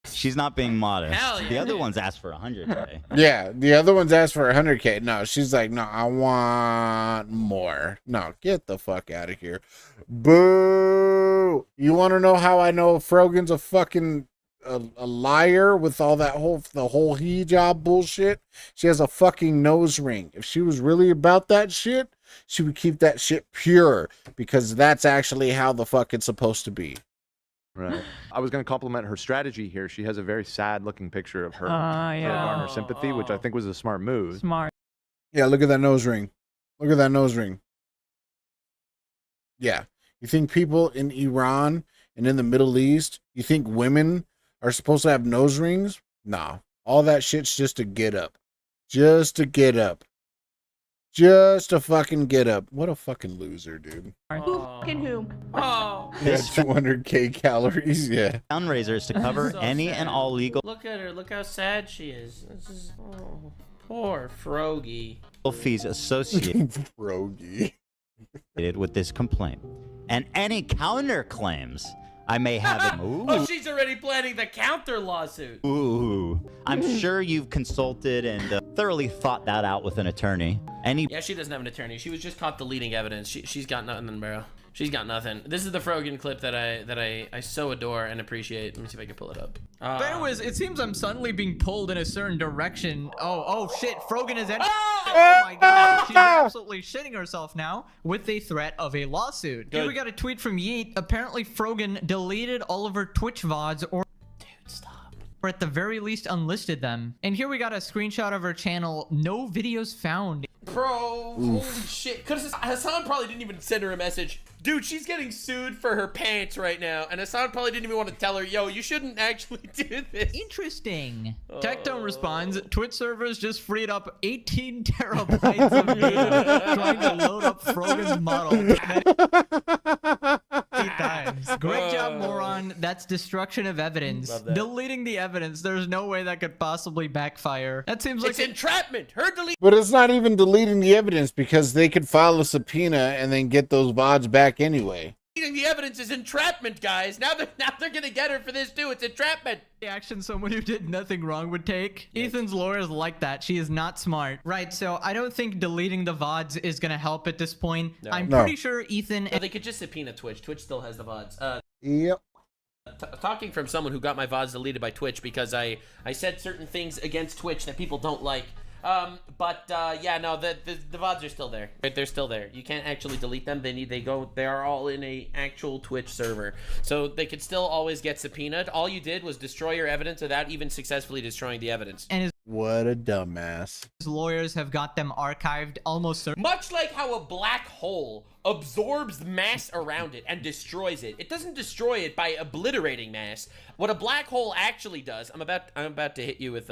She's not being modest. Hell yeah, the other dude. ones asked for 100K. Yeah, the other ones asked for 100K. No, she's like, no, I want more. No, get the fuck out of here. Boo! You want to know how I know Froggen's a fucking a liar with all that the whole hijab bullshit? She has a fucking nose ring. If she was really about that shit, she would keep that shit pure, because that's actually how the fuck it's supposed to be. Right. I was going to compliment her strategy here. She has a very sad looking picture of her to garner sympathy, which I think was a smart move. Smart. Yeah, look at that nose ring. Look at that nose ring. Yeah. You think people in Iran and in the Middle East, you think women are supposed to have nose rings? Nah. All that shit's just to get up. Just to get up. Just to fucking get up. What a fucking loser, dude. Who fucking who? Oh. Yeah, 200K calories, yeah. Fundraisers to cover So any sad. and all legal Look at her. Look how sad she is. This is poor Froggy. fees associated Froggy. with this complaint. And any counterclaims I may have. Oh, she's already planning the counter lawsuit. Ooh. I'm sure you've consulted and thoroughly thought that out with an attorney. Yeah, she doesn't have an attorney. She was just caught deleting evidence. She's got nothing, bro. She's got nothing. This is the Froggen clip that I so adore and appreciate. Let me see if I can pull it up. But anyways, it seems I'm suddenly being pulled in a certain direction. Oh shit, Froggen is in. Oh my god, she's absolutely shitting herself now with the threat of a lawsuit. Here we got a tweet from Yeet. Apparently Froggen deleted all of her Twitch VODs or at the very least unlisted them. And here we got a screenshot of her channel. No videos found. Bro, holy shit. Cause Hassan probably didn't even send her a message. Dude, she's getting sued for her pants right now. And Hassan probably didn't even want to tell her, yo, you shouldn't actually do this. Interesting. Tectone responds, Twitch servers just freed up 18 terabytes of data trying to load up Froggen's model. 8 times. Great job, moron. That's destruction of evidence. Deleting the evidence. There's no way that could possibly backfire. That seems like it's entrapment. Her delete. But it's not even deleting the evidence, because they could file a subpoena and then get those VODs back anyway. destroying the evidence is entrapment, guys. Now they're gonna get her for this too. It's entrapment. The action someone who did nothing wrong would take. Ethan's lawyer is like that. She is not smart. Right, so I don't think deleting the VODs is gonna help at this point. No. I'm pretty sure Ethan... No, they could just subpoena Twitch. Twitch still has the VODs. Yep. Talking from someone who got my VODs deleted by Twitch because I said certain things against Twitch that people don't like. Yeah, no, the VODs are still there. They're still there. You can't actually delete them. They are all in a actual Twitch server. So they could still always get subpoenaed. All you did was destroy your evidence without even successfully destroying the evidence. And what a dumbass. his lawyers have got them archived almost... Much like how a black hole absorbs mass around it and destroys it. It doesn't destroy it by obliterating mass. What a black hole actually does, I'm about to hit you with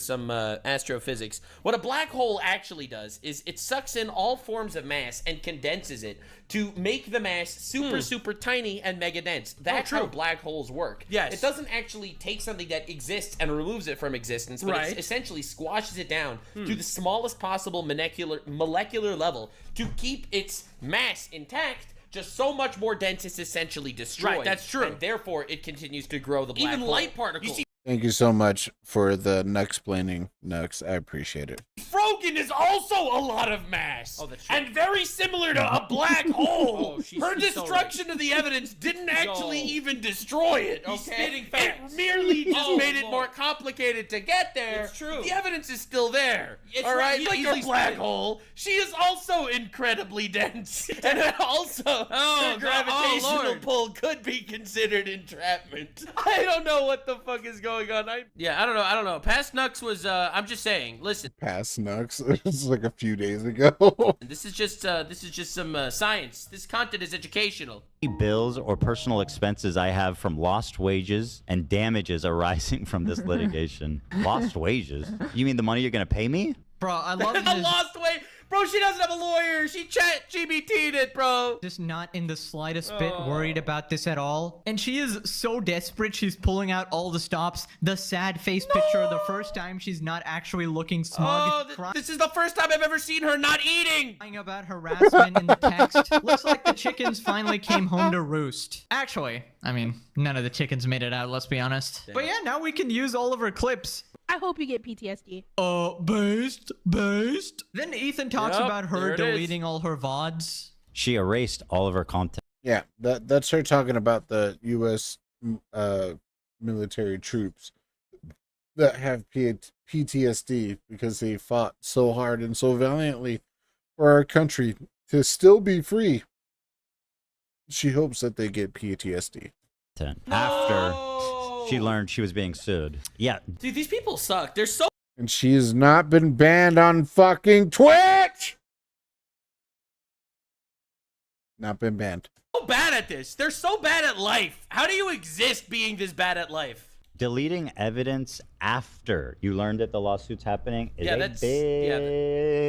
some astrophysics. What a black hole actually does is it sucks in all forms of mass and condenses it to make the mass super tiny and mega dense. That's how black holes work. Yes. It doesn't actually take something that exists and removes it from existence, but it essentially squashes it down to the smallest possible molecular level to keep its mass intact. Just so much more dense, it's essentially destroyed. Right, that's true. And therefore, it continues to grow the black hole. Even light particles. Thank you so much for the Nux-plaining, Nux. I appreciate it. Frogan is also a lot of mass. Oh, that's true. And very similar to a black hole. Her destruction of the evidence didn't actually even destroy it, okay? Spitting facts. It merely just made it more complicated to get there. It's true. The evidence is still there. It's all right? right. Like Easily a black split. hole, she is also incredibly dense. And also, her gravitational pull could be considered entrapment. I don't know what the fuck is going on. I don't know. Past Nux was, I'm just saying, listen. Past Nux? It's like a few days ago. This is just some science. This content is educational. Bills or personal expenses I have from lost wages and damages arising from this litigation. Lost wages? You mean the money you're gonna pay me? Bro, I love A lost way. Bro, she doesn't have a lawyer. She chat GBT'd it, bro. Just not in the slightest bit worried about this at all. And she is so desperate, she's pulling out all the stops. The sad face picture, the first time she's not actually looking smug. This is the first time I've ever seen her not eating. Crying about harassment in the text. Looks like the chickens finally came home to roost. Actually, I mean, none of the chickens made it out, let's be honest. Damn. But yeah, now we can use all of her clips. I hope you get PTSD. Based. Then Ethan talks about her deleting all her VODs. She erased all of her content. Yeah, that's her talking about the U.S. Military troops that have PTSD because they fought so hard and so valiantly for our country to still be free. She hopes that they get PTSD. After she learned she was being sued. Yeah. Dude, these people suck. They're so... And she has not been banned on fucking Twitch! Not been banned. So bad at this. They're so bad at life. How do you exist being this bad at life? Deleting evidence after you learned that the lawsuit's happening is that's big...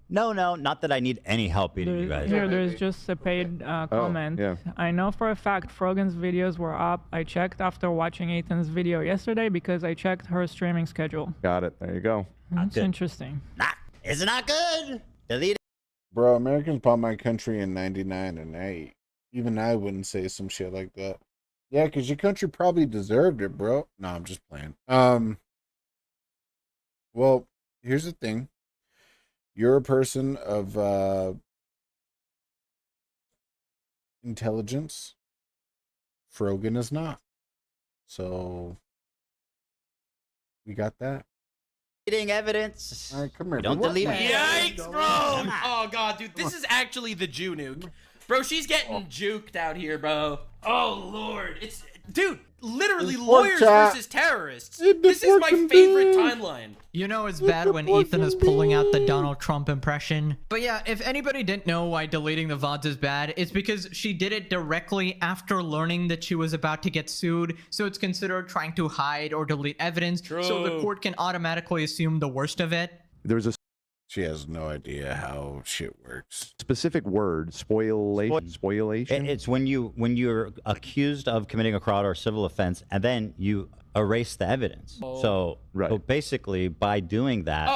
No, not that I need any help eating you guys. Here, there's just a paid comment. yeah. I know for a fact Frogan's videos were up. I checked after watching Ethan's video yesterday because I checked her streaming schedule. Got it. There you go. That's interesting. It's not good. Delete it. Bro, Americans bought my country in 99 and even I wouldn't say some shit like that. Yeah, because your country probably deserved it, bro. No, I'm just playing. Well, here's the thing. You're a person of intelligence. Frogan is not. So we got that. Deleting evidence. All right, come here. Don't delete it. Yikes, bro. Oh, God, dude. This is actually the Jew nuke. Bro, she's getting juked out here, bro. Oh, Lord. It's... Dude, literally lawyers versus terrorists. This is my favorite timeline. You know it's bad when Ethan is pulling out the Donald Trump impression. But yeah, if anybody didn't know why deleting the VODs is bad, it's because she did it directly after learning that she was about to get sued. So it's considered trying to hide or delete evidence. So the court can automatically assume the worst of it. There's a She has no idea how shit works. specific word, spoliation. It's when you're accused of committing a fraud or civil offense, and then you erase the evidence. So basically, by doing that,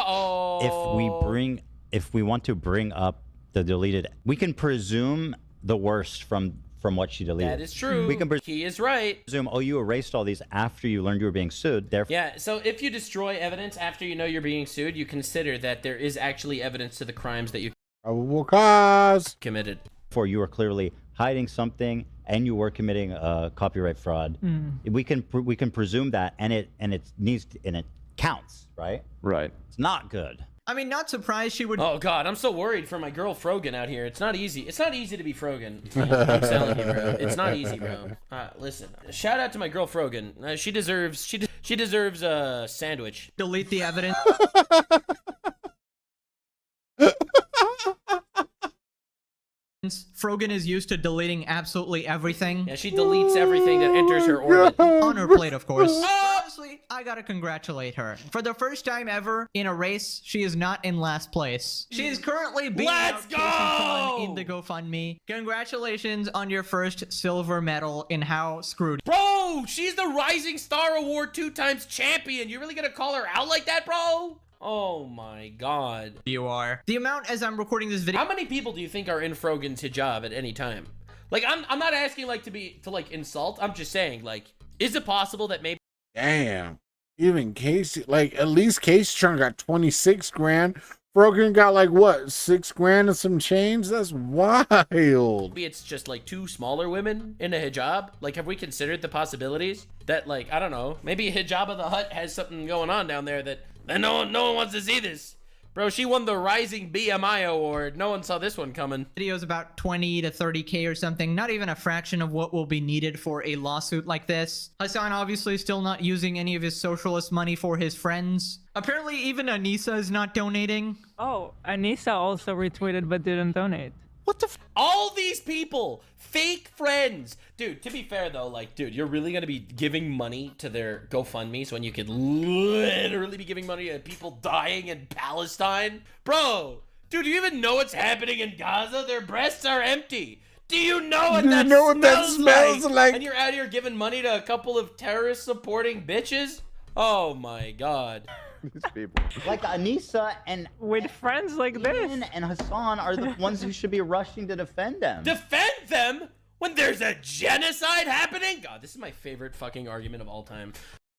if we want to bring up the deleted. We can presume the worst from what she deleted. That is true. We can He is right. presume, oh, you erased all these after you learned you were being sued. Therefore, Yeah, so if you destroy evidence after you know you're being sued, you consider that there is actually evidence to the crimes that you probable cause committed. for you are clearly hiding something and you were committing copyright fraud. We can presume that, and it counts, right? Right. It's not good. I mean, not surprised she would. Oh God, I'm so worried for my girl Frogan out here. It's not easy. It's not easy to be Frogan. I'm telling you, bro. It's not easy, bro. Listen, shout out to my girl Frogan. She deserves a sandwich. Delete the evidence. Frogan is used to deleting absolutely everything. Yeah, she deletes everything that enters her orbit. On her plate, of course. Honestly, I gotta congratulate her. For the first time ever in a race, she is not in last place. She is currently beating out Casey Tron in the GoFundMe. Congratulations on your first silver medal in How Screwed. Bro, she's the Rising Star Award 2 times champion. You really gonna call her out like that, bro? Oh my God. You are. The amount as I'm recording this video. How many people do you think are in Frogan's hijab at any time? Like, I'm not asking like to insult. I'm just saying, like, is it possible that maybe? Damn. Even Casey, like, at least Casey Tron got 26 grand. Frogan got like what, 6 grand and some change? That's wild. Maybe it's just like 2 smaller women in a hijab. Like, have we considered the possibilities that, like, I don't know, maybe Hijab of the Hut has something going on down there that no one wants to see this. Bro, she won the Rising BMI award. No one saw this one coming. Videos about 20 to 30K or something. Not even a fraction of what will be needed for a lawsuit like this. Hassan obviously still not using any of his socialist money for his friends. Apparently even Anissa is not donating. Oh, Anissa also retweeted but didn't donate. What the all these people, fake friends. Dude, to be fair though, like, dude, you're really gonna be giving money to their GoFundMes when you could literally be giving money to people dying in Palestine? Bro, dude, do you even know what's happening in Gaza? Their breasts are empty. Do you know what that smells like? And you're out here giving money to a couple of terrorist supporting bitches? Oh my God. These people. Like Anissa and with friends like this and Hassan are the ones who should be rushing to defend them. Defend them when there's a genocide happening? God, this is my favorite fucking argument of all time.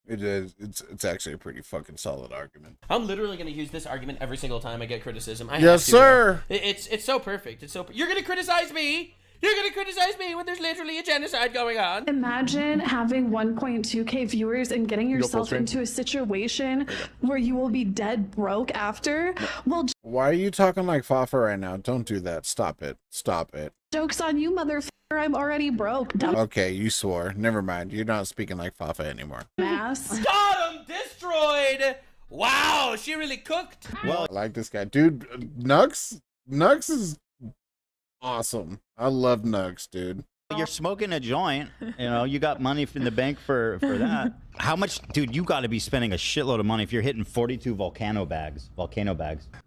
It is. It's actually a pretty fucking solid argument. I'm literally gonna use this argument every single time I get criticism. Yes, sir. It's so perfect. It's so. You're gonna criticize me. You're gonna criticize me when there's literally a genocide going on. Imagine having 1.2K viewers and getting yourself into a situation where you will be dead broke after. Well, why are you talking like Fafa right now? Don't do that. Stop it. Stop it. Joke's on you, motherfucker. I'm already broke. Okay, you swore. Never mind. You're not speaking like Fafa anymore. Mass. Got him destroyed. Wow, she really cooked. Well, I like this guy, dude. Nux is awesome. I love Nugs, dude. You're smoking a joint, you know, you got money in the bank for that. How much, dude, you got to be spending a shitload of money if you're hitting 42 volcano bags.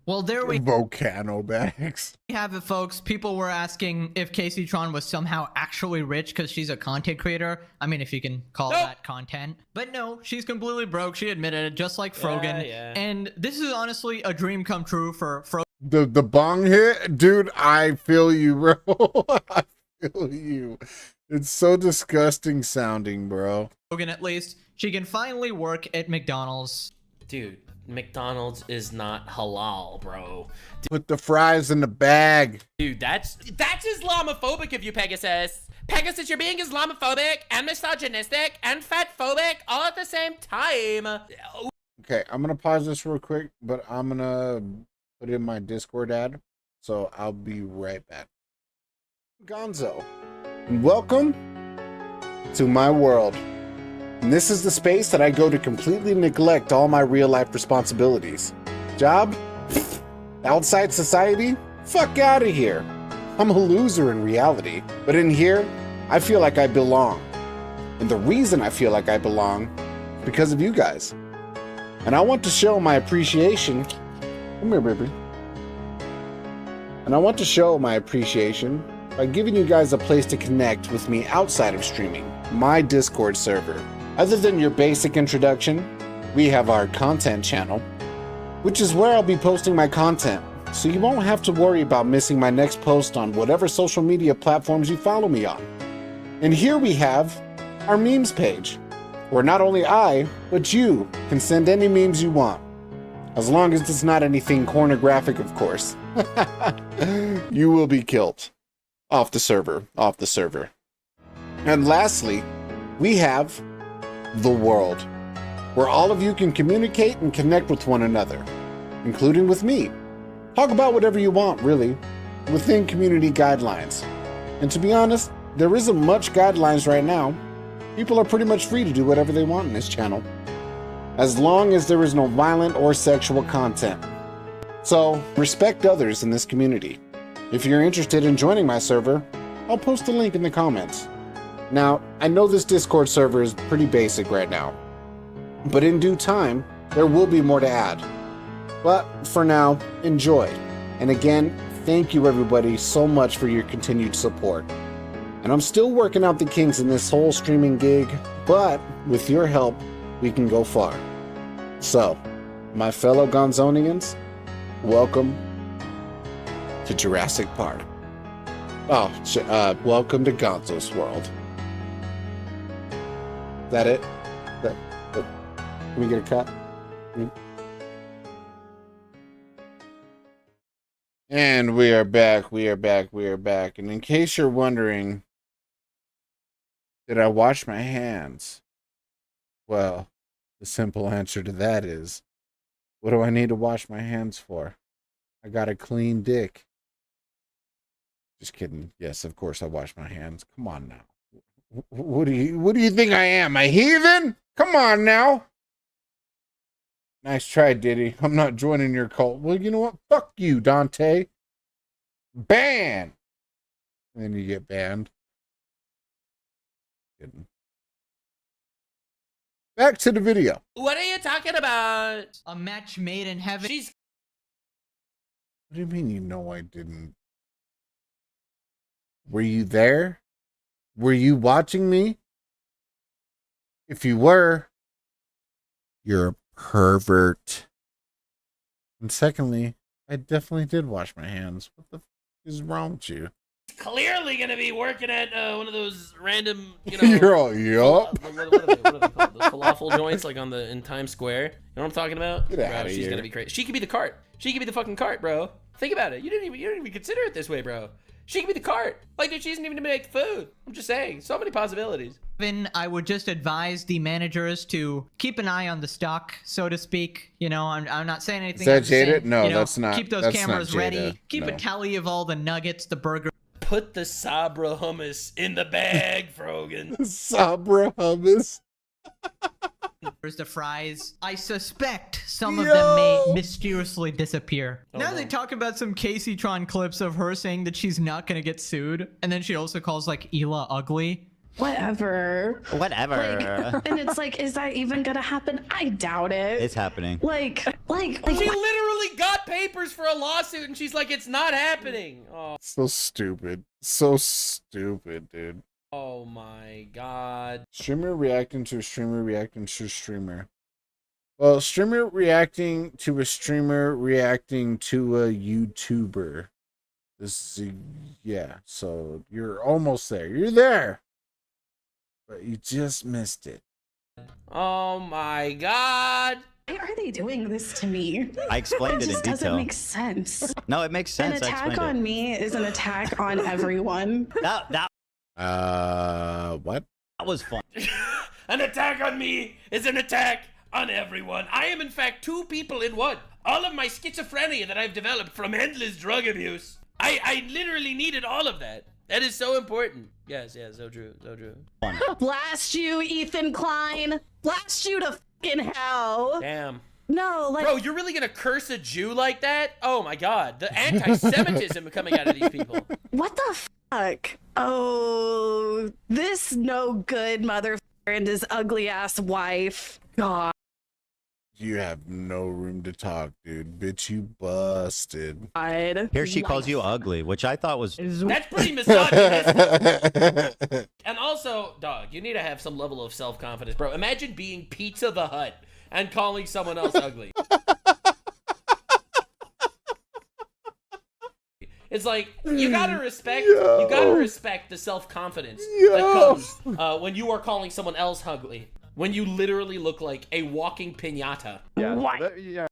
Well, there we volcano bags. have it, folks. People were asking if Casey Tron was somehow actually rich because she's a content creator. I mean, if you can call that content. But no, she's completely broke. She admitted it, just like Frogan. Yeah. And this is honestly a dream come true for Frogan. The bong hit, dude, I feel you, bro. I feel you. It's so disgusting sounding, bro. Frogan, at least, she can finally work at McDonald's. Dude, McDonald's is not halal, bro. Put the fries in the bag. Dude, that's Islamophobic of you, Pegasus. Pegasus, you're being Islamophobic and misogynistic and fatphobic all at the same time. Okay, I'm gonna pause this real quick, but I'm gonna put in my Discord ad, so I'll be right back. Ganzo, welcome to my world. And this is the space that I go to completely neglect all my real life responsibilities. Job? Outside society? Fuck out of here. I'm a loser in reality, but in here, I feel like I belong. And the reason I feel like I belong is because of you guys. And I want to show my appreciation. Come here, baby. And I want to show my appreciation by giving you guys a place to connect with me outside of streaming, my Discord server. Other than your basic introduction, we have our content channel, which is where I'll be posting my content, so you won't have to worry about missing my next post on whatever social media platforms you follow me on. And here we have our memes page, where not only I, but you can send any memes you want. As long as it's not anything pornographic, of course. You will be killed. Off the server. And lastly, we have the world, where all of you can communicate and connect with one another, including with me. Talk about whatever you want, really, within community guidelines. And to be honest, there isn't much guidelines right now. People are pretty much free to do whatever they want in this channel, as long as there is no violent or sexual content. So, respect others in this community. If you're interested in joining my server, I'll post a link in the comments. Now, I know this Discord server is pretty basic right now, but in due time, there will be more to add. But for now, enjoy. And again, thank you everybody so much for your continued support. And I'm still working out the kinks in this whole streaming gig, but with your help, we can go far. So, my fellow Gonzonians, welcome to Jurassic Park. Welcome to Ganzo's world. Is that it? Can we get a cut? And we are back. And in case you're wondering, did I wash my hands? Well, the simple answer to that is, what do I need to wash my hands for? I got a clean dick. Just kidding. Yes, of course I wash my hands. Come on now. What do you think I am? A heathen? Come on now. Nice try, Diddy. I'm not joining your cult. Well, you know what? Fuck you, Dante. Ban. And then you get banned. Kidding. Back to the video. What are you talking about? A match made in heaven. She's... What do you mean you know I didn't? Were you there? Were you watching me? If you were, you're a pervert. And secondly, I definitely did wash my hands. What the f is wrong with you? Clearly gonna be working at one of those random, You're all, yup. What are they called? Those falafel joints, like in Times Square. You know what I'm talking about? Get out of She's here. gonna be crazy. She could be the cart. She could be the fucking cart, bro. Think about it. You didn't even consider it this way, bro. She could be the cart. Like, dude, she doesn't even make the food. I'm just saying. So many possibilities. I would just advise the managers to keep an eye on the stock, so to speak. You know, I'm not saying anything. Is that I'm just saying, jaded? No, you know, that's not. Keep those that's cameras not ready. Keep no. a tally of all the nuggets, the burger. Put the Sabra hummus in the bag, Frogan. Sabra hummus. There's the fries. I suspect some of them may mysteriously disappear. Now they talk about some Casey-tron clips of her saying that she's not gonna get sued, and then she also calls like Hila ugly. Whatever. And it's like, is that even gonna happen? I doubt it. It's happening. Like She literally got papers for a lawsuit, and she's like, it's not happening. Oh. So stupid. So stupid, dude. Oh my god. Streamer reacting to a streamer reacting to a streamer. Well, streamer reacting to a streamer reacting to a YouTuber. This is, yeah, so you're almost there. You're there. But you just missed it. Oh my god. Why are they doing this to me? I explained it in just detail. doesn't make sense. No, it makes sense. An attack on me is an attack on everyone. What? That was fun. An attack on me is an attack on everyone. I am in fact two people in one. All of my schizophrenia that I've developed from endless drug abuse. I literally needed all of that. That is so important. Yes, so true, so true. Blast you, Ethan Klein. Blast you to fucking hell. Damn. No, like... Bro, you're really gonna curse a Jew like that? Oh my god, the anti-Semitism coming out of these people. What the fuck? Oh, this no good motherfucker and his ugly ass wife. God. You have no room to talk, dude. Bitch, you busted. Here she calls you ugly, which I thought was... That's pretty misogynistic. And also, dog, you need to have some level of self-confidence, bro. Imagine being Pizza the Hut and calling someone else ugly. It's like you gotta respect the self-confidence that comes when you are calling someone else ugly. When you literally look like a walking piñata. Yeah. What? Yeah.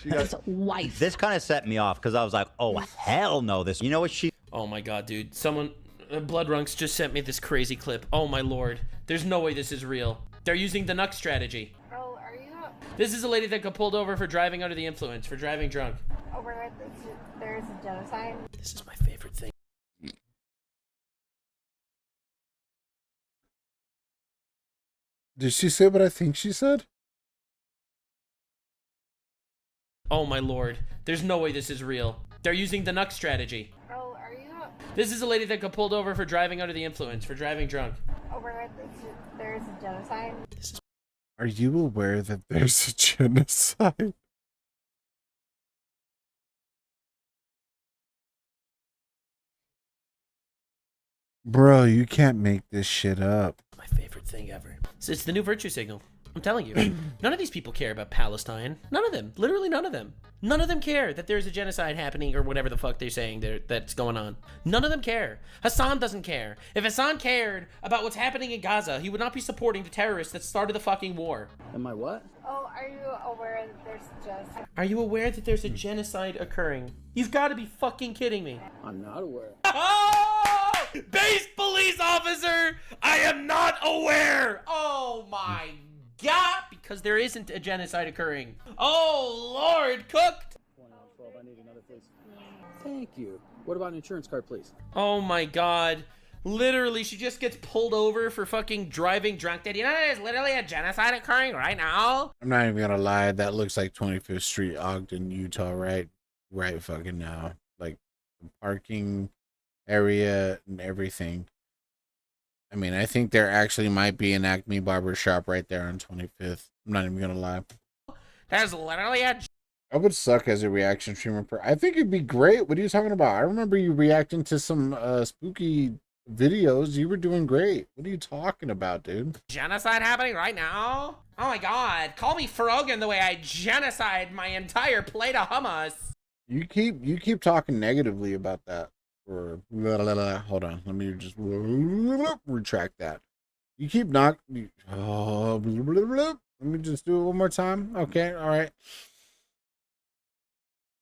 His wife. This kind of set me off because I was like, oh, hell no. This, you know what she... Oh my god, dude. Someone, Bloodrunks just sent me this crazy clip. Oh my lord. There's no way this is real. They're using the Nuck strategy. Bro, are you... This is a lady that got pulled over for driving under the influence, for driving drunk. aware that there's a genocide? This is my favorite thing. Did she say what I think she said? Oh my lord. There's no way this is real. They're using the Nuck strategy. Bro, are you... This is a lady that got pulled over for driving under the influence, for driving drunk. aware that there's a genocide? Are you aware that there's a genocide? Bro, you can't make this shit up. My favorite thing ever. So it's the new virtue signal. I'm telling you. None of these people care about Palestine. None of them. Literally none of them. None of them care that there's a genocide happening or whatever the fuck they're saying that's going on. None of them care. Hassan doesn't care. If Hassan cared about what's happening in Gaza, he would not be supporting the terrorists that started the fucking war. Am I what? Oh, are you aware that there's just... Are you aware that there's a genocide occurring? You've got to be fucking kidding me. I'm not aware. Oh! Base police officer! I am not aware! Oh my god! Because there isn't a genocide occurring. Oh Lord, cooked! 2112, I need another, please. Thank you. What about an insurance card, please? Oh my god. Literally, she just gets pulled over for fucking driving drunk. Did you know there's literally a genocide occurring right now? I'm not even gonna lie, that looks like 25th Street, Ogden, Utah, right fucking now. Like, the parking area and everything. I mean, I think there actually might be an Acme barber shop right there on 25th. I'm not even gonna lie. There's literally a... I would suck as a reaction streamer. I think it'd be great. What are you talking about? I remember you reacting to some spooky videos. You were doing great. What are you talking about, dude? Genocide happening right now? Oh my god. Call me Frogan the way I genocide my entire plate of hummus. You keep talking negatively about that. Or hold on, let me just retract that. You keep let me just do it one more time. Okay, all right.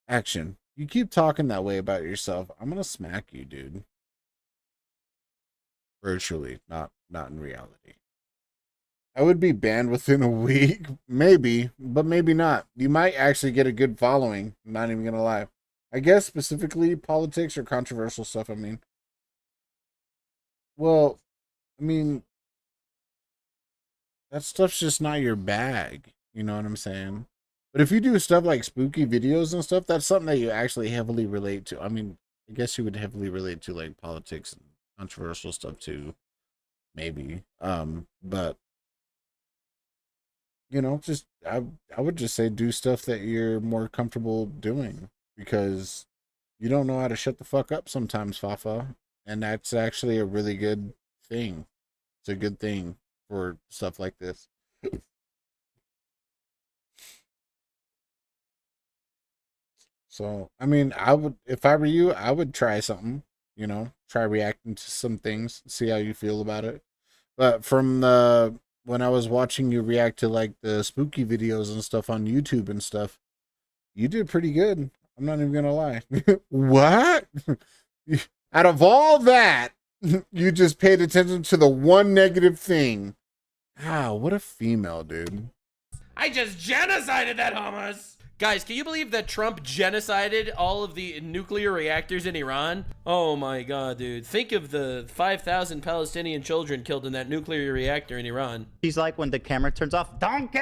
Action. You keep talking that way about yourself, I'm gonna smack you, dude. Virtually, not in reality. I would be banned within a week, maybe, but maybe not. You might actually get a good following. I'm not even gonna lie. I guess specifically politics or controversial stuff, I mean. Well, I mean, that stuff's just not your bag. You know what I'm saying? But if you do stuff like spooky videos and stuff, that's something that you actually heavily relate to. I mean, I guess you would heavily relate to like politics and controversial stuff too. Maybe. But you know, just I would just say do stuff that you're more comfortable doing. Because you don't know how to shut the fuck up sometimes, Fafa. And that's actually a really good thing. It's a good thing for stuff like this. So, I mean, if I were you, I would try something, you know, try reacting to some things, see how you feel about it. But from when I was watching you react to like the spooky videos and stuff on YouTube and stuff, you did pretty good. I'm not even gonna lie. What? Out of all that, you just paid attention to the one negative thing. Wow, what a female, dude. I just genocided that hummus! Guys, can you believe that Trump genocided all of the nuclear reactors in Iran? Oh my god, dude. Think of the 5,000 Palestinian children killed in that nuclear reactor in Iran. She's like when the camera turns off, donkey!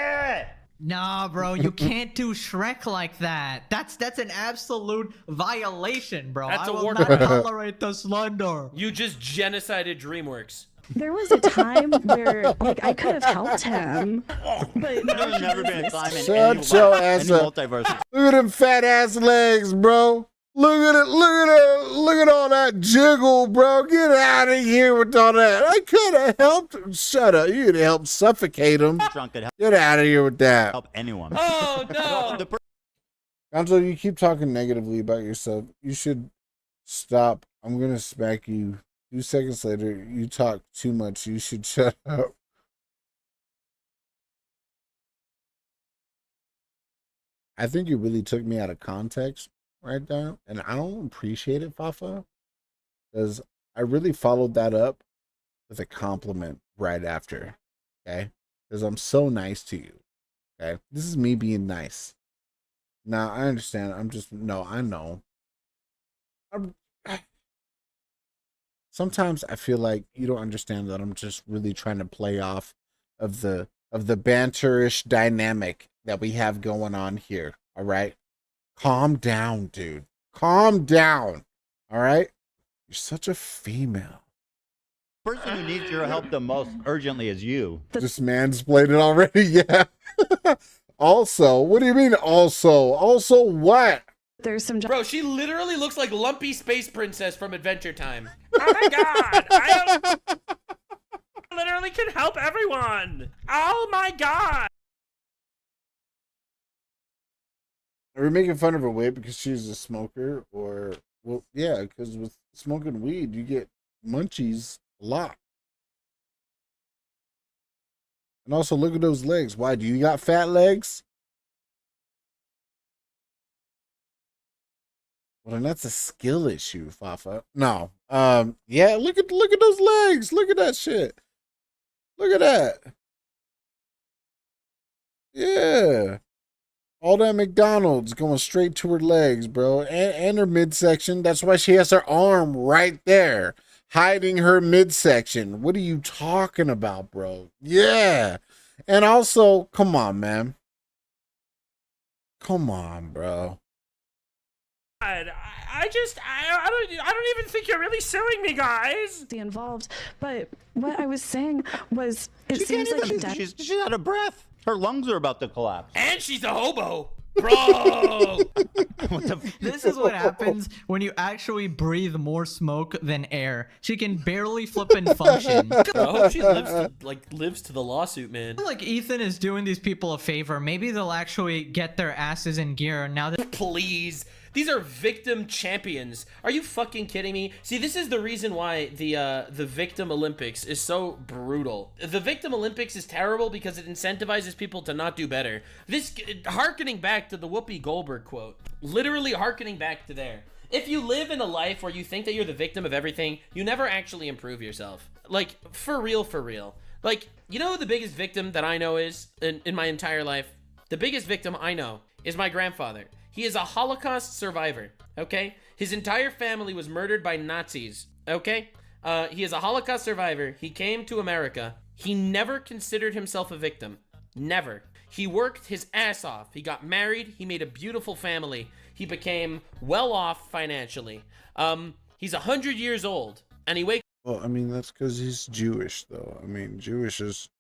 Nah, bro, you can't do Shrek like that. That's an absolute violation, bro. That's I a will war not crime. tolerate the slander. You just genocided DreamWorks. There was a time where, like, I could have helped him, but There's never been a time in Shut your ass up. multiverse. Look at them fat ass legs, bro. Look at it. Look at all that jiggle, bro. Get out of here with all that. I could have helped. Shut up. You could have helped suffocate him. Drunk could Get out of here with that. help anyone. Oh no! Ganzo, you keep talking negatively about yourself. You should stop. I'm gonna smack you. 2 seconds later, you talk too much. You should shut up. I think you really took me out of context right now, and I don't appreciate it, Fafa, because I really followed that up with a compliment right after, okay? Because I'm so nice to you, okay? This is me being nice. Now, I understand. I know. Sometimes I feel like you don't understand that I'm just really trying to play off of the banterish dynamic that we have going on here. All right, calm down, dude. Calm down. All right, you're such a female. The person who needs your help the most urgently is you. This man's played it already. Yeah. Also, what do you mean? Also what? There's some. Bro, she literally looks like Lumpy Space Princess from Adventure Time. Oh my god! I literally can help everyone. Oh my god! Are we making fun of her weight because she's a smoker, or well, yeah, because with smoking weed you get munchies a lot. And also, look at those legs. Why do you got fat legs? Well, then that's a skill issue, Fafa. No. Yeah, look at those legs. Look at that shit. Look at that. Yeah. All that McDonald's going straight to her legs, bro. And her midsection. That's why she has her arm right there, hiding her midsection. What are you talking about, bro? Yeah. And also, come on, man. Come on, bro. I don't even think you're really suing me, guys. Involved, but what I was saying was, it She seems can't like even, she's out of breath. Her lungs are about to collapse. And she's a hobo. Bro! This is what happens when you actually breathe more smoke than air. She can barely flip and function. I hope she lives to the lawsuit, man. I feel like Ethan is doing these people a favor. Maybe they'll actually get their asses in gear now that— Please. These are victim champions. Are you fucking kidding me? See, this is the reason why the Victim Olympics is so brutal. The Victim Olympics is terrible because it incentivizes people to not do better. This, hearkening back to the Whoopi Goldberg quote, literally hearkening back to there. If you live in a life where you think that you're the victim of everything, you never actually improve yourself. Like, for real, for real. Like, you know who the biggest victim that I know is in my entire life? The biggest victim I know is my grandfather. He is a Holocaust survivor, okay? His entire family was murdered by Nazis, okay? He is a Holocaust survivor. He came to America. He never considered himself a victim. Never. He worked his ass off. He got married. He made a beautiful family. He became well off financially. He's 100 years old, and he wakes— Well, I mean, that's because he's Jewish, though. I mean, Jews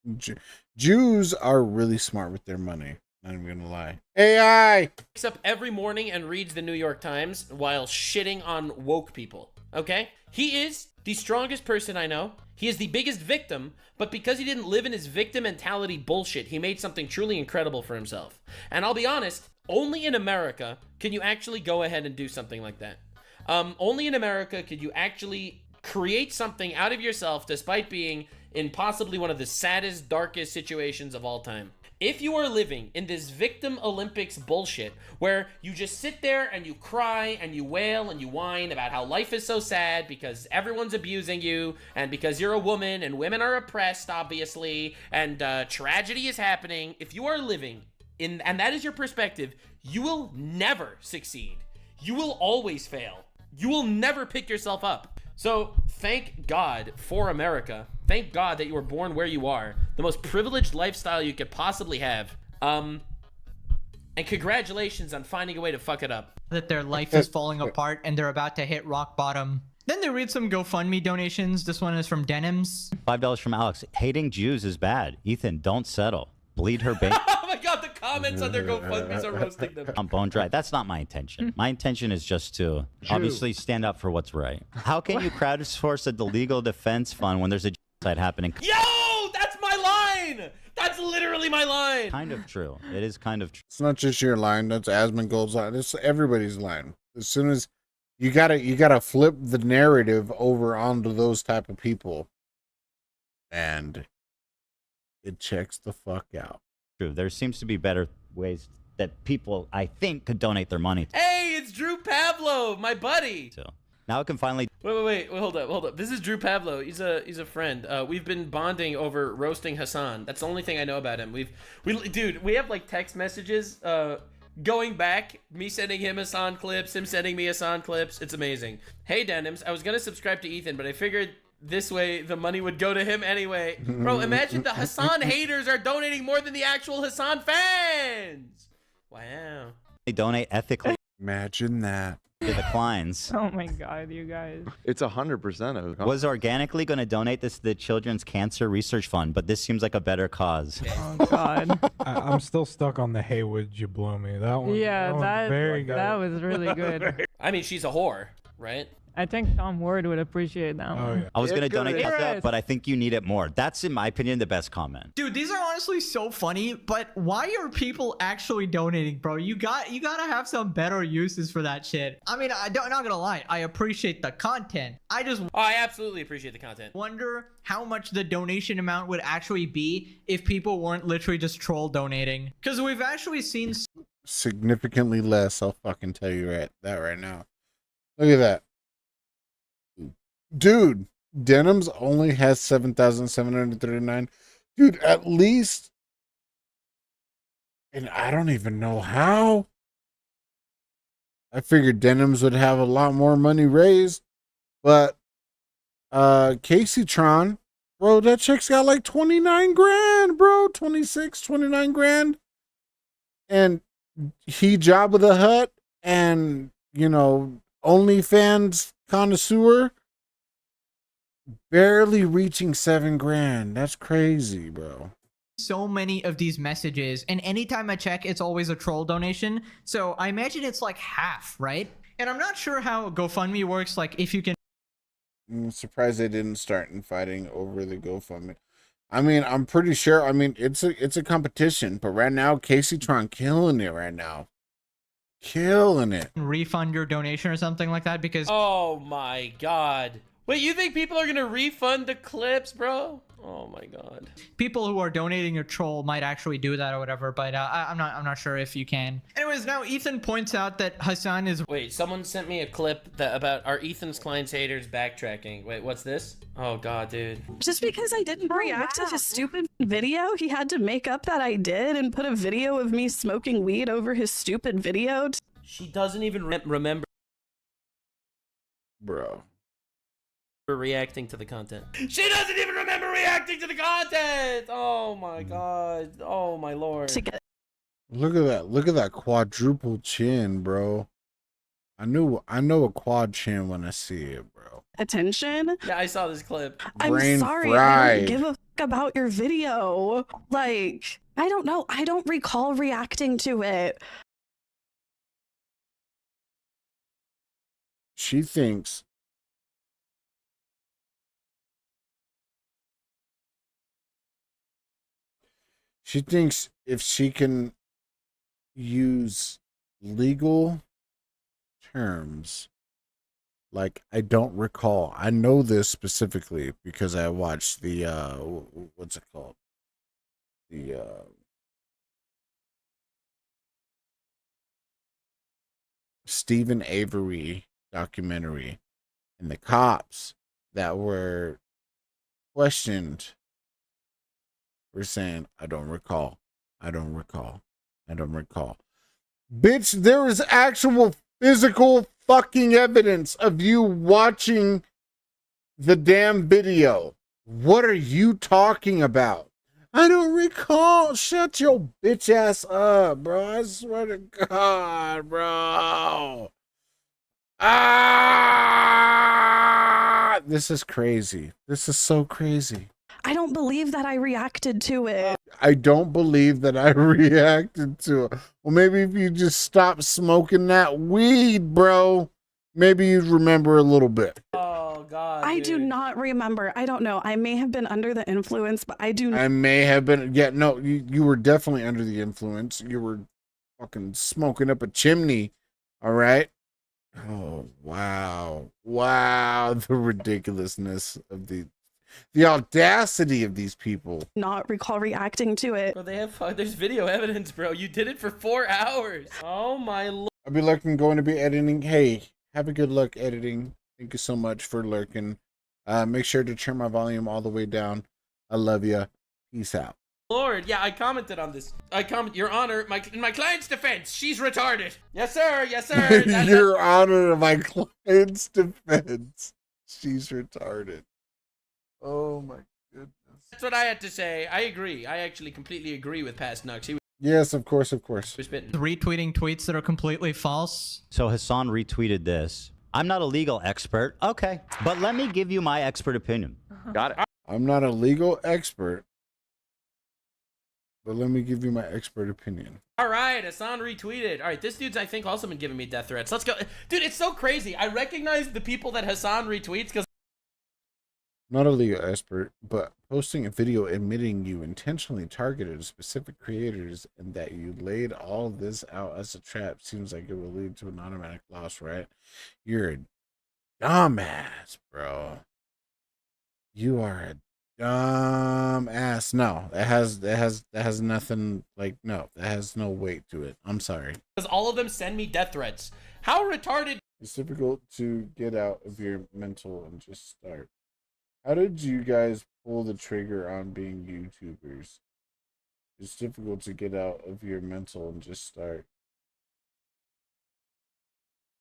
are really smart with their money. Not even gonna lie. AI wakes up every morning and reads the New York Times while shitting on woke people, okay? He is the strongest person I know. He is the biggest victim, but because he didn't live in his victim mentality bullshit, he made something truly incredible for himself. And I'll be honest, only in America can you actually go ahead and do something like that. Only in America could you actually create something out of yourself despite being in possibly one of the saddest, darkest situations of all time. If you are living in this Victim Olympics bullshit where you just sit there and you cry and you wail and you whine about how life is so sad because everyone's abusing you and because you're a woman and women are oppressed, obviously, and tragedy is happening, if you are living in, and that is your perspective, you will never succeed. You will always fail. You will never pick yourself up. So thank God for America. Thank God that you were born where you are. The most privileged lifestyle you could possibly have. And congratulations on finding a way to fuck it up. that their life is falling apart and they're about to hit rock bottom. Then they read some GoFundMe donations. This one is from Denims. $5 from Alex. Hating Jews is bad. Ethan, don't settle. Bleed her baby. Oh my God, the comments on their GoFundMes are roasting them. I'm bone dry. That's not my intention. My intention is just to obviously stand up for what's right. How can you crowdsource a legal defense fund when there's a genocide happening? Yo, that's my line. That's literally my line. Kind of true. It is kind of true. It's not just your line. That's Asmongold's line. It's everybody's line. As soon as you gotta flip the narrative over onto those type of people, and it checks the fuck out. True. There seems to be better ways that people, I think, could donate their money to. Hey, it's Drew Pavlov, my buddy. So now it can finally. Wait, hold up. This is Drew Pavlo. He's a friend. We've been bonding over roasting Hassan. That's the only thing I know about him. Dude, we have like text messages going back, me sending him Hassan clips, him sending me Hassan clips. It's amazing. Hey Denims, I was gonna subscribe to Ethan, but I figured this way the money would go to him anyway. Bro, imagine the Hassan haters are donating more than the actual Hassan fans. Wow. They donate ethically. Imagine that. To the Kleins. Oh my god, you guys. It's 100% of. Was organically going to donate this to the Children's Cancer Research Fund, but this seems like a better cause. Oh god. I'm still stuck on the "Hey, would you blow me?" That one. Yeah, was very good. that was really good. I mean, she's a whore, right? I think Tom Ward would appreciate that one. Oh, yeah. I was going to donate Yes. that, but I think you need it more. That's, in my opinion, the best comment. Dude, these are honestly so funny, but why are people actually donating, bro? You gotta have some better uses for that shit. I mean, I'm not gonna lie, I appreciate the content. I absolutely appreciate the content. Wonder how much the donation amount would actually be if people weren't literally just troll donating. Because we've actually seen Significantly less. I'll fucking tell you that right now. Look at that. Dude, Denims only has 7,739. Dude, at least, and I don't even know how. I figured Denims would have a lot more money raised, but Casey Tron, bro, that chick's got like 29 grand, bro, 26, 29 grand. And he Jabba the Hutt and, you know, OnlyFans connoisseur, barely reaching 7 grand. That's crazy, bro. so many of these messages, and anytime I check, it's always a troll donation. So I imagine it's like half, right? And I'm not sure how GoFundMe works, like if you can. I'm surprised they didn't start fighting over the GoFundMe. I mean, I'm pretty sure. I mean, it's a competition, but right now, Casey Tron killing it right now. Killing it. Refund your donation or something like that, because oh my god. Wait, you think people are gonna refund the clips, bro? Oh my god. People who are donating a troll might actually do that or whatever, but I'm not sure if you can. Anyways, now Ethan points out that Hassan is. Wait, someone sent me a clip about our Ethan's Clients haters backtracking. Wait, what's this? Oh god, dude. Just because I didn't react to his stupid video, he had to make up that I did and put a video of me smoking weed over his stupid video. She doesn't even remember. Bro. Reacting to the content. She doesn't even remember reacting to the content. Oh my god. Oh my lord. Look at that. Look at that quadruple chin, bro. I know a quad chin when I see it, bro. Attention. Yeah, I saw this clip. I'm sorry. I don't give a fuck about your video. Like, I don't know. I don't recall reacting to it. She thinks if she can use legal terms, like, I don't recall. I know this specifically because I watched the what's it called? The Stephen Avery documentary, and the cops that were questioned were saying, I don't recall. Bitch, there is actual physical fucking evidence of you watching the damn video. What are you talking about? I don't recall. Shut your bitch ass up, bro. I swear to God, bro. This is crazy. This is so crazy. I don't believe that I reacted to it. I don't believe that I reacted to it. Well, maybe if you just stop smoking that weed, bro, maybe you'd remember a little bit. Oh God. I do not remember. I don't know. I may have been under the influence, but I do. I may have been. Yeah, no, you were definitely under the influence. You were fucking smoking up a chimney. All right. Oh wow, wow! The ridiculousness of the audacity of these people. Not recall reacting to it. Bro, they have there's video evidence, bro. You did it for 4 hours. Oh my lord. I'll be lurking, going to be editing. Hey, have a good luck editing. Thank you so much for lurking. Make sure to turn my volume all the way down. I love you. Peace out. Lord, yeah, I commented on this. Your Honor, in my client's defense, she's retarded. Yes, sir. Yes, sir. Your Honor, of my client's defense, she's retarded. Oh my goodness. That's what I had to say. I agree. I actually completely agree with Past Nux. Yes, of course, of course. Retweeting tweets that are completely false. So Hassan retweeted this. I'm not a legal expert. Okay, but let me give you my expert opinion. Got it. I'm not a legal expert, but let me give you my expert opinion. All right, Hassan retweeted. All right, this dude's, I think, also been giving me death threats. Let's go. Dude, it's so crazy. I recognize the people that Hassan retweets because... Not a legal expert, but posting a video admitting you intentionally targeted specific creators and that you laid all this out as a trap seems like it will lead to an automatic loss, right? You're a dumbass, bro. You are a dumbass. No, that has nothing, like, no, that has no weight to it. I'm sorry. Because all of them send me death threats. How retarded... It's difficult to get out of your mental and just start. How did you guys pull the trigger on being YouTubers? It's difficult to get out of your mental and just start.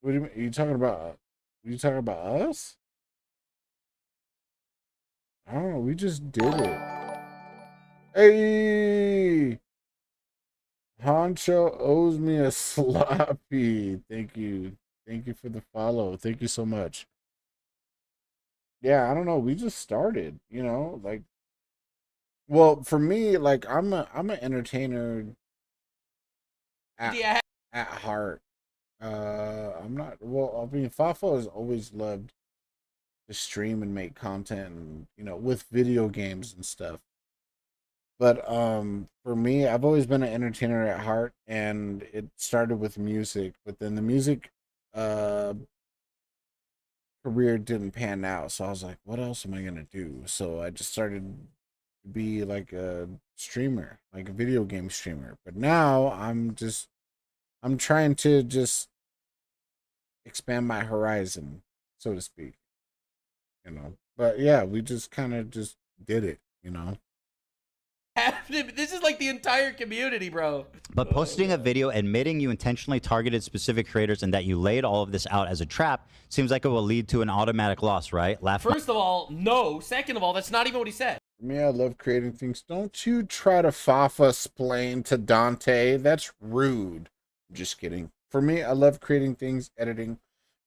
What do you mean? Are you talking about us? I don't know. We just did it. Hey! Honcho owes me a sloppy. Thank you. Thank you for the follow. Thank you so much. Yeah, I don't know. We just started, you know, like, well, for me, like, I'm an entertainer at heart. I'm not, well, I mean, Fafo has always loved to stream and make content and, you know, with video games and stuff. But for me, I've always been an entertainer at heart, and it started with music, but then the music career didn't pan out, so I was like, what else am I gonna do? So I just started to be like a streamer, like a video game streamer. But now I'm trying to just expand my horizon, so to speak, you know. But yeah, we just kind of just did it, you know. This is like the entire community, bro. But posting a video admitting you intentionally targeted specific creators and that you laid all of this out as a trap seems like it will lead to an automatic loss, right? First of all, no. Second of all, that's not even what he said. For me, I love creating things. Don't you try to Fafa-splain to Dante. That's rude. I'm just kidding. For me, I love creating things, editing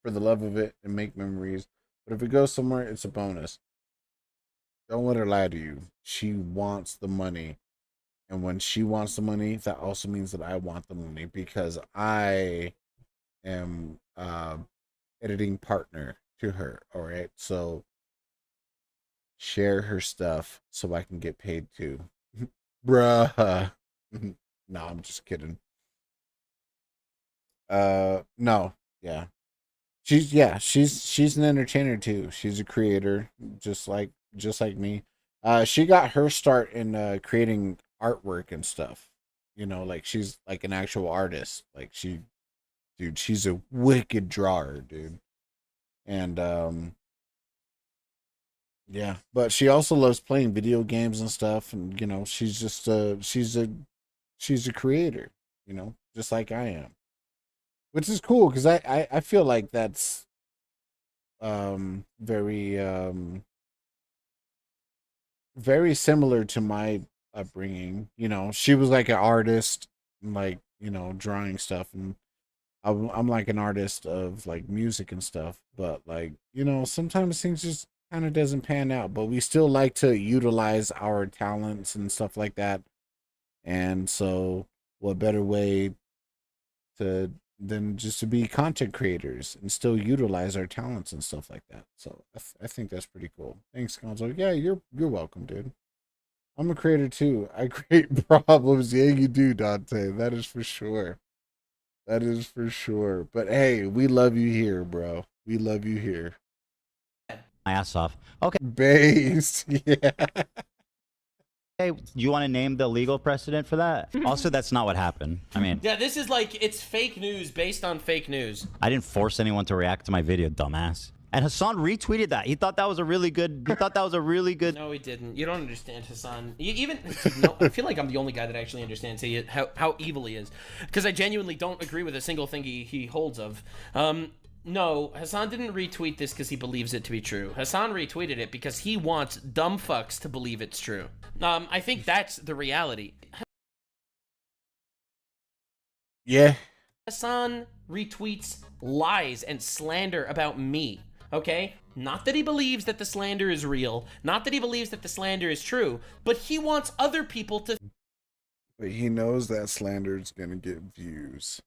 for the love of it, and make memories. But if it goes somewhere, it's a bonus. Don't let her lie to you. She wants the money. And when she wants the money, that also means that I want the money, because I am editing partner to her. All right. So share her stuff so I can get paid too. Bruh. No, I'm just kidding. No. Yeah. She's an entertainer too. She's a creator, just like me. She got her start in creating artwork and stuff. You know, like she's like an actual artist. Like she's a wicked drawer, dude. And yeah, but she also loves playing video games and stuff, and you know, she's just she's a creator, you know, just like I am. Which is cool, because I feel like that's very similar to my upbringing. You know, she was like an artist, like, you know, drawing stuff, and I'm like an artist of like music and stuff. But like, you know, sometimes things just kind of doesn't pan out, but we still like to utilize our talents and stuff like that. And so what better way to than just to be content creators and still utilize our talents and stuff like that. So I think that's pretty cool. Thanks, Ganzo. Yeah, you're welcome, dude. I'm a creator too. I create problems. Yeah, you do, Dante. That is for sure. That is for sure. But hey, we love you here, bro. We love you here. My ass off. Okay. Base. Yeah. Hey, do you want to name the legal precedent for that? Also, that's not what happened. I mean, Yeah, this is like, it's fake news based on fake news. I didn't force anyone to react to my video, dumbass. And Hassan retweeted that. He thought that was a really good. He thought that was a really good. No, he didn't. You don't understand, Hassan. No, I feel like I'm the only guy that actually understands how evil he is, because I genuinely don't agree with a single thing he holds of. No, Hassan didn't retweet this because he believes it to be true. Hassan retweeted it because he wants dumb fucks to believe it's true. I think that's the reality. Yeah. Hassan retweets lies and slander about me. Okay? Not that he believes that the slander is real, not that he believes that the slander is true, but he wants other people to But he knows that slander is going to get views.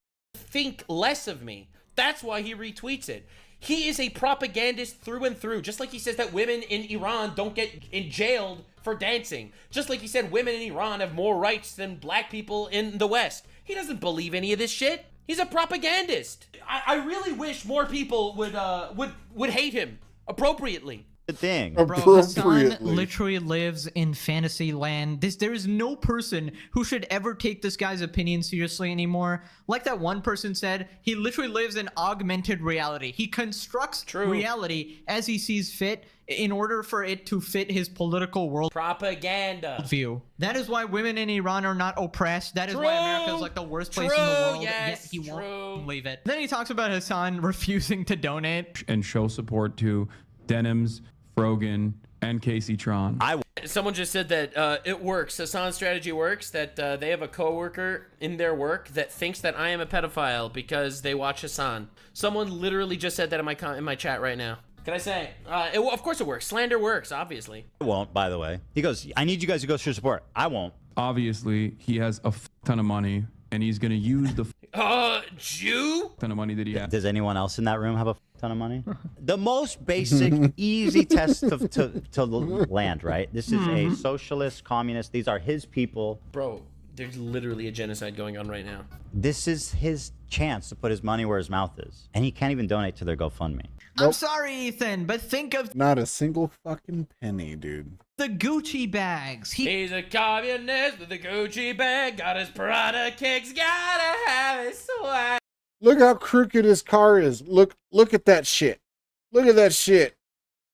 think less of me. That's why he retweets it. He is a propagandist through and through, just like he says that women in Iran don't get jailed for dancing. Just like he said women in Iran have more rights than black people in the West. He doesn't believe any of this shit. He's a propagandist. I really wish more people would hate him appropriately. The thing. Bro, Hassan literally lives in fantasy land. There is no person who should ever take this guy's opinion seriously anymore. Like that one person said, he literally lives in augmented reality. He constructs reality as he sees fit in order for it to fit his political world propaganda view. That is why women in Iran are not oppressed. That is why America is like the worst place in the world. Yes, yet he won't believe it. Then he talks about Hassan refusing to donate and show support to Denims, Frogan, and Casey Tron. Someone just said that it works. Hassan's strategy works. That they have a coworker in their work that thinks that I am a pedophile because they watch Hassan. Someone literally just said that in my chat right now. Can I say? Of course it works. Slander works, obviously. I won't, by the way. He goes, I need you guys to go show support. I won't. Obviously, he has a ton of money, and he's going to use the Jew? ton of money that he has. Does anyone else in that room have a ton of money? The most basic, easy test to land, right? This is a socialist, communist. These are his people. Bro, there's literally a genocide going on right now. This is his chance to put his money where his mouth is. And he can't even donate to their GoFundMe. I'm sorry, Ethan, but think of Not a single fucking penny, dude. the Gucci bags. He's a communist with a Gucci bag. Got his Prada kicks. Gotta have his swag. Look how crooked his car is. Look at that shit. Look at that shit.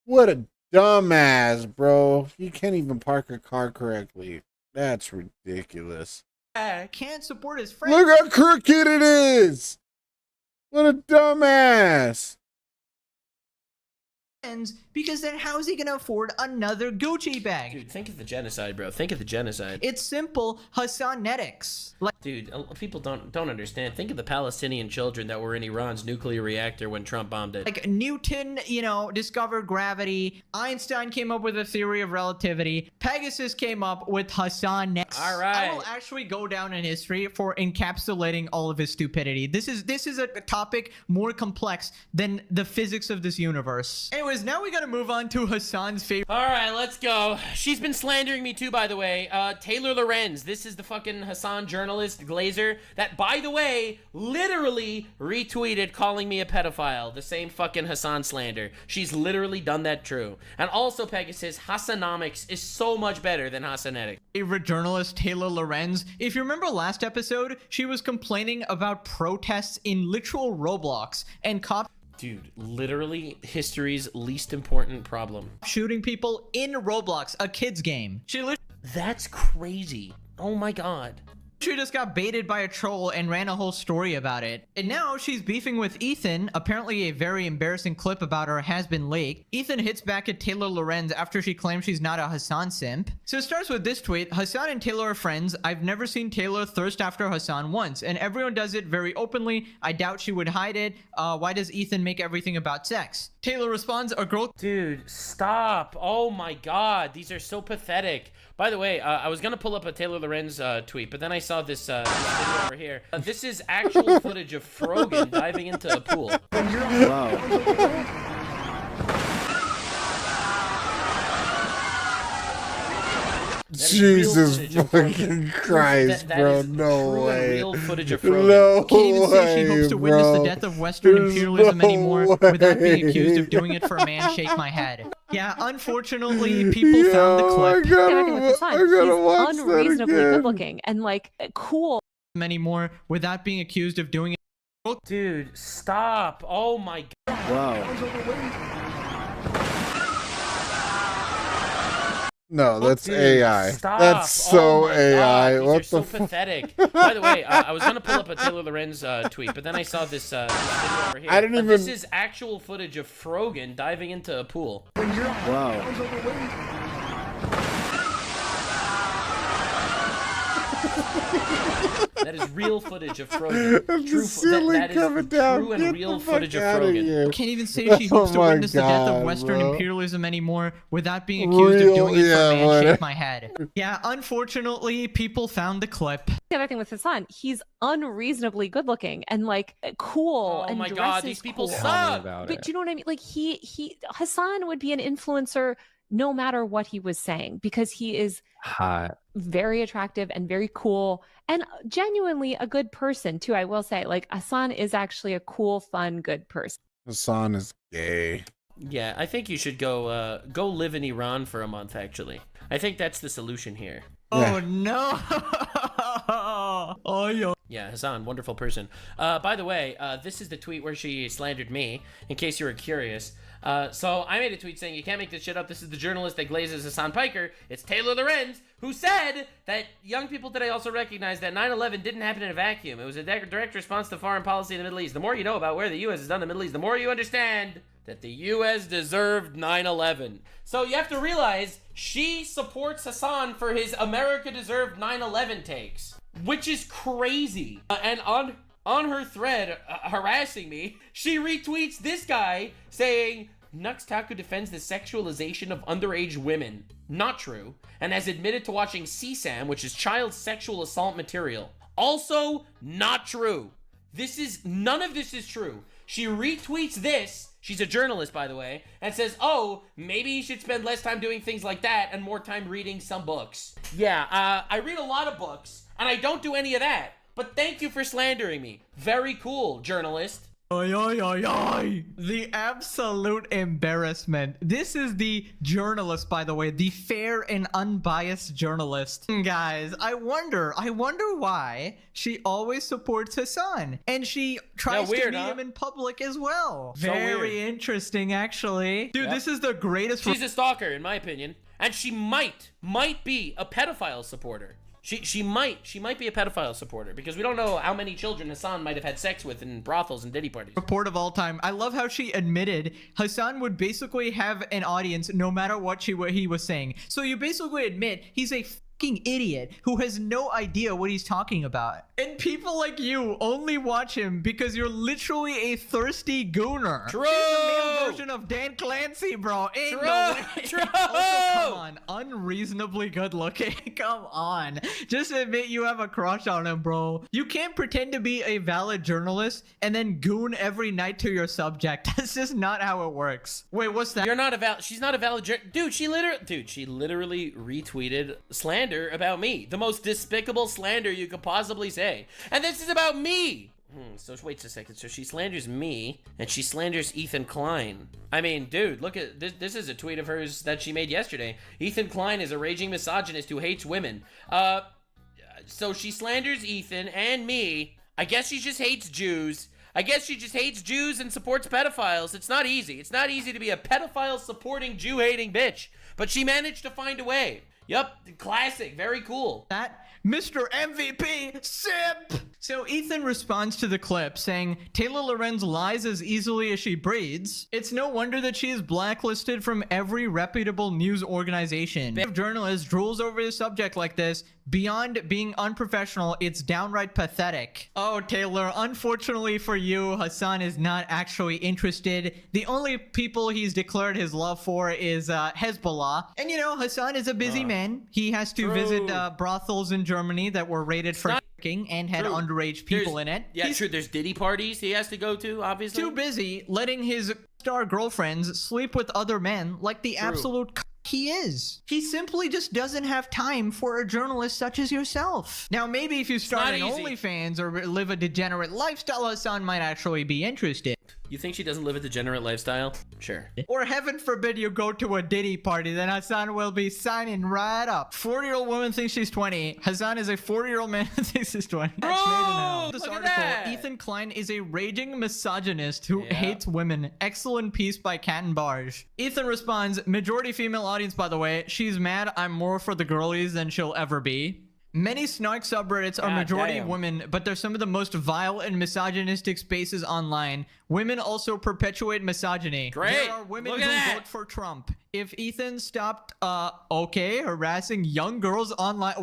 What a dumbass, bro. He can't even park a car correctly. That's ridiculous. Can't support his friends. Look how crooked it is. What a dumbass. Because then how is he gonna afford another Gucci bag? Dude, think of the genocide, bro. Think of the genocide. It's simple Hassanetics. Dude, people don't understand. Think of the Palestinian children that were in Iran's nuclear reactor when Trump bombed it. Like Newton, discovered gravity. Einstein came up with a theory of relativity. Pegasus came up with Hassanetics. All right. I will actually go down in history for encapsulating all of his stupidity. This is a topic more complex than the physics of this universe. Anyways, now we gotta move on to Hassan's favorite. All right, let's go. She's been slandering me too, by the way. Taylor Lorenz. This is the fucking Hassan journalist, Glazer, that, by the way, literally retweeted calling me a pedophile. The same fucking Hassan slander. She's literally done that true. And also, Pegasus, Hassanomics is so much better than Hassanetics. Favorite journalist, Taylor Lorenz. If you remember last episode, she was complaining about protests in literal Roblox and cops. Dude, literally history's least important problem. Shooting people in Roblox, a kid's game. That's crazy. Oh my god. She just got baited by a troll and ran a whole story about it. And now she's beefing with Ethan. Apparently a very embarrassing clip about her has been leaked. Ethan hits back at Taylor Lorenz after she claims she's not a Hassan simp. So it starts with this tweet. Hassan and Taylor are friends. I've never seen Taylor thirst after Hassan once. And everyone does it very openly. I doubt she would hide it. Why does Ethan make everything about sex? Taylor responds, a girl. Dude, stop. Oh my god. These are so pathetic. By the way, I was going to pull up a Taylor Lorenz tweet, but then I saw this video over here. This is actual footage of Frogan diving into a pool. Wow. Jesus fucking Christ, bro. No way. Real footage of Frogan. No Can't even say she hopes to witness bro. the death of Western There's imperialism no anymore without being way. accused of doing it for a man. Shake my head. Yeah, unfortunately, people found the clip. I gotta watch He's unreasonably that again. good looking and like cool. Anymore without being accused of doing it. Dude, stop. Oh my god. Wow. No, that's Dude, AI. stop. That's so oh my AI. God. What These are the so pathetic. By the way, I was gonna pull up a Taylor Lorenz tweet, but then I saw this video over here. I didn't even. This is actual footage of Frogan diving into a pool. Wow. That is real footage of Frogan. That's True the ceiling that is coming down. true and Get real the fuck footage of outta Frogan. here. Can't even say she hopes to Oh my witness the death of God, Western bro. imperialism anymore without being accused of doing it for a man. Shake my head. Yeah, unfortunately, people found the clip. The other thing with Hassan, he's unreasonably good looking and like cool Oh and my dresses god, these people cool. suck. But do you know what I mean? Like Hassan would be an influencer no matter what he was saying because he is hot, very attractive and very cool and genuinely a good person too. I will say, like Hassan is actually a cool, fun, good person. Hassan is gay. Yeah, I think you should go live in Iran for a month. Actually, I think that's the solution here. Oh no! Oh yo. Yeah, Hassan, wonderful person. By the way, this is the tweet where she slandered me, in case you were curious. So I made a tweet saying, you can't make this shit up. This is the journalist that glazes Hassan Piker. It's Taylor Lorenz, who said that young people today also recognize that 9/11 didn't happen in a vacuum. It was a direct response to foreign policy in the Middle East. The more you know about where the U.S. has done the Middle East, the more you understand that the U.S. deserved 9/11. So you have to realize she supports Hassan for his America deserved 9/11 takes, which is crazy. And on her thread harassing me, she retweets this guy saying, Nux Taku defends the sexualization of underage women. Not true. And has admitted to watching CSAM, which is child sexual assault material. Also not true. None of this is true. She retweets this. She's a journalist, by the way, and says, oh, maybe you should spend less time doing things like that and more time reading some books. Yeah, I read a lot of books, and I don't do any of that. But thank you for slandering me. Very cool, journalist. Oy, oy, oy, oy. The absolute embarrassment. This is the journalist, by the way, the fair and unbiased journalist. Guys, I wonder why she always supports Hassan. And she tries to meet him in public as well. So Very interesting, actually. Dude, this is the greatest. She's a stalker, in my opinion. And she might be a pedophile supporter. She might be a pedophile supporter because we don't know how many children Hassan might have had sex with in brothels and ditty parties. Report of all time. I love how she admitted Hassan would basically have an audience no matter what he was saying. So you basically admit he's a fucking idiot who has no idea what he's talking about. And people like you only watch him because you're literally a thirsty gooner. True. She's the male version of Dan Clancy, bro. Ain't no way. True. Also, come on, unreasonably good looking. Come on, just admit you have a crush on him, bro. You can't pretend to be a valid journalist and then goon every night to your subject. That's just not how it works. Wait, what's that? She's not a valid dude. She literally retweeted slander about me, the most despicable slander you could possibly say, and this is about me. So wait a second. So she slanders me and she slanders Ethan Klein. I mean, dude, look at this. This is a tweet of hers that she made yesterday. Ethan Klein is a raging misogynist who hates women. So she slanders Ethan and me. I guess she just hates Jews. I guess she just hates Jews and supports pedophiles. It's not easy. It's not easy to be a pedophile supporting Jew hating bitch, but she managed to find a way. Yup, classic, very cool. That Mr. MVP simp. So Ethan responds to the clip saying, Taylor Lorenz lies as easily as she breathes. It's no wonder that she is blacklisted from every reputable news organization. If journalist drools over a subject like this, Beyond being unprofessional, it's downright pathetic. Oh, Taylor, unfortunately for you, Hassan is not actually interested. The only people he's declared his love for is Hezbollah. And you know, Hassan is a busy man. He has to visit brothels in Germany that were rated for drinking and had underage people in it. Yeah, sure. There's Diddy parties he has to go to, obviously. Too busy letting his star girlfriends sleep with other men like the absolute he is. He simply just doesn't have time for a journalist such as yourself. Now, maybe if you start an OnlyFans or live a degenerate lifestyle, Hassan might actually be interested. You think she doesn't live a degenerate lifestyle? Sure. Or heaven forbid you go to a Diddy party, then Hassan will be signing right up. 40-year-old woman thinks she's 20. Hassan is a 40-year-old man who thinks he's 20. Bro, This look at article, that. Ethan Klein is a raging misogynist who hates women. Excellent piece by Cat and Barge. Ethan responds, majority female audience, by the way. She's mad I'm more for the girlies than she'll ever be. Many snark subreddits are majority women, but they're some of the most vile and misogynistic spaces online. Women also perpetuate misogyny. Great. There are women Look who at that. vote for Trump. If Ethan stopped, harassing young girls online,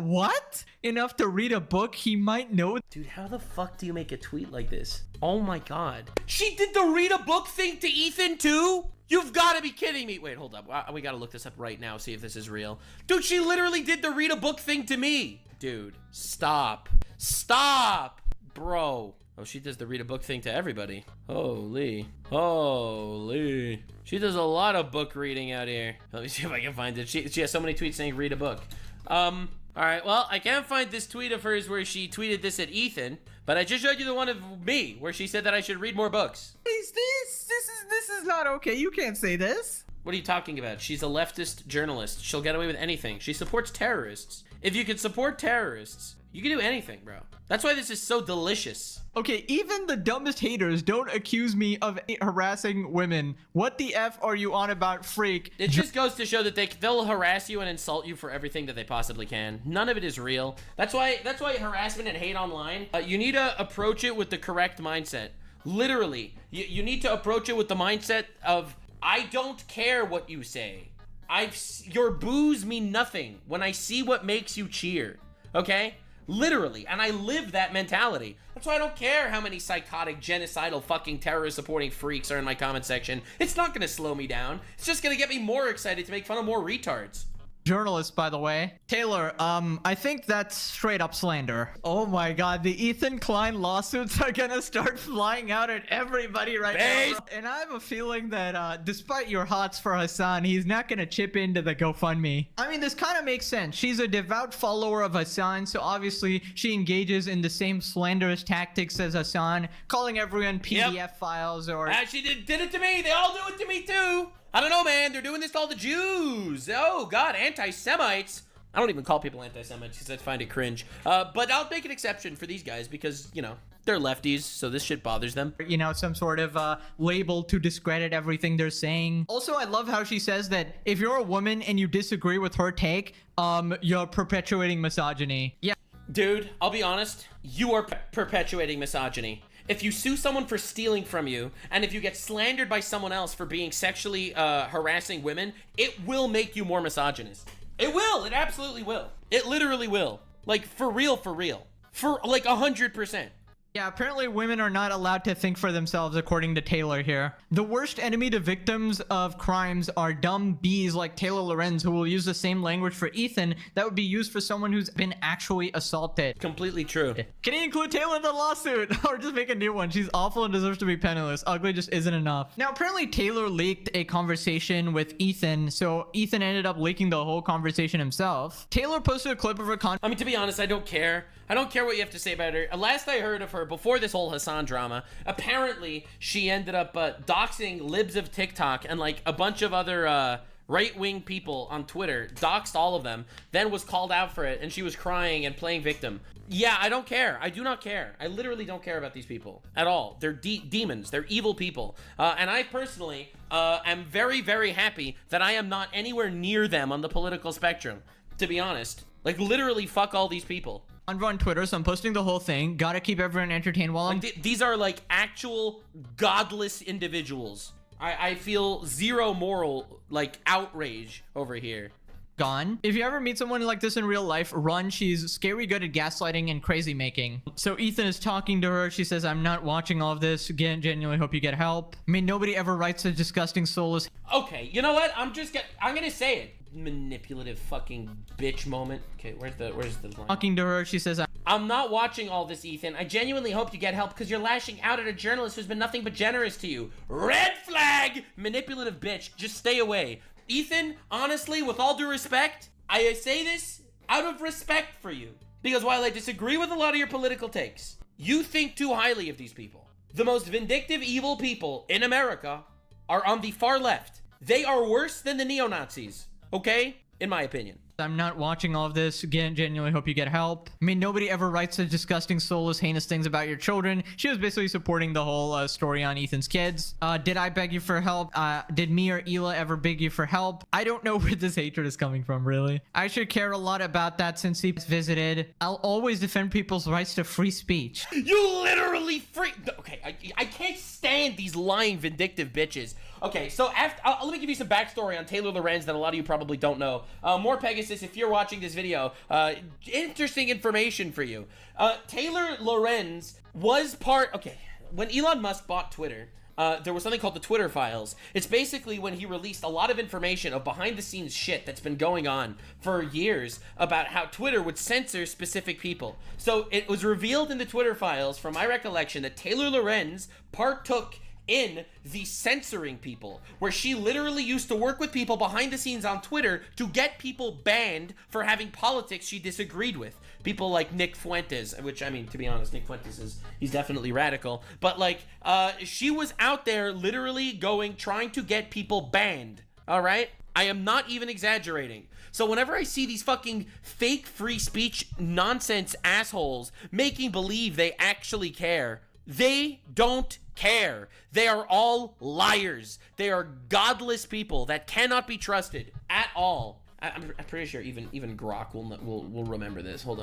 enough to read a book, he might know. Dude, how the fuck do you make a tweet like this? Oh my god. She did the read a book thing to Ethan too? You've got to be kidding me. Wait, hold up. We got to look this up right now, see if this is real. Dude, she literally did the read a book thing to me. Dude, stop. Stop. Bro. Oh, she does the read a book thing to everybody. Holy. Holy. She does a lot of book reading out here. Let me see if I can find it. She has so many tweets saying read a book. All right, well, I can't find this tweet of hers where she tweeted this at Ethan, but I just showed you the one of me where she said that I should read more books. This is not okay. You can't say this. What are you talking about? She's a leftist journalist. She'll get away with anything. She supports terrorists. If you can support terrorists, you can do anything, bro. That's why this is so delicious. Okay, even the dumbest haters don't accuse me of harassing women. What the F are you on about, freak? It just goes to show that they'll harass you and insult you for everything that they possibly can. None of it is real. That's why harassment and hate online, you need to approach it with the correct mindset. Literally, you need to approach it with the mindset of, I don't care what you say. Your boos mean nothing when I see what makes you cheer. Okay? Literally. And I live that mentality. That's why I don't care how many psychotic, genocidal, fucking terrorist-supporting freaks are in my comment section. It's not gonna slow me down. It's just gonna get me more excited to make fun of more retards. Journalist, by the way. Taylor, I think that's straight up slander. Oh my god, the Ethan Klein lawsuits are gonna start flying out at everybody right now. And I have a feeling that despite your hots for Hassan, he's not gonna chip into the GoFundMe. I mean, this kind of makes sense. She's a devout follower of Hassan, so obviously she engages in the same slanderous tactics as Hassan, calling everyone PDF files or... She did it to me. They all do it to me too. I don't know, man. They're doing this to all the Jews. Oh, God. Anti-Semites. I don't even call people anti-Semites because I find it cringe. But I'll make an exception for these guys because, you know, they're lefties, so this shit bothers them. You know, some sort of label to discredit everything they're saying. Also, I love how she says that if you're a woman and you disagree with her take, you're perpetuating misogyny. Yeah. Dude, I'll be honest. You are perpetuating misogyny. If you sue someone for stealing from you, and if you get slandered by someone else for being sexually harassing women, it will make you more misogynist. It will. It absolutely will. It literally will. Like, for real, for real. For, like, 100%. Yeah, apparently women are not allowed to think for themselves, according to Taylor here. The worst enemy to victims of crimes are dumb bees like Taylor Lorenz, who will use the same language for Ethan that would be used for someone who's been actually assaulted. Completely true. Can you include Taylor in the lawsuit? Or just make a new one? She's awful and deserves to be penniless. Ugly just isn't enough. Now, apparently Taylor leaked a conversation with Ethan, so Ethan ended up leaking the whole conversation himself. Taylor posted a clip of her I mean, to be honest, I don't care. I don't care what you have to say about her. Last I heard of her, before this whole Hassan drama, apparently she ended up doxing libs of TikTok and like a bunch of other right-wing people on Twitter, doxed all of them, then was called out for it, and she was crying and playing victim. Yeah, I don't care. I do not care. I literally don't care about these people at all. They're demons. They're evil people. And I personally am very, very happy that I am not anywhere near them on the political spectrum, to be honest. Like, literally, fuck all these people. On Twitter, so I'm posting the whole thing. Gotta keep everyone entertained while I'm... These are, like, actual godless individuals. I feel zero moral, like, outrage over here. gone. If you ever meet someone like this in real life, run. She's scary good at gaslighting and crazy making. So Ethan is talking to her. She says, I'm not watching all of this. Again, genuinely hope you get help. I mean, nobody ever writes a disgusting soulless. Okay, you know what? I'm gonna say it. Manipulative fucking bitch moment. Okay, where's the line? Talking to her, she says, I'm not watching all this, Ethan. I genuinely hope you get help because you're lashing out at a journalist who's been nothing but generous to you. Red flag! Manipulative bitch. Just stay away. Ethan, honestly, with all due respect, I say this out of respect for you. Because while I disagree with a lot of your political takes, you think too highly of these people. The most vindictive, evil people in America are on the far left. They are worse than the neo-Nazis, okay? In my opinion. I'm not watching all of this. Again, genuinely hope you get help. I mean, nobody ever writes a disgusting, soulless, heinous things about your children. She was basically supporting the whole story on Ethan's kids. Did I beg you for help? Did me or Hila ever beg you for help? I don't know where this hatred is coming from, really. I should care a lot about that since he's visited. I'll always defend people's rights to free speech. You literally Okay, I can't stand these lying, vindictive bitches. Okay, so let me give you some backstory on Taylor Lorenz that a lot of you probably don't know. More Pegasus, if you're watching this video, interesting information for you. Taylor Lorenz was okay, when Elon Musk bought Twitter, there was something called the Twitter files. It's basically when he released a lot of information of behind-the-scenes shit that's been going on for years about how Twitter would censor specific people. So it was revealed in the Twitter files, from my recollection, that Taylor Lorenz partook in the censoring people, where she literally used to work with people behind the scenes on Twitter to get people banned for having politics she disagreed with. People like Nick Fuentes, which, I mean, to be honest, Nick Fuentes he's definitely radical, but like, she was out there literally trying to get people banned, all right? I am not even exaggerating. So whenever I see these fucking fake free speech nonsense assholes making believe they actually care, they don't care. They are all liars. They are godless people that cannot be trusted at all. I'm pretty sure even Grok will remember this. Hold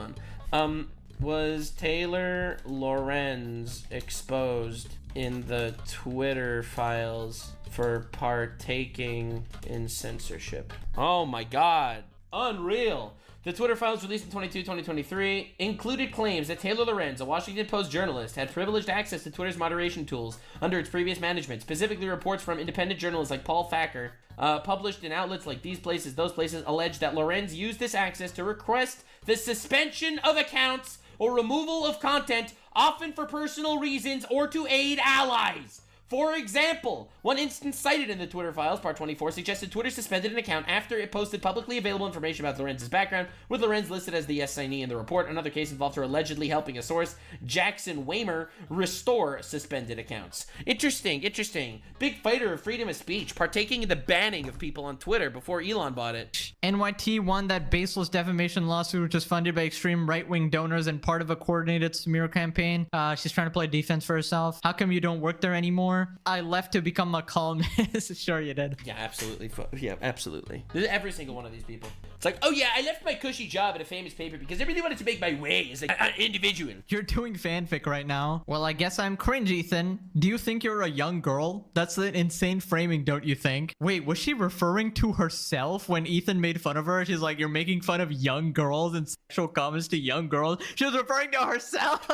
on. Was Taylor Lorenz exposed in the Twitter files for partaking in censorship? Oh my god. Unreal. The Twitter files released in 2023 included claims that Taylor Lorenz, a Washington Post journalist, had privileged access to Twitter's moderation tools under its previous management. Specifically, reports from independent journalists like Paul Thacker, published in outlets like These Places, Those Places, allege that Lorenz used this access to request the suspension of accounts or removal of content, often for personal reasons or to aid allies. For example, one instance cited in the Twitter files, part 24, suggested Twitter suspended an account after it posted publicly available information about Lorenz's background, with Lorenz listed as the assignee in the report. Another case involved her allegedly helping a source, Jackson Waymer, restore suspended accounts. Interesting. Big fighter of freedom of speech, partaking in the banning of people on Twitter before Elon bought it. NYT won that baseless defamation lawsuit, which was funded by extreme right-wing donors and part of a coordinated smear campaign. She's trying to play defense for herself. How come you don't work there anymore? I left to become a columnist. Sure you did. Yeah, absolutely. Yeah, absolutely. Every single one of these people. It's like, oh yeah, I left my cushy job at a famous paper because I really wanted to make my way as an individual. You're doing fanfic right now. Well, I guess I'm cringe, Ethan. Do you think you're a young girl? That's an insane framing, don't you think? Wait, was she referring to herself when Ethan made fun of her? She's like, you're making fun of young girls and sexual comments to young girls. She was referring to herself.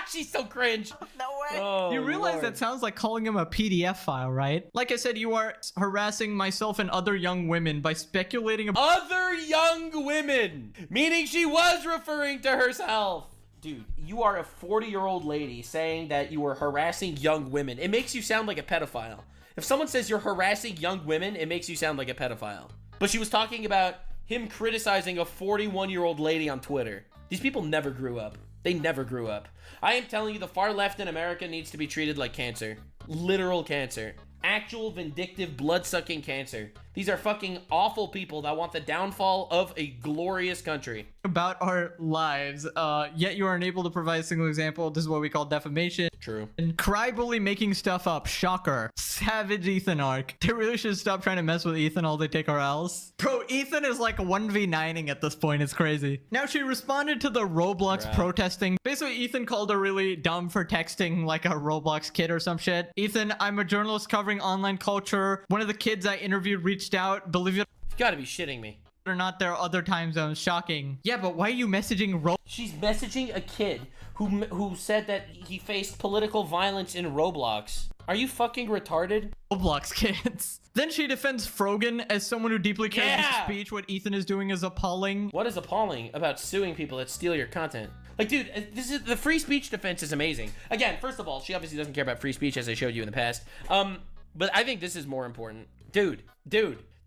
She's so cringe. No way. Oh, you realize Lord. That sounds like calling him a PDF file, right? Like I said, you are harassing myself and other young women by speculating about other young women, meaning she was referring to herself. Dude, you are a 40-year-old lady saying that you were harassing young women. It makes you sound like a pedophile. If someone says you're harassing young women, it makes you sound like a pedophile. But she was talking about him criticizing a 41-year-old lady on Twitter. These people never grew up. They never grew up. I am telling you, the far left in America needs to be treated like cancer. Literal cancer. Actual vindictive, blood-sucking cancer. These are fucking awful people that want the downfall of a glorious country. About our lives, yet you are unable to provide a single example. This is what we call defamation. True. And crybully making stuff up. Shocker. Savage Ethan arc. They really should stop trying to mess with Ethan all they take our L's. Bro, Ethan is like 1v9ing at this point. It's crazy. Now, she responded to the Roblox protesting. Basically, Ethan called her really dumb for texting like a Roblox kid or some shit. Ethan, I'm a journalist covering online culture. One of the kids I interviewed reached out. Believe it. You've got to be shitting me. or not, there are other time zones. Shocking. Yeah, but why are you messaging Ro? She's messaging a kid who said that he faced political violence in Roblox. Are you fucking retarded? Roblox kids. Then she defends Frogan as someone who deeply cares Yeah! about speech. What Ethan is doing is appalling. What is appalling about suing people that steal your content? Like, dude, this is the free speech defense is amazing. Again, first of all, she obviously doesn't care about free speech, as I showed you in the past. But I think this is more important. Dude,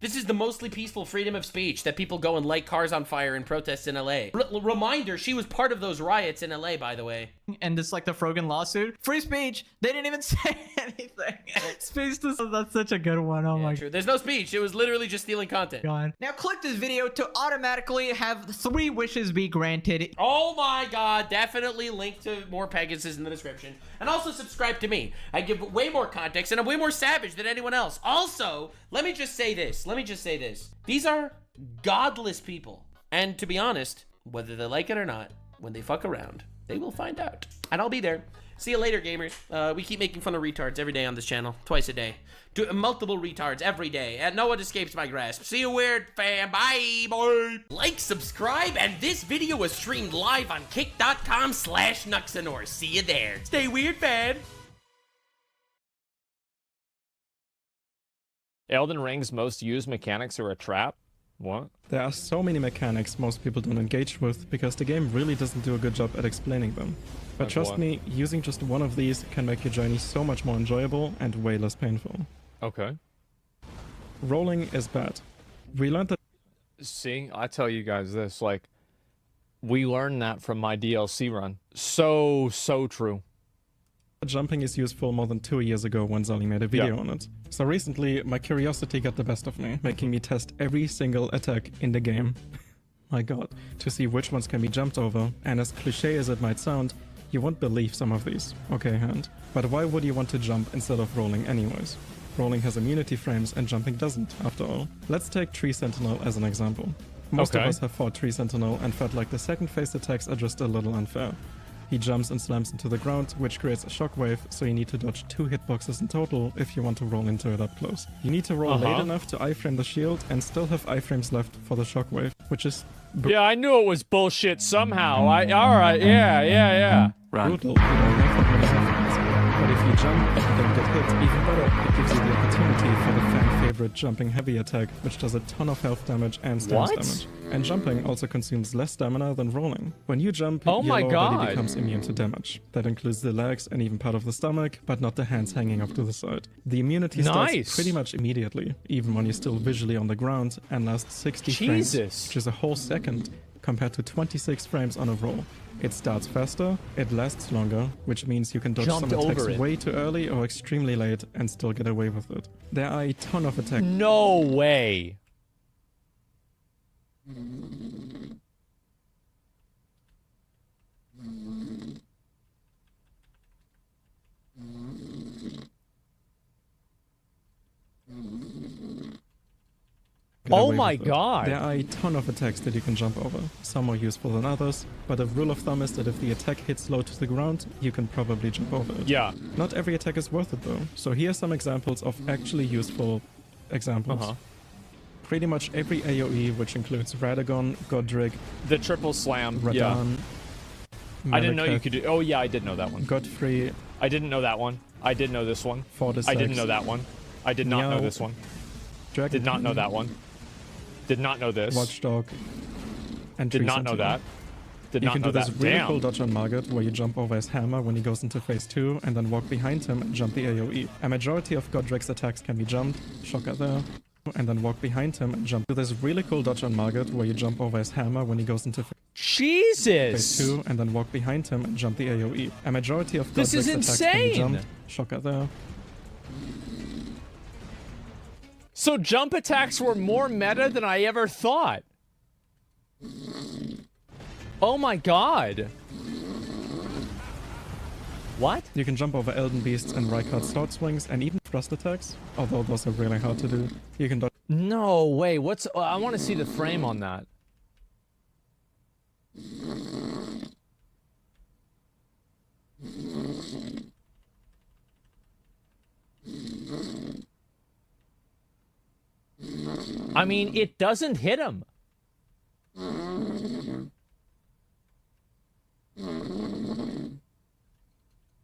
this is the mostly peaceful freedom of speech that people go and light cars on fire in protests in LA. Reminder, she was part of those riots in LA, by the way. And this, like, the Frogan lawsuit. Free speech. They didn't even say anything. That's such a good one. Oh my God. There's no speech. It was literally just stealing content. God. Now click this video to automatically have 3 wishes be granted. Oh my God. Definitely link to more Pegasus in the description. And also subscribe to me. I give way more context and I'm way more savage than anyone else. Also, let me just say this. These are godless people. And to be honest, whether they like it or not, when they fuck around, they will find out. And I'll be there. See you later, gamers. We keep making fun of retards every day on this channel. Twice a day. Multiple retards every day. And no one escapes my grasp. See you, weird fam. Bye, boy. Like, subscribe, and this video was streamed live on kick.com/Nuxanor. See you there. Stay weird, fam. Elden Ring's most used mechanics are a trap? What? There are so many mechanics most people don't engage with because the game really doesn't do a good job at explaining them. But Like trust what? me, using just one of these can make your journey so much more enjoyable and way less painful. Okay. Rolling is bad. We learned that. See, I tell you guys this, like, we learned that from my DLC run. So true. Jumping is useful more than 2 years ago when Zali made a video on it. So recently, my curiosity got the best of me, making me test every single attack in the game. My god, to see which ones can be jumped over, and as cliche as it might sound, you won't believe some of these. Okay, hand. But why would you want to jump instead of rolling anyways? Rolling has immunity frames and jumping doesn't, after all. Let's take Tree Sentinel as an example. Most of Okay. us have fought Tree Sentinel and felt like the second phase attacks are just a little unfair. He jumps and slams into the ground, which creates a shockwave, so you need to dodge 2 hitboxes in total if you want to roll into it up close. You need to roll late enough to iframe the shield and still have iframes left for the shockwave, which is Yeah, I knew it was bullshit somehow. Alright, yeah. brutal. You don't have that many iframes. But if you jump and then get hit, even better, it gives you the opportunity for the fan-favorite jumping heavy attack, which does a ton of health damage and stance What? damage. And jumping also consumes less stamina than rolling. When you jump, Oh my your lower body God. becomes immune to damage. That includes the legs and even part of the stomach, but not the hands hanging off to the side. The immunity Nice. starts pretty much immediately, even when you're still visually on the ground, and lasts 60 frames, Jesus. which is a whole second, compared to 26 frames on a roll. It starts faster, it lasts longer, which means you can dodge Jumped some attacks over it. way too early or extremely late and still get away with it. There are a ton of attacks. No way. get Oh away my with it. God. There are a ton of attacks that you can jump over. Some more useful than others, but a rule of thumb is that if the attack hits low to the ground, you can probably jump over it. Yeah. Not every attack is worth it though. So here are some examples of actually useful examples. Pretty much every AoE, which includes Radagon, Godric, The triple slam. Radan, I didn't know you Malekith, could do. Oh yeah, I did know that one. Godfrey. I didn't know that one. I did know this one. Fortis I didn't X, know that one. I did not know Meow, this one. Dragon Did not know that one. Did not know this. Watchdog, and Did Tree not know Sentinel. that. Did You not can know do this that. really Damn. cool dodge on Margit, where you jump over his hammer when he goes into phase 2, and then walk behind him and jump the AoE. A majority of Godric's attacks can be jumped, shocker there, and then walk behind him and jump. Do this really cool dodge on Margit, where you jump over his hammer when he goes into Jesus! phase 2, and then walk behind him and jump the AoE. A majority of This Godric's is attacks can be insane! jumped, shocker there. So jump attacks were more meta than I ever thought. Oh my god. What? You can jump over Elden Beasts and Rykard's sword swings, and even thrust attacks, although those are really hard to do. You can dodge. No way. What's? I want to see the frame on that. I mean, it doesn't hit him.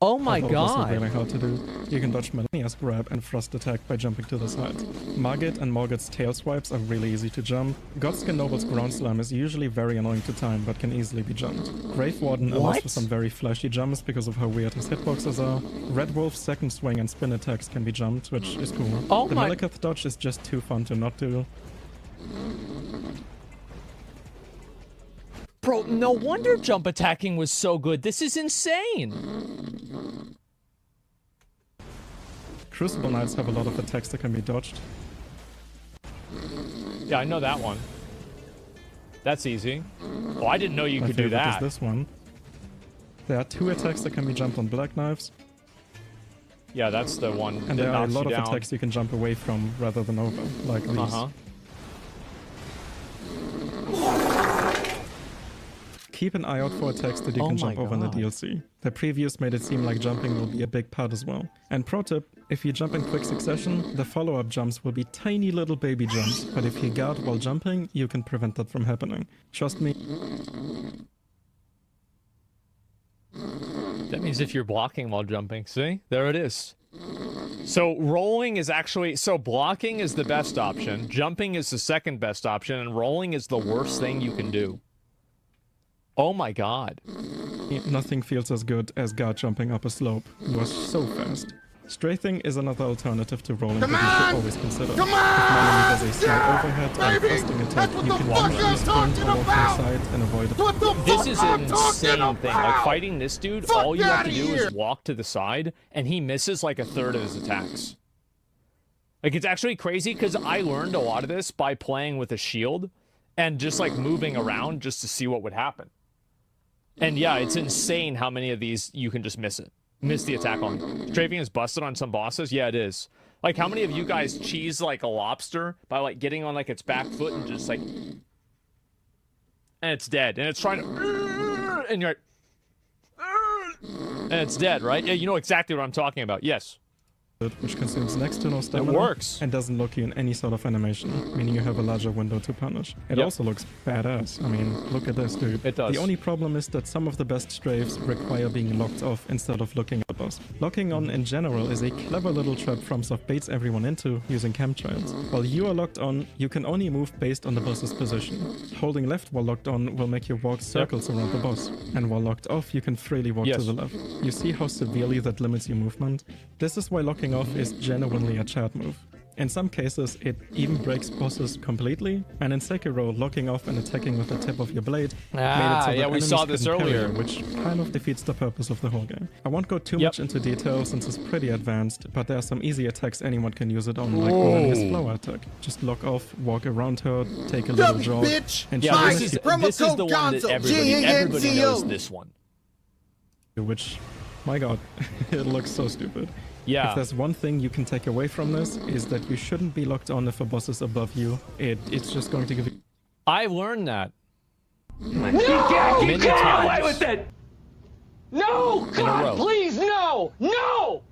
Oh my although also god. really hard to do. You can dodge Melania's grab and thrust attack by jumping to the side. Margit and Morgit's tail swipes are really easy to jump. Godskin Noble's ground slam is usually very annoying to time but can easily be jumped. Grave Warden allows for some very flashy jumps because of how weird his hitboxes are. Red Wolf's second swing and spin attacks can be jumped, which is cool. Oh the my- Malekith dodge is just too fun to not do. Bro, no wonder jump attacking was so good. This is insane. Crucible Knights have a lot of attacks that can be dodged. Yeah, I know that one. That's easy. Oh, I didn't know you My could do favorite that. is this one. There are 2 attacks that can be jumped on Black Knives. Yeah, that's the one And that there are a knocks lot you of down. attacks you can jump away from rather than over, like these. Uh-huh. Keep an eye out for attacks that you Oh can my jump over in the God. DLC. The previews made it seem like jumping will be a big part as well. And pro tip, if you jump in quick succession, the follow-up jumps will be tiny little baby jumps, but if you guard while jumping, you can prevent that from happening. Trust me. That means if you're blocking while jumping, see? There it is. So rolling is actually, so blocking is the best option, jumping is the second best option, and rolling is the worst thing you can do. Oh my god. Nothing feels as good as guard jumping up a slope. You are so fast. Strafing is another alternative to rolling that you should always consider. If an enemy does a slight overhead and thrusting attack, you can usually sprint or walk to the side and avoid it. This is an insane thing. Like fighting this dude, all you have to do is walk to the side, and he misses like a third of his attacks. Like it's actually crazy because I learned a lot of this by playing with a shield and just like moving around just to see what would happen. And yeah, it's insane how many of these you can just miss it. Miss the attack on. Strafing is busted on some bosses? Yeah, it is. Like, how many of you guys cheese like a lobster by like getting on like its back foot and just like... And it's dead. And it's trying to... And you're like... And it's dead, right? Yeah, you know exactly what I'm talking about. Yes. Which consumes next to no stamina. works. And doesn't lock you in any sort of animation, meaning you have a larger window to punish. It also looks badass. I mean, look at this, dude. It does. The only problem is that some of the best strafes require being locked off instead of looking at the boss. Locking on in general is a clever little trap FromSoft baits everyone into using chemtrails. While you are locked on, you can only move based on the boss's position. Holding left while locked on will make you walk circles around the boss. And while locked off, you can freely walk to the left. You see how severely that limits your movement? This is why locking off is genuinely a chat move. In some cases, it even breaks bosses completely, and in Sekiro, locking off and attacking with the tip of your blade made it so that yeah, we saw enemies this couldn't parry earlier. you, which kind of defeats the purpose of the whole game. I won't go too much into detail since it's pretty advanced, but there are some easy attacks anyone can use it on, like Melania's flower attack. Just lock off, walk around her, take a little jog, and she Yeah, misses this is the one that everybody knows this one. which, my god, it looks so stupid. Yeah. If there's one thing you can take away from this, is that you shouldn't be locked on if a boss is above you. It's just going to give you... I learned that. No! You Many get times. away with it! No! In a God, row. please, no! No!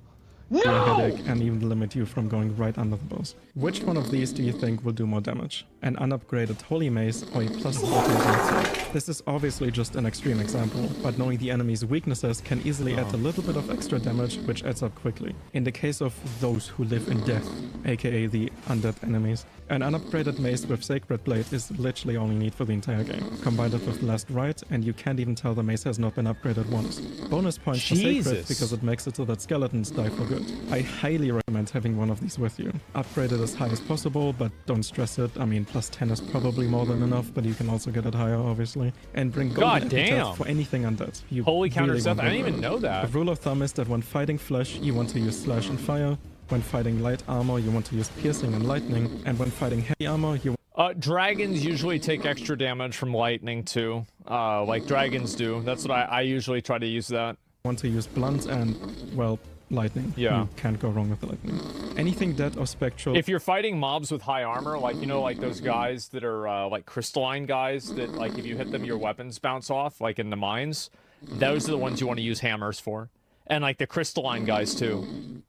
a No! headache and even limit you from going right under the boss. Which one of these do you think will do more damage? An unupgraded Holy Mace or a plus 14 Ganzo? This is obviously just an extreme example, but knowing the enemy's weaknesses can easily add a little bit of extra damage, which adds up quickly. In the case of those who live in death, aka the undead enemies, an unupgraded mace with Sacred Blade is literally all you need for the entire game. Combine it with Last Rite, and you can't even tell the mace has not been upgraded once. Bonus points for Sacred Jesus. because it makes it so that skeletons die for good. I highly recommend having one of these with you. Upgrade it as high as possible, but don't stress it. I mean, plus 10 is probably more than enough, but you can also get it higher, obviously. And bring God golden epitaph damn. for anything undead. You Holy counter really stuff. want I didn't that. even know that. The rule of thumb is that when fighting flesh, you want to use Slash and Fire. When fighting light armor, you want to use Piercing and Lightning. And when fighting heavy armor, you Dragons usually take extra damage from lightning too. Like dragons do. That's what I usually try to use that. want to use Blunt and, well, Lightning. Yeah. You can't go wrong with the Lightning. Anything dead or spectral... If you're fighting mobs with high armor, like, you know, like those guys that are, like, crystalline guys that, like, if you hit them, your weapons bounce off, like in the mines, those are the ones you want to use hammers for. And, like, the crystalline guys, too.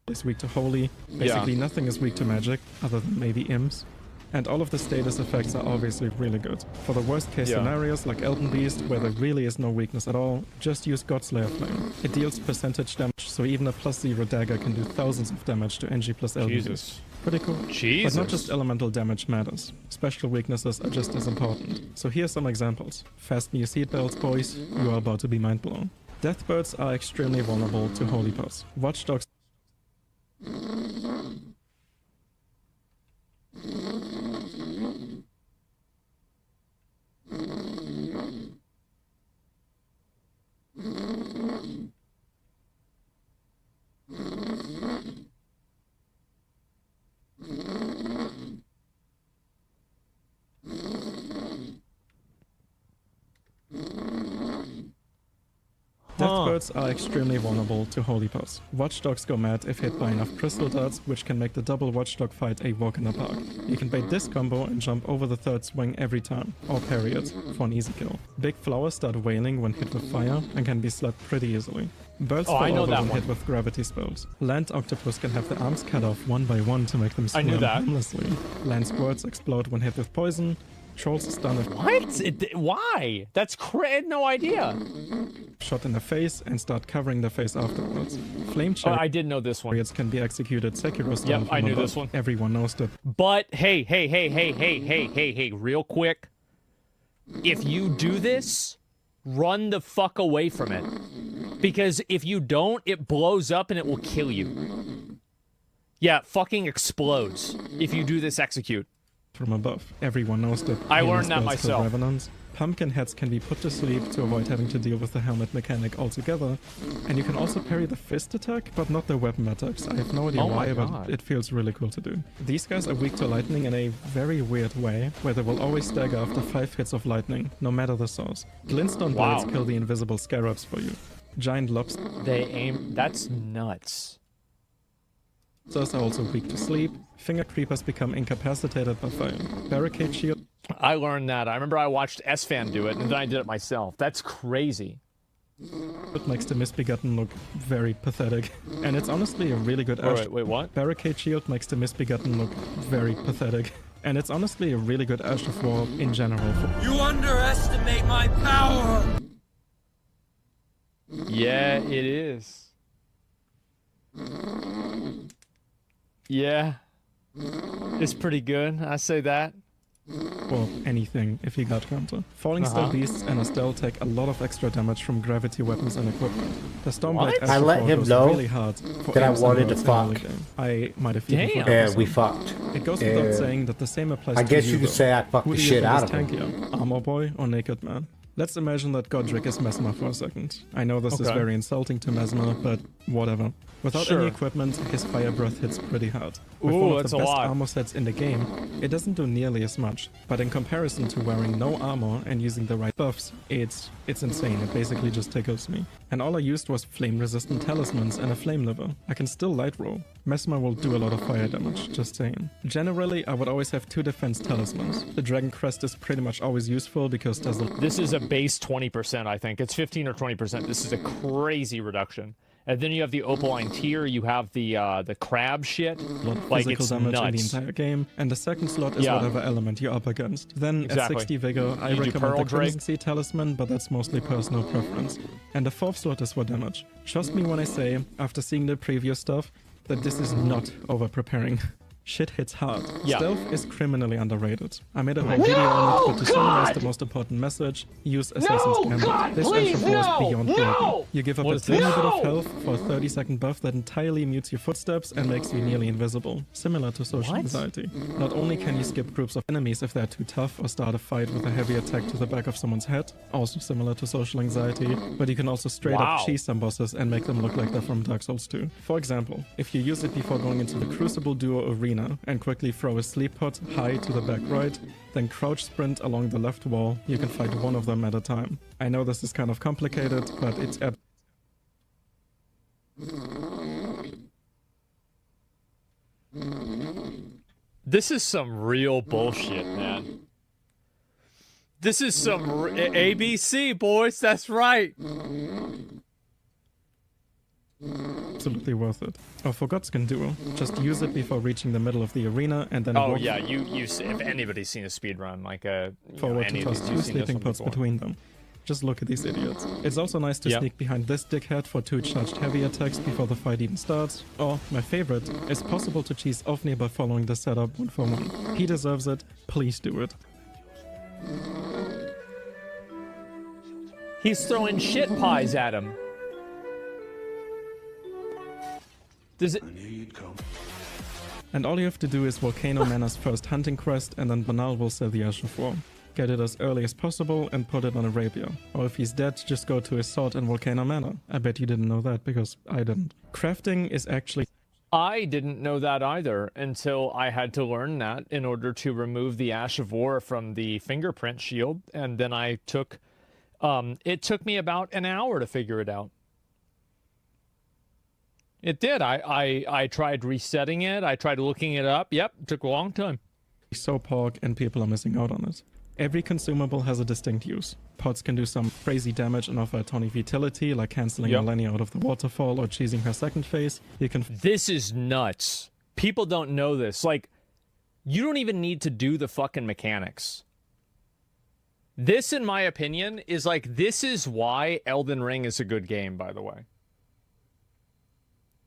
is weak to Holy. Basically, nothing is weak to magic, other than maybe Imps. And all of the status effects are obviously really good. For the worst case scenarios like Elden Beast, where there really is no weakness at all, just use Godslayer Flame. It deals percentage damage, so even a +0 dagger can do thousands of damage to NG plus Elden Beast. Pretty cool. Jesus. But not just elemental damage matters. Special weaknesses are just as important. So here's some examples. Fasten your seatbelts, boys. You are about to be mind blown. Deathbirds are extremely vulnerable to holy paws. Watchdogs. Deathbirds are extremely vulnerable to holy paws. Watchdogs go mad if hit by enough crystal darts, which can make the double watchdog fight a walk in the park. You can bait this combo and jump over the third swing every time, or parry it, for an easy kill. Big flowers start wailing when hit with fire and can be slapped pretty easily. Birds fall over when hit with gravity spells. Land octopus can have the arms cut off one by one to make them swim harmlessly. Land squirts explode when hit with poison. Trolls stun if Why? That's no idea. Shot in the face and start covering the face afterwards. Flame chariots I did know this one. Can be executed Sekiro style. Yep, I knew this one. Everyone knows that. But hey, real quick. If you do this, run the fuck away from it. Because if you don't, it blows up and it will kill you. Yeah, it fucking explodes if you do this execute. From above. Everyone knows that. I learned that myself. Revenants. Pumpkin heads can be put to sleep to avoid having to deal with the helmet mechanic altogether. And you can also parry the fist attack, but not the weapon attacks. I have no idea why, but it feels really cool to do. These guys are weak to lightning in a very weird way, where they will always stagger after 5 hits of lightning, no matter the source. Glintstone blades kill the invisible scarabs for you. Giant lobsters. They aim. That's nuts. Are also weak to sleep. Finger creepers become incapacitated by fire. Barricade shield. I learned that. I remember I watched S-Fan do it, and then I did it myself. That's crazy. It makes the Misbegotten look very pathetic. And it's honestly a really good Wait, what? Barricade shield makes the Misbegotten look very pathetic. And it's honestly a really good Ash of War in general. You underestimate my power! Yeah, it is. Yeah. It's pretty good, I say that. Or anything, if you got Ganzo. Falling Star Beasts and Estelle take a lot of extra damage from gravity weapons and equipment. The Stormblade I let him know really hard that I wanted to fuck. I might have Yeah, we fucked. It goes without saying that the same applies to I guess you could say I fucked the shit out of him. Tankier, Armor Boy or Naked Man? Let's imagine that Godric is Mesmer for a second. I know this is very insulting to Mesmer, but whatever. Without any equipment, his fire breath hits pretty hard. With one of the best armor sets in the game, it doesn't do nearly as much. But in comparison to wearing no armor and using the right buffs, it's insane. It basically just tickles me. And all I used was flame-resistant talismans and a flame liver. I can still light roll. Mesmer will do a lot of fire damage, just saying. Generally, I would always have 2 defense talismans. The Dragon Crest is pretty much always useful because there's a... This is a base 20%, I think. It's 15 or 20%. This is a crazy reduction. And then you have the Opaline tier, you have the crab shit. Like it's damage nuts. in the entire game. And the second slot is whatever element you're up against. Then at 60 vigor, I recommend the Crimson Sea Talisman, but that's mostly personal preference. And the 4th slot is for damage. Trust me when I say, after seeing the previous stuff, that this is not over-preparing. Shit hits hard. Stealth is criminally underrated. I made a whole video on it, but to summarize the most important message, use Assassin's Gambit. This Ash of War is beyond broken. You give up a tiny bit of health for a 30-second buff that entirely mutes your footsteps and makes you nearly invisible, similar to social anxiety. Not only can you skip groups of enemies if they're too tough or start a fight with a heavy attack to the back of someone's head, also similar to social anxiety, but you can also straight up cheese some bosses and make them look like they're from Dark Souls 2. For example, if you use it before going into the Crucible Duo Arena, and quickly throw a sleep pot high to the back right, then crouch sprint along the left wall, you can fight one of them at a time. I know this is kind of complicated, but it's This is some real bullshit, man. This is some... ABC, boys, that's right. Absolutely worth it. Or for Godskin Duo, just use it before reaching the middle of the arena and then Oh walk yeah, if anybody's seen a speedrun, like forward any to of toss these, two you've seen this sleeping one pods before. between them. Just look at these idiots. It's also nice to Yep. sneak behind this dickhead for 2 charged heavy attacks before the fight even starts. Or, my favorite, it's possible to cheese Ofni by following the setup 1-for-1. He deserves it, please do it. He's throwing shit pies at him. Does it? And all you have to do is Volcano Mana's first hunting quest, and then Banal will sell the Ash-of-War. Get it as early as possible and put it on a rapier. Or if he's dead, just go to his sword in Volcano Manor. I bet you didn't know that, because I didn't. Crafting is actually... I didn't know that either until I had to learn that in order to remove the Ash of War from the fingerprint shield, and then I took... it took me about an hour to figure it out. It did. I tried resetting it. I tried looking it up. Yep, it took a long time. So pork, and people are missing out on it. Every consumable has a distinct use. Pods can do some crazy damage and offer a ton of utility, like cancelling Melania out of the waterfall or cheesing her second phase. You can... This is nuts. People don't know this. Like, you don't even need to do the fucking mechanics. This, in my opinion, is like, this is why Elden Ring is a good game, by the way.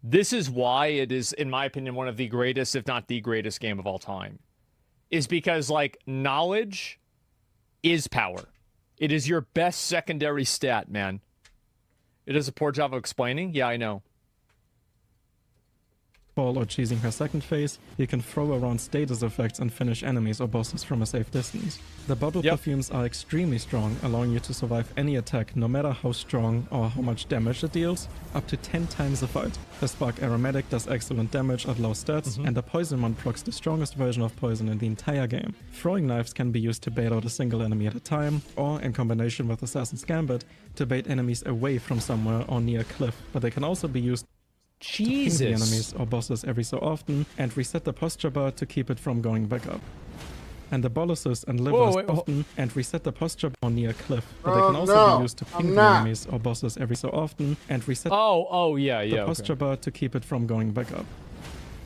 This is why it is, in my opinion, one of the greatest, if not the greatest game of all time. Is because, like, knowledge is power. It is your best secondary stat, man. It is a poor job of explaining? Yeah, I know. Or cheesing her second phase, you can throw around status effects and finish enemies or bosses from a safe distance. The bottle perfumes are extremely strong, allowing you to survive any attack, no matter how strong or how much damage it deals, up to 10 times a fight. The Spark Aromatic does excellent damage at low stats, and the Poison one procs the strongest version of poison in the entire game. Throwing knives can be used to bait out a single enemy at a time, or in combination with Assassin's Gambit, to bait enemies away from somewhere or near a cliff, but they can also be used Jesus. to ping the enemies or bosses every so often and reset the posture bar to keep it from going back up. And the boluses and livers often and reset the posture bar near a cliff, but they can also be used to ping the enemies or bosses every so often and reset the posture bar to keep it from going back up.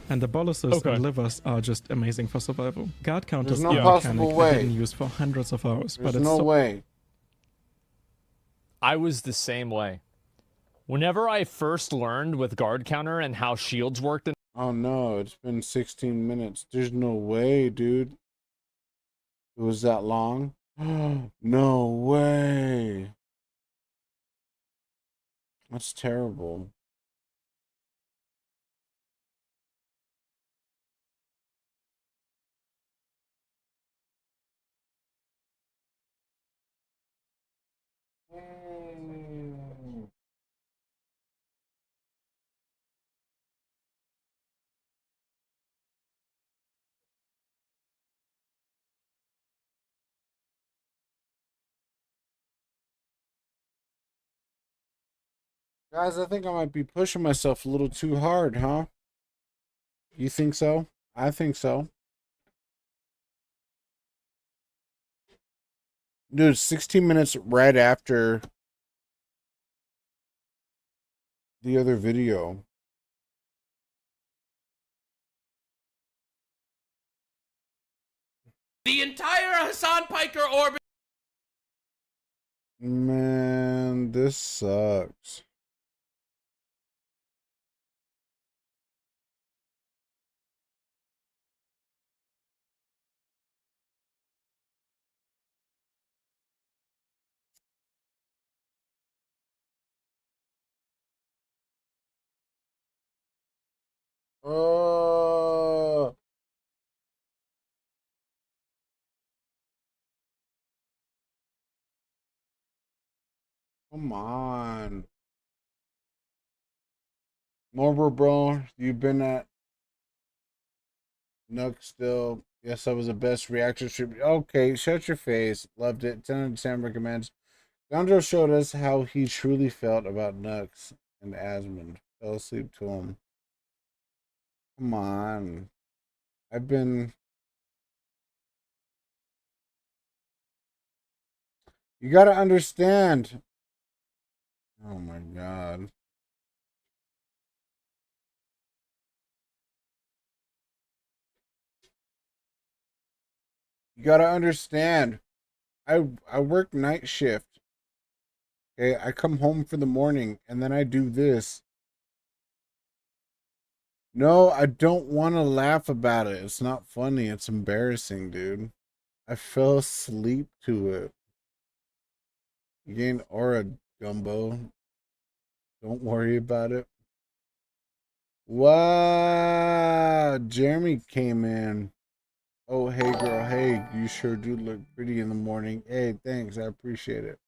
And the boluses and livers are just amazing for survival. Guard counters are a mechanic I didn't use for hundreds of hours, but it's no way. I was the same way. Whenever I first learned with guard counter and how shields worked... Oh no, it's been 16 minutes. There's no way, dude. It was that long? No way. That's terrible. Guys, I think I might be pushing myself a little too hard, huh? You think so? I think so. Dude, 16 minutes right after the other video. The entire Hassan Piker orbit. Man, this sucks. Oh. Come on. Marlboro, bro, you've been at Nook still. Yes, that was the best reaction stream. Okay, shut your face. Loved it. 10 out of 10 recommends. Ganzo showed us how he truly felt about Nux and Asmund. Fell asleep to him. Come on. I've been... You gotta understand. Oh my god. You gotta understand. I work night shift. Okay, I come home for the morning and then I do this. No, I don't want to laugh about it. It's not funny. It's embarrassing, dude. I fell asleep to it. You gained aura, Gumbo. Don't worry about it. Wow, Jeremy came in. Oh, hey, girl. Hey, you sure do look pretty in the morning. Hey, thanks. I appreciate it.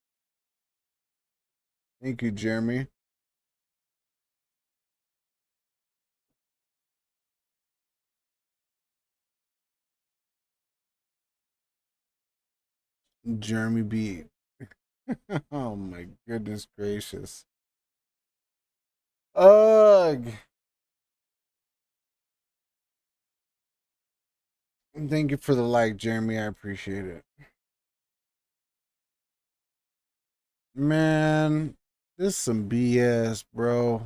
Thank you, Jeremy. Jeremy B. Oh, my goodness gracious. Ugh. Thank you for the like, Jeremy. I appreciate it. Man, this is some BS, bro.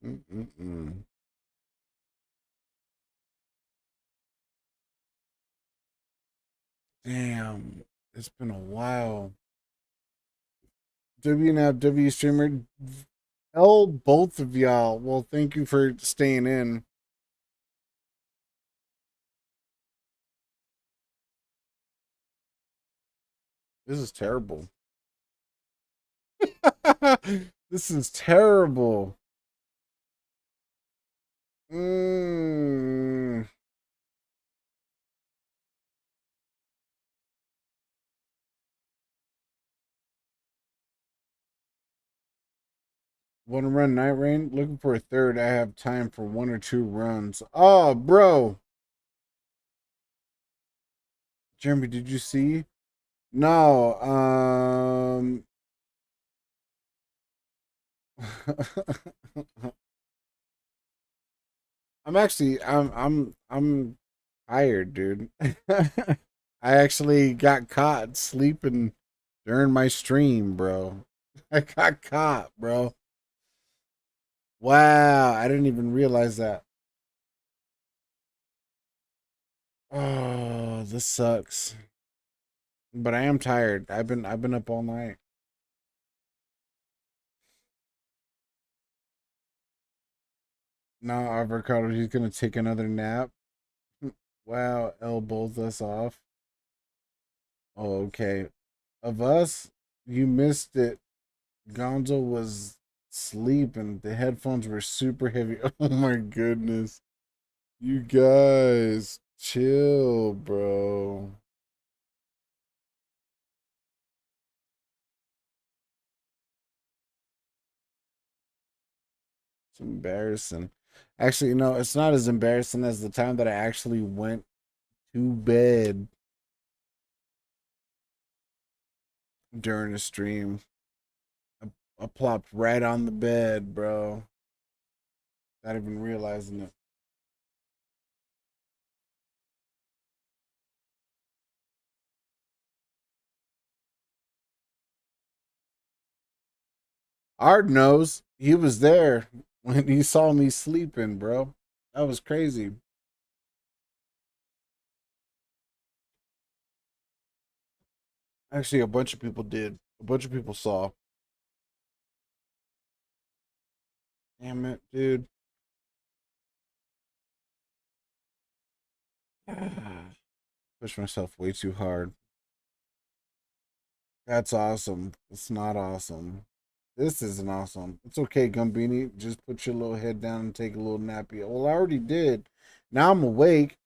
Mm-mm-mm. Damn, it's been a while. W streamer, L both of y'all. Well, thank you for staying in. This is terrible. This is terrible. Mm. Want to run night rain? Looking for a third. I have time for 1 or 2 runs. Oh, bro. Jeremy, did you see? No. I'm tired, dude. I actually got caught sleeping during my stream, bro. I got caught, bro. Wow, I didn't even realize that. Oh, this sucks. But I am tired. I've been up all night. Now avocado, he's gonna take another nap. Wow, elbows us off. Oh, okay. Of us, you missed it. Gonzo was sleeping. The headphones were super heavy. Oh my goodness. You guys, chill, bro. It's embarrassing. Actually, it's not as embarrassing as the time that I actually went to bed during a stream. I plopped right on the bed, bro. Not even realizing it. Ard knows. He was there when he saw me sleeping, bro. That was crazy. Actually, a bunch of people did. A bunch of people saw. Damn it, dude. Push myself way too hard. That's awesome. It's not awesome. This isn't awesome. It's okay, Gumbini. Just put your little head down and take a little nappy. Well, I already did. Now I'm awake.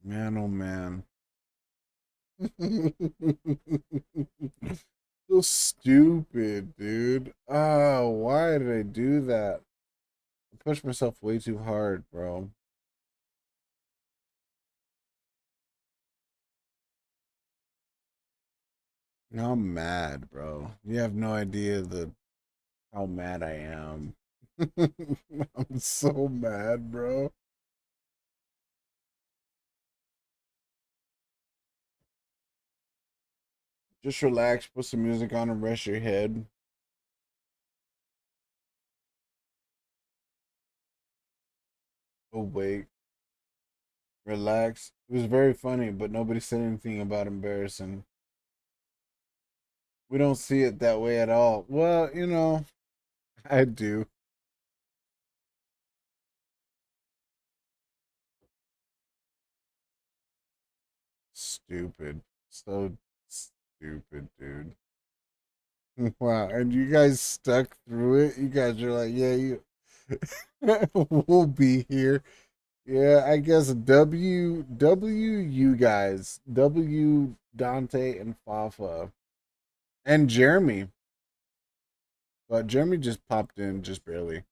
Man, oh man. So stupid, dude. Oh, why did I do that? I pushed myself way too hard, bro. Now I'm mad, bro. You have no idea how mad I am. I'm so mad, bro. Just relax, put some music on, and rest your head. Awake. Relax. It was very funny, but nobody said anything about embarrassing. We don't see it that way at all. Well, you know, I do. Stupid. So stupid, dude. Wow. And you guys stuck through it? You guys are like, yeah, you we'll be here. Yeah, I guess you guys. W Dante and Fafa. And Jeremy. But Jeremy just popped in just barely.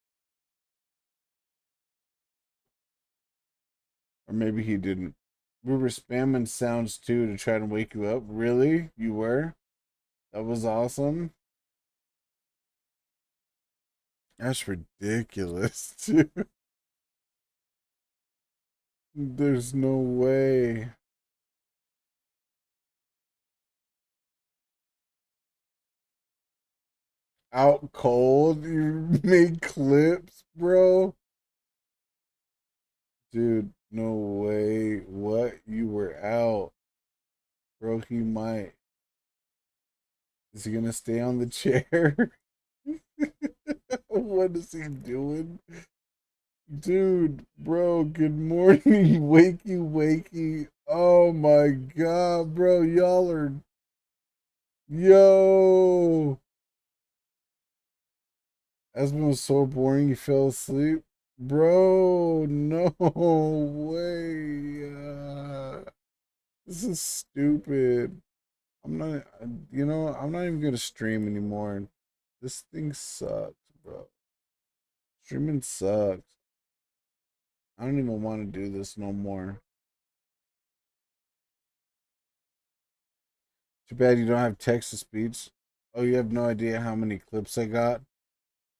Or maybe he didn't. We were spamming sounds too to try to wake you up. Really? You were? That was awesome. That's ridiculous, dude. There's no way. Out cold? You made clips, bro? Dude, no way. What? You were out. Bro, he might. Is he gonna stay on the chair? What is he doing? Dude, bro, good morning. Wakey, wakey. Oh my god, bro. Y'all are. Yo. Esmond was so boring he fell asleep. Bro, no way. This is stupid. I'm not, you know, I'm not even gonna stream anymore. This thing sucks, bro. Streaming sucks. I don't even want to do this no more. Too bad you don't have text to speech. Oh, you have no idea how many clips I got?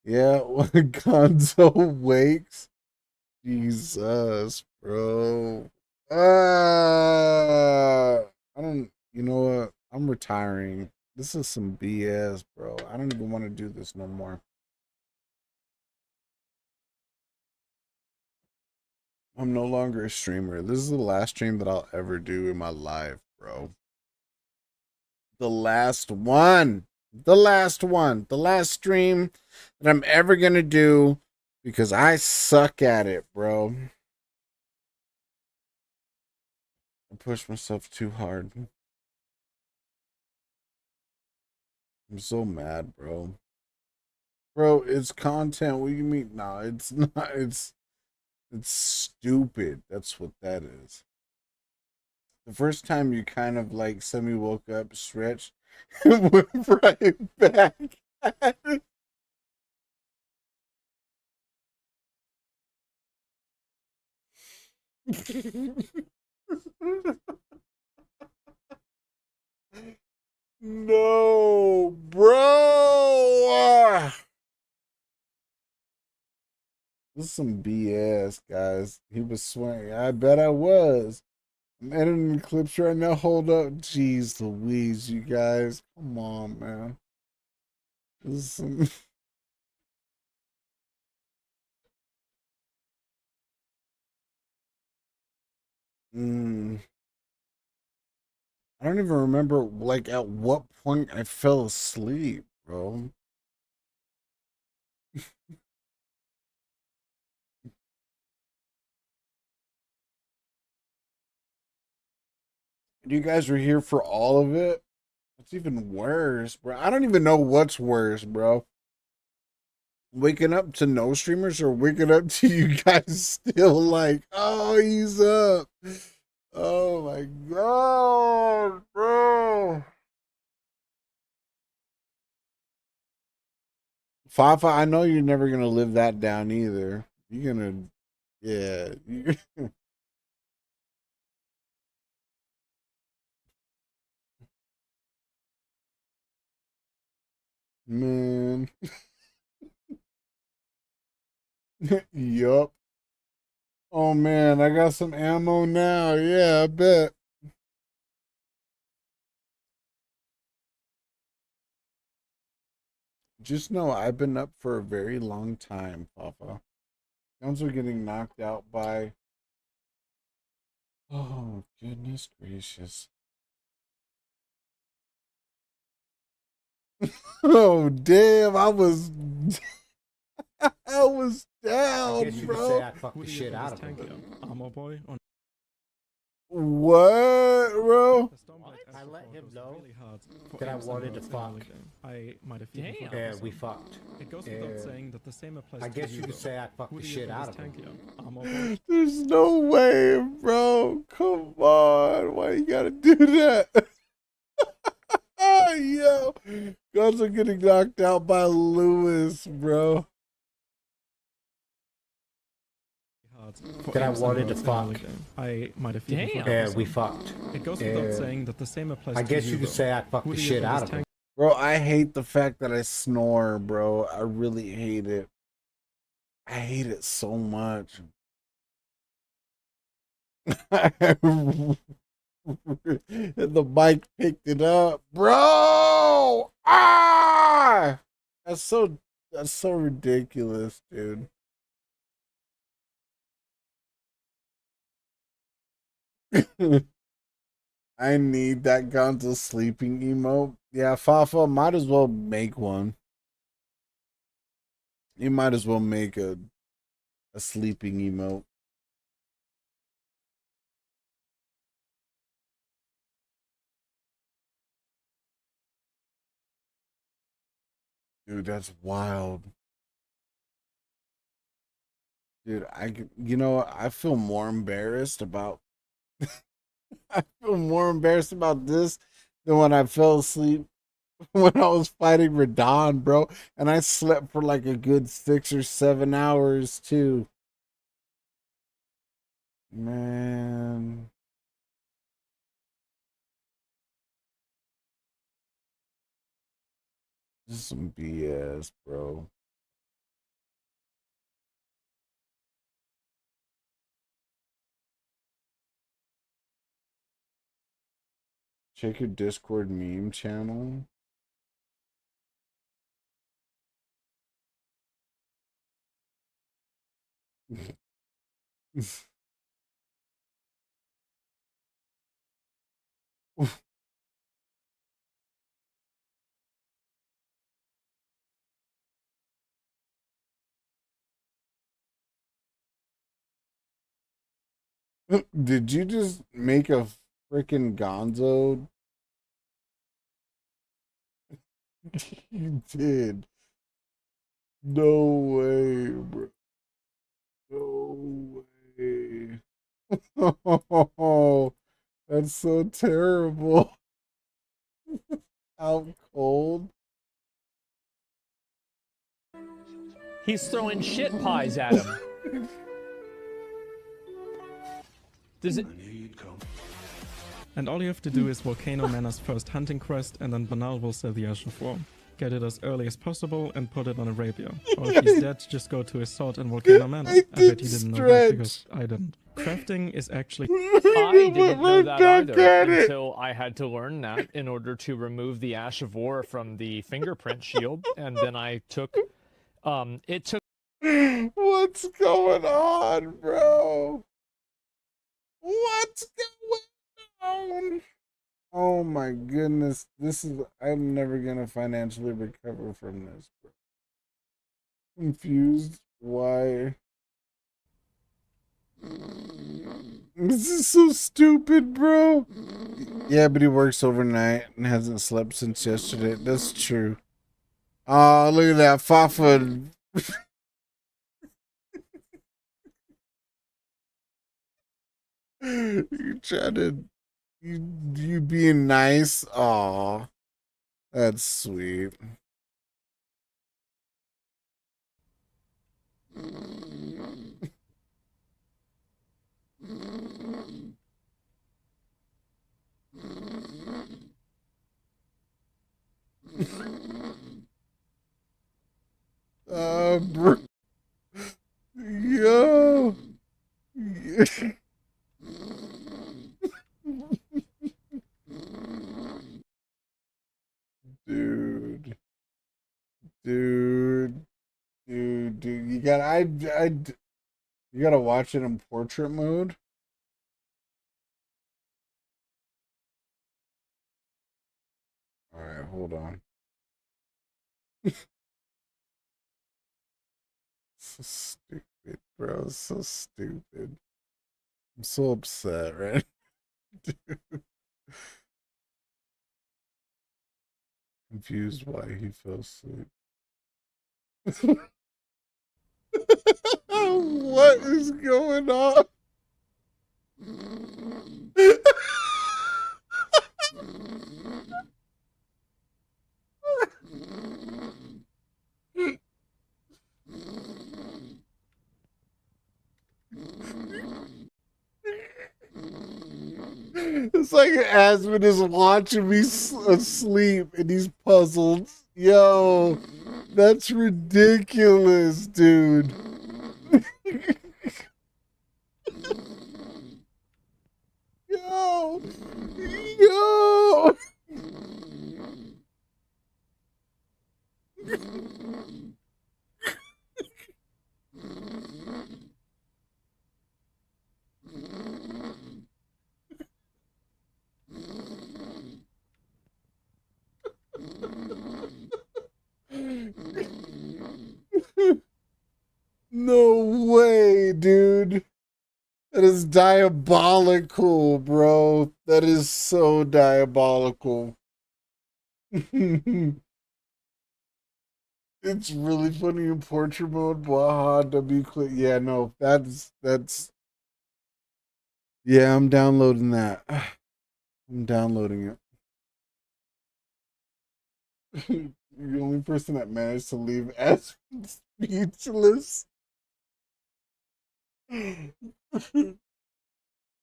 Yeah, when Ganzo wakes. Jesus, bro. I don't, you know what? I'm retiring. This is some BS, bro. I don't even want to do this no more. I'm no longer a streamer. This is the last stream that I'll ever do in my life, bro. The last one. The last one. The last stream that I'm ever going to do because I suck at it, bro. I pushed myself too hard. I'm so mad, bro. Bro, it's content. What do you mean? No, it's not. It's stupid. That's what that is. The first time you kind of like semi woke up, stretched, and went right back at it. No, bro. This is some BS, guys. He was swinging. I bet I was. I'm editing clips right now. Hold up. Jeez Louise, you guys. Come on, man. This is some... I don't even remember, like, at what point I fell asleep, bro. You guys were here for all of it? It's even worse, bro. I don't even know what's worse, bro. Waking up to no streamers or waking up to you guys still like, oh, he's up. Oh my god, bro. Fafa, I know you're never gonna live that down either. You're gonna, yeah. Man. Yup. Oh man, I got some ammo now. Yeah, I bet. Just know I've been up for a very long time, Papa. Ganzo getting knocked out by... Oh, goodness gracious. Oh, damn, I was down, I guess you could bro. say I fucked the shit out of him. Armor boy on What, bro? I let him know that I wanted to fuck. I might have And we fucked. It goes without saying that the same applies I to guess you, you could though. say I fucked Who the do you shit think out is of him. tankier? Armor boy or There's no way, bro. Come on. Why you gotta do that? Yo. Ganzo getting knocked out by Lewis, bro. That I wanted to fuck. I might have And we fucked. It goes without saying that the same applies I to guess you, you could though. say I fucked Who the do you shit think out is of him. Bro, I hate the fact that I snore, bro. I really hate it. I hate it so much. The mic picked it up, bro. Ah, that's so ridiculous, dude. I need that Gonzo sleeping emote. Yeah, Fafa might as well make one. You might as well make a sleeping emote. Dude, that's wild. Dude, I feel more embarrassed about I feel more embarrassed about this than when I fell asleep when I was fighting Radon, bro. And I slept for like a good 6 or 7 hours too. Man. This is some BS, bro. Check your Discord meme channel. Did you just make a freaking Gonzo? You did. No way, bro. No way. Oh, that's so terrible. Out cold. He's throwing shit pies at him. Does it? And all you have to do is Volcano Manor's first hunting quest, and then Banal will sell the Ashevore. Get it as early as possible and put it on a rapier. Or if he's dead, just go to his sword in Volcano Manor. I bet he didn't know that because I didn't. Crafting is actually... I didn't know that either until I had to learn that in order to remove the Ash of War from the fingerprint shield, and then I took... it took... What's going on, bro? What's going on? Oh my goodness. I'm never gonna financially recover from this, bro. Confused why. This is so stupid, bro. Yeah, but he works overnight and hasn't slept since yesterday. That's true. Oh, look at that. Fafa. You trying to you being nice. Aw. That's sweet. Bro. Yo. Dude. you gotta watch it in portrait mode. All right, hold on. So stupid, bro. So stupid. I'm so upset, right? Dude. Confused why he fell asleep. What is going on? It's like Asmund is watching me asleep and he's puzzled. Yo, that's ridiculous, dude. Yo, yo. No way, dude. That is diabolical, bro. That is so diabolical. It's really funny in portrait mode. Blah, W click. Yeah, no, that's. Yeah, I'm downloading that. I'm downloading it. You're the only person that managed to leave as speechless.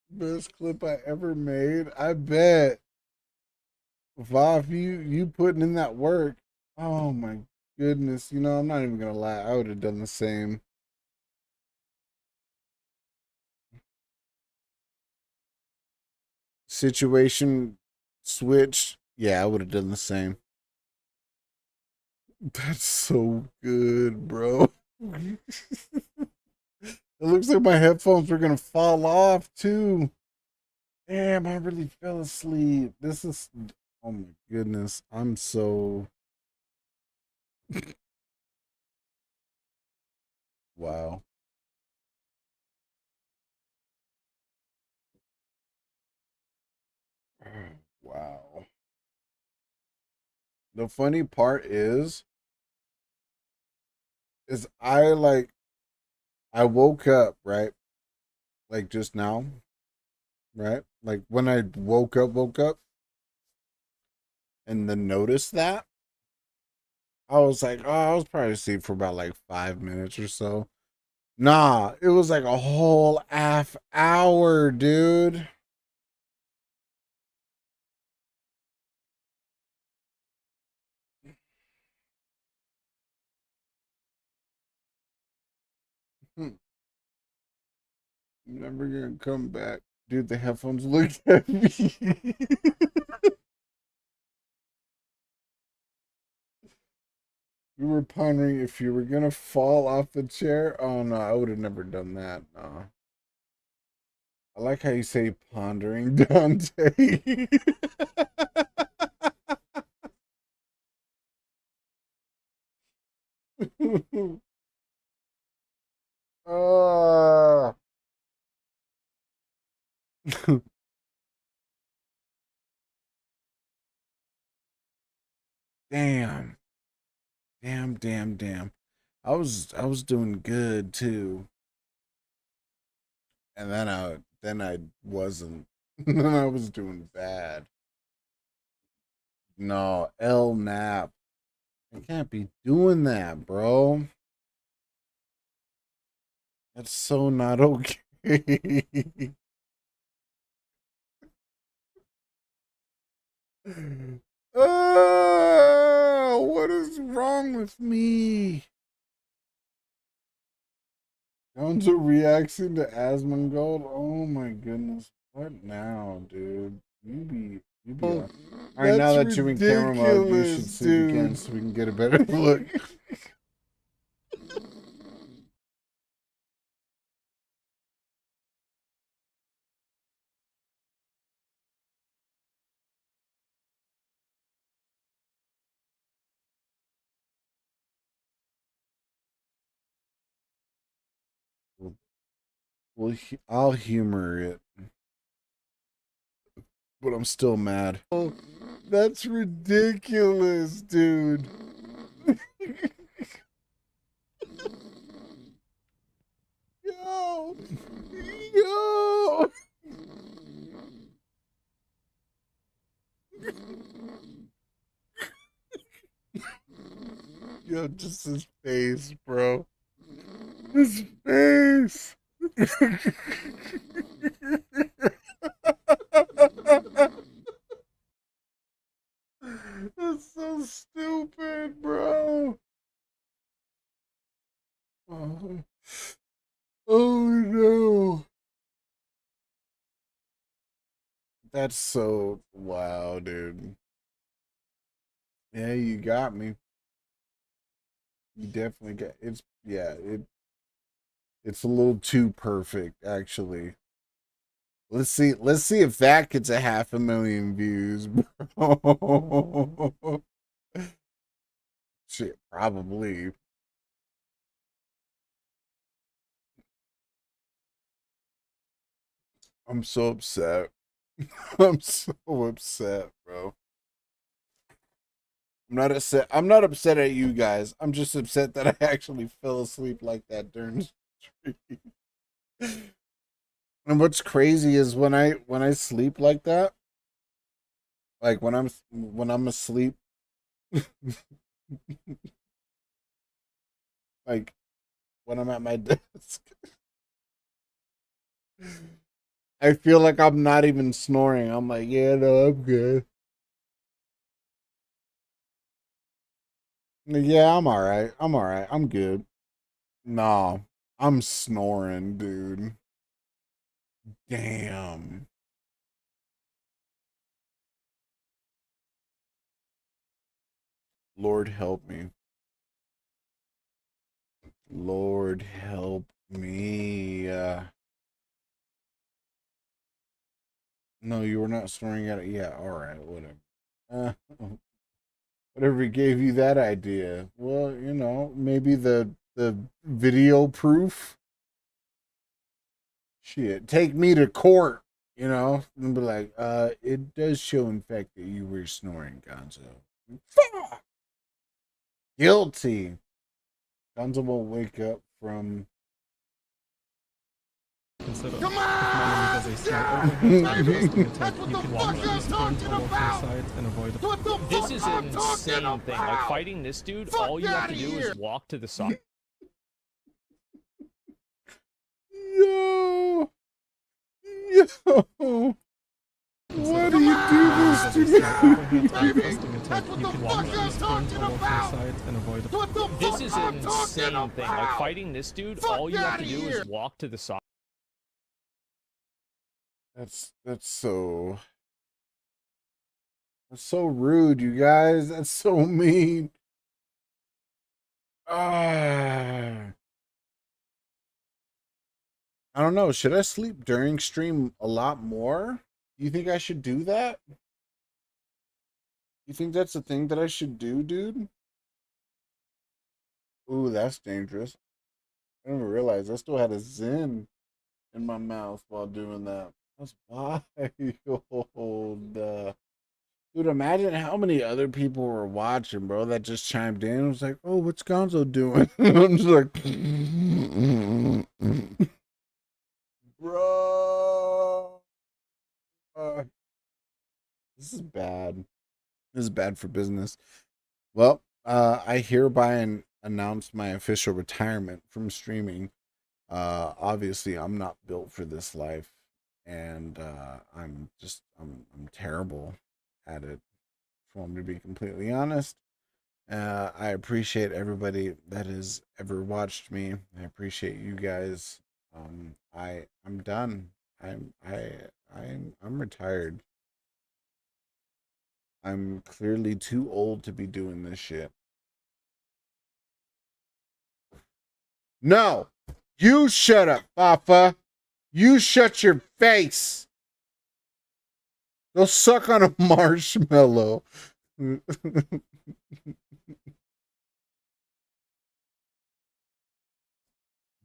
Best clip I ever made. I bet. Vav, you putting in that work. Oh my goodness. You know, I'm not even gonna lie. I would have done the same. Situation switched. Yeah, I would have done the same. That's so good, bro. It looks like my headphones were gonna fall off too. Damn, I really fell asleep. This is, oh my goodness. I'm so wow. Wow. The funny part is I woke up, right? Like just now, right? Like when I woke up and then noticed that, I was like, oh, I was probably asleep for about like 5 minutes or so. Nah, it was like a whole half hour, dude. Hmm. I'm never gonna come back. Dude, the headphones looked at me. We were pondering if you were gonna fall off the chair. Oh no, I would have never done that. No. I like how you say pondering, Dante. uh... Damn. Damn. I was doing good too. And then I wasn't. Then I was doing bad. No, L nap. I can't be doing that, bro. That's so not okay. Oh, what is wrong with me? Ganzo reaction to Asmongold. Oh my goodness. What now, dude? You be on. All right, now that you're in camera mode, you should sleep again so we can get a better look. Well, I'll humor it, but I'm still mad. Oh, that's ridiculous, dude. Yo, yo. Yo, just his face, bro. His face. That's so stupid, bro. Oh, oh no. That's so wow, dude. Yeah, you got me. You definitely got it's yeah, it's a little too perfect, actually. Let's see if that gets a 500,000 views, bro. Shit, probably. I'm so upset. I'm so upset, bro. I'm not upset at you guys. I'm just upset that I actually fell asleep like that during the stream. And what's crazy is when I sleep like that, like when I'm asleep, like when I'm at my desk, I feel like I'm not even snoring. I'm like, yeah, no, I'm good. Yeah, I'm all right. I'm all right. I'm good. Nah, I'm snoring, dude. Damn. Lord help me. Lord help me. No, you were not snoring at it. Yeah, all right, whatever. Uh, whatever gave you that idea. Well, you know, maybe the video proof. Shit, take me to court. You know, and be like, it does show in fact that you were snoring, Gonzo. Fuck! Guilty. Gonzo will wake up from. Consider Come if an enemy has a slight overhead attack, you can launch your sprint over to the side and avoid it. This is an insane thing. Like, fighting this dude, all you have to do is walk to the side. Yo! Yo! Why do you do this to me? This is an insane thing. Like, fighting this dude, all you have to do is walk to the side. That's so rude, you guys. That's so mean. I don't know. Should I sleep during stream a lot more? You think I should do that? You think that's a thing that I should do, dude? Ooh, that's dangerous. I didn't even realize I still had a Zen in my mouth while doing that. That's wild. Dude, imagine how many other people were watching, bro, that just chimed in. It was like, oh, what's Gonzo doing? I'm just like, bro. This is bad. This is bad for business. Well, I hereby announce my official retirement from streaming. Obviously, I'm not built for this life, and I'm terrible at it. If I want to be completely honest, I appreciate everybody that has ever watched me. I appreciate you guys. I'm done. I'm retired. I'm clearly too old to be doing this shit. No, you shut up, Fafa. You shut your face. Go suck on a marshmallow.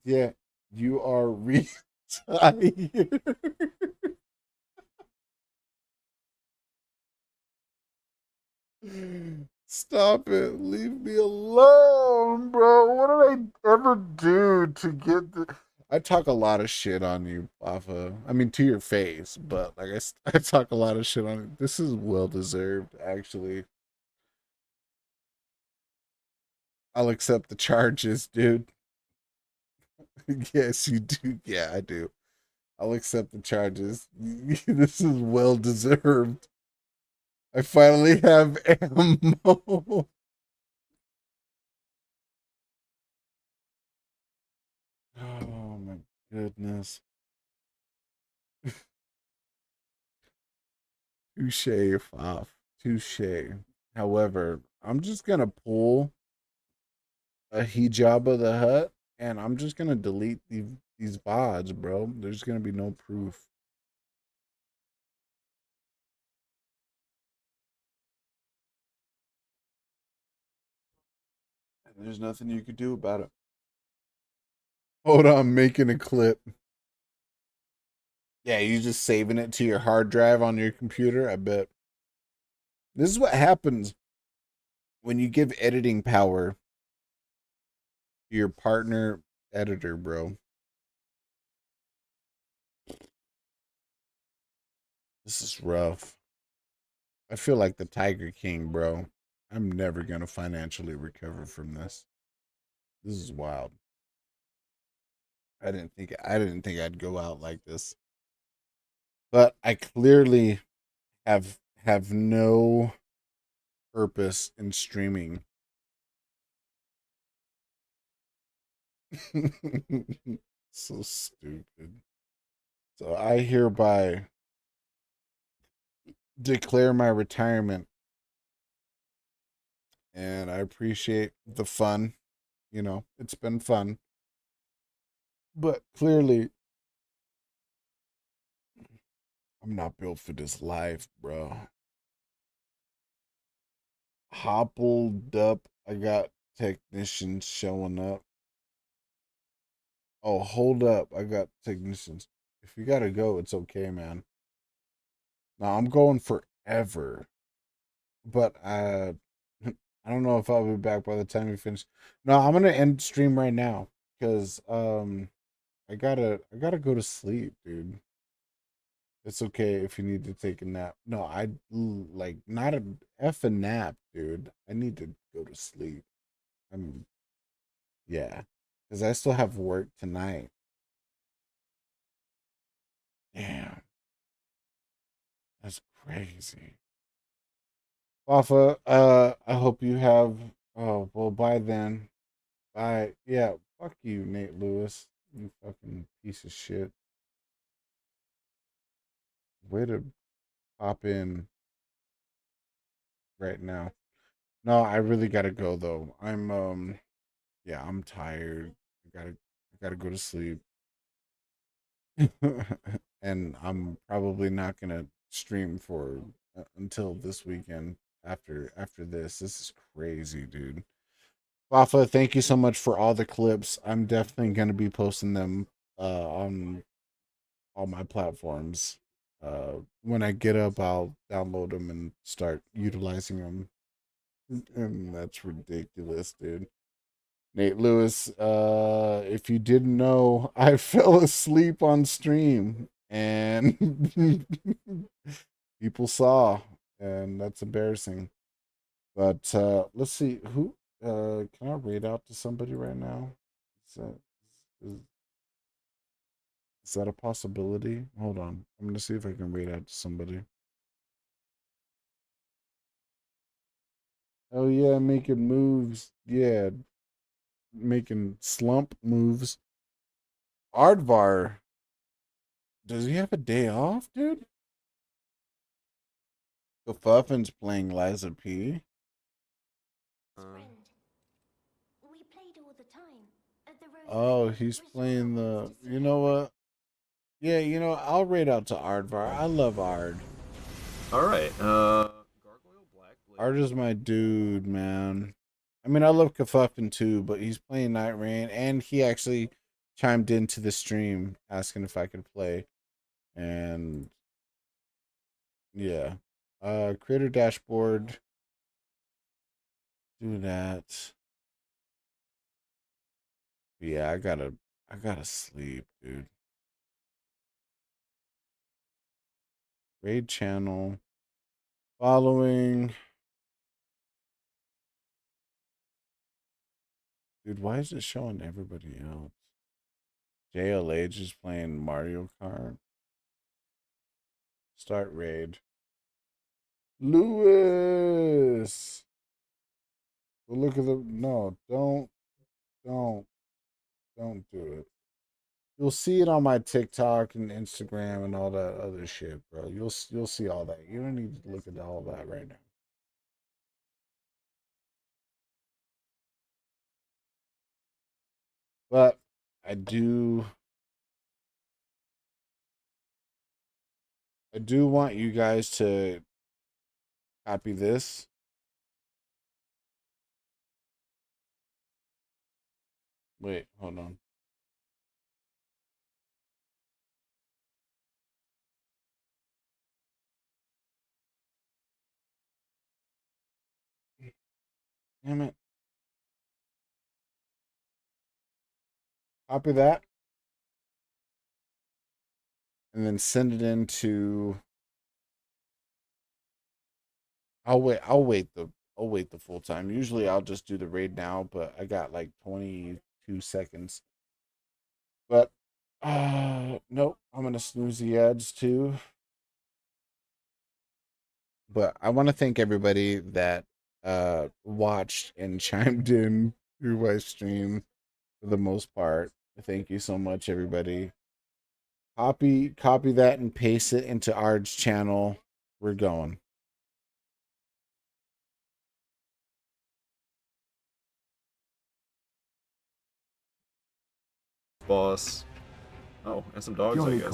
Yeah, you are tired. Stop it. Leave me alone, bro. What did I ever do to get the... I talk a lot of shit on you, Bafa. I mean, to your face, but like I talk a lot of shit on you. This is well deserved, actually. I'll accept the charges, dude. Yes, you do. Yeah, I do. I'll accept the charges. This is well deserved. I finally have ammo. Oh my goodness. Touche, Faf. Touche. However, I'm just gonna pull a Hijabba the Hut and I'm just gonna delete these VODs, bro. There's gonna be no proof. And there's nothing you could do about it. Hold on, I'm making a clip. Yeah, you just saving it to your hard drive on your computer, I bet. This is what happens when you give editing power to your partner editor, bro. This is rough. I feel like the Tiger King, bro. I'm never gonna financially recover from this. This is wild. I didn't think I'd go out like this. But I clearly have no purpose in streaming. So stupid. So I hereby declare my retirement. And I appreciate the fun. You know, it's been fun. But clearly, I'm not built for this life, bro. Hoppled up. I got technicians showing up. Oh, hold up. I got technicians. If you gotta go, it's okay, man. Now I'm going forever. But I don't know if I'll be back by the time we finish. No, I'm gonna end stream right now. Because I gotta go to sleep, dude. It's okay if you need to take a nap. No, I like not a effing nap, dude. I need to go to sleep. Yeah, because I still have work tonight. Damn, that's crazy. Wafa, I hope you have. Oh well, bye then. Bye. Yeah, fuck you, Nate Lewis. You fucking piece of shit. Way to pop in right now. No, I really gotta go though. Yeah, I'm tired. I gotta go to sleep. And I'm probably not gonna stream for until this weekend after this. This is crazy, dude. Wafa, thank you so much for all the clips. I'm definitely gonna be posting them on all my platforms. When I get up, I'll download them and start utilizing them. And that's ridiculous, dude. Nate Lewis, if you didn't know, I fell asleep on stream and people saw, and that's embarrassing. But let's see who can I raid out to somebody right now? Is that, is that a possibility? Hold on. I'm gonna see if I can raid out to somebody. Oh yeah, making moves. Yeah, making slump moves. Aardvar, does he have a day off, dude? Gafuffin's playing Liza P. Oh, he's playing the. You know what? Yeah, you know, I'll raid out to Aardvar. I love Ard. Alright, Ard is my dude, man. I mean, I love Kafuffin too, but he's playing Night Rain, and he actually chimed into the stream asking if I could play. And yeah. Creator dashboard. Do that. Yeah, I gotta sleep, dude. Raid channel. Following. Dude, why is it showing everybody else? JLA just playing Mario Kart. Start raid. Lewis! Go look at the... No, don't do it. You'll see it on my TikTok and Instagram and all that other shit, bro. You'll see all that. You don't need to look at all that right now. But I do want you guys to copy this. Wait, hold on. Damn it. Copy that. And then send it into... I'll wait the full time. Usually I'll just do the raid now, but I got like 22 seconds. But nope, I'm gonna snooze the ads too. But I want to thank everybody that watched and chimed in through my stream for the most part. Thank you so much, everybody. Copy that and paste it into Ard's channel. We're going. Boss. Oh, and some dogs, I guess.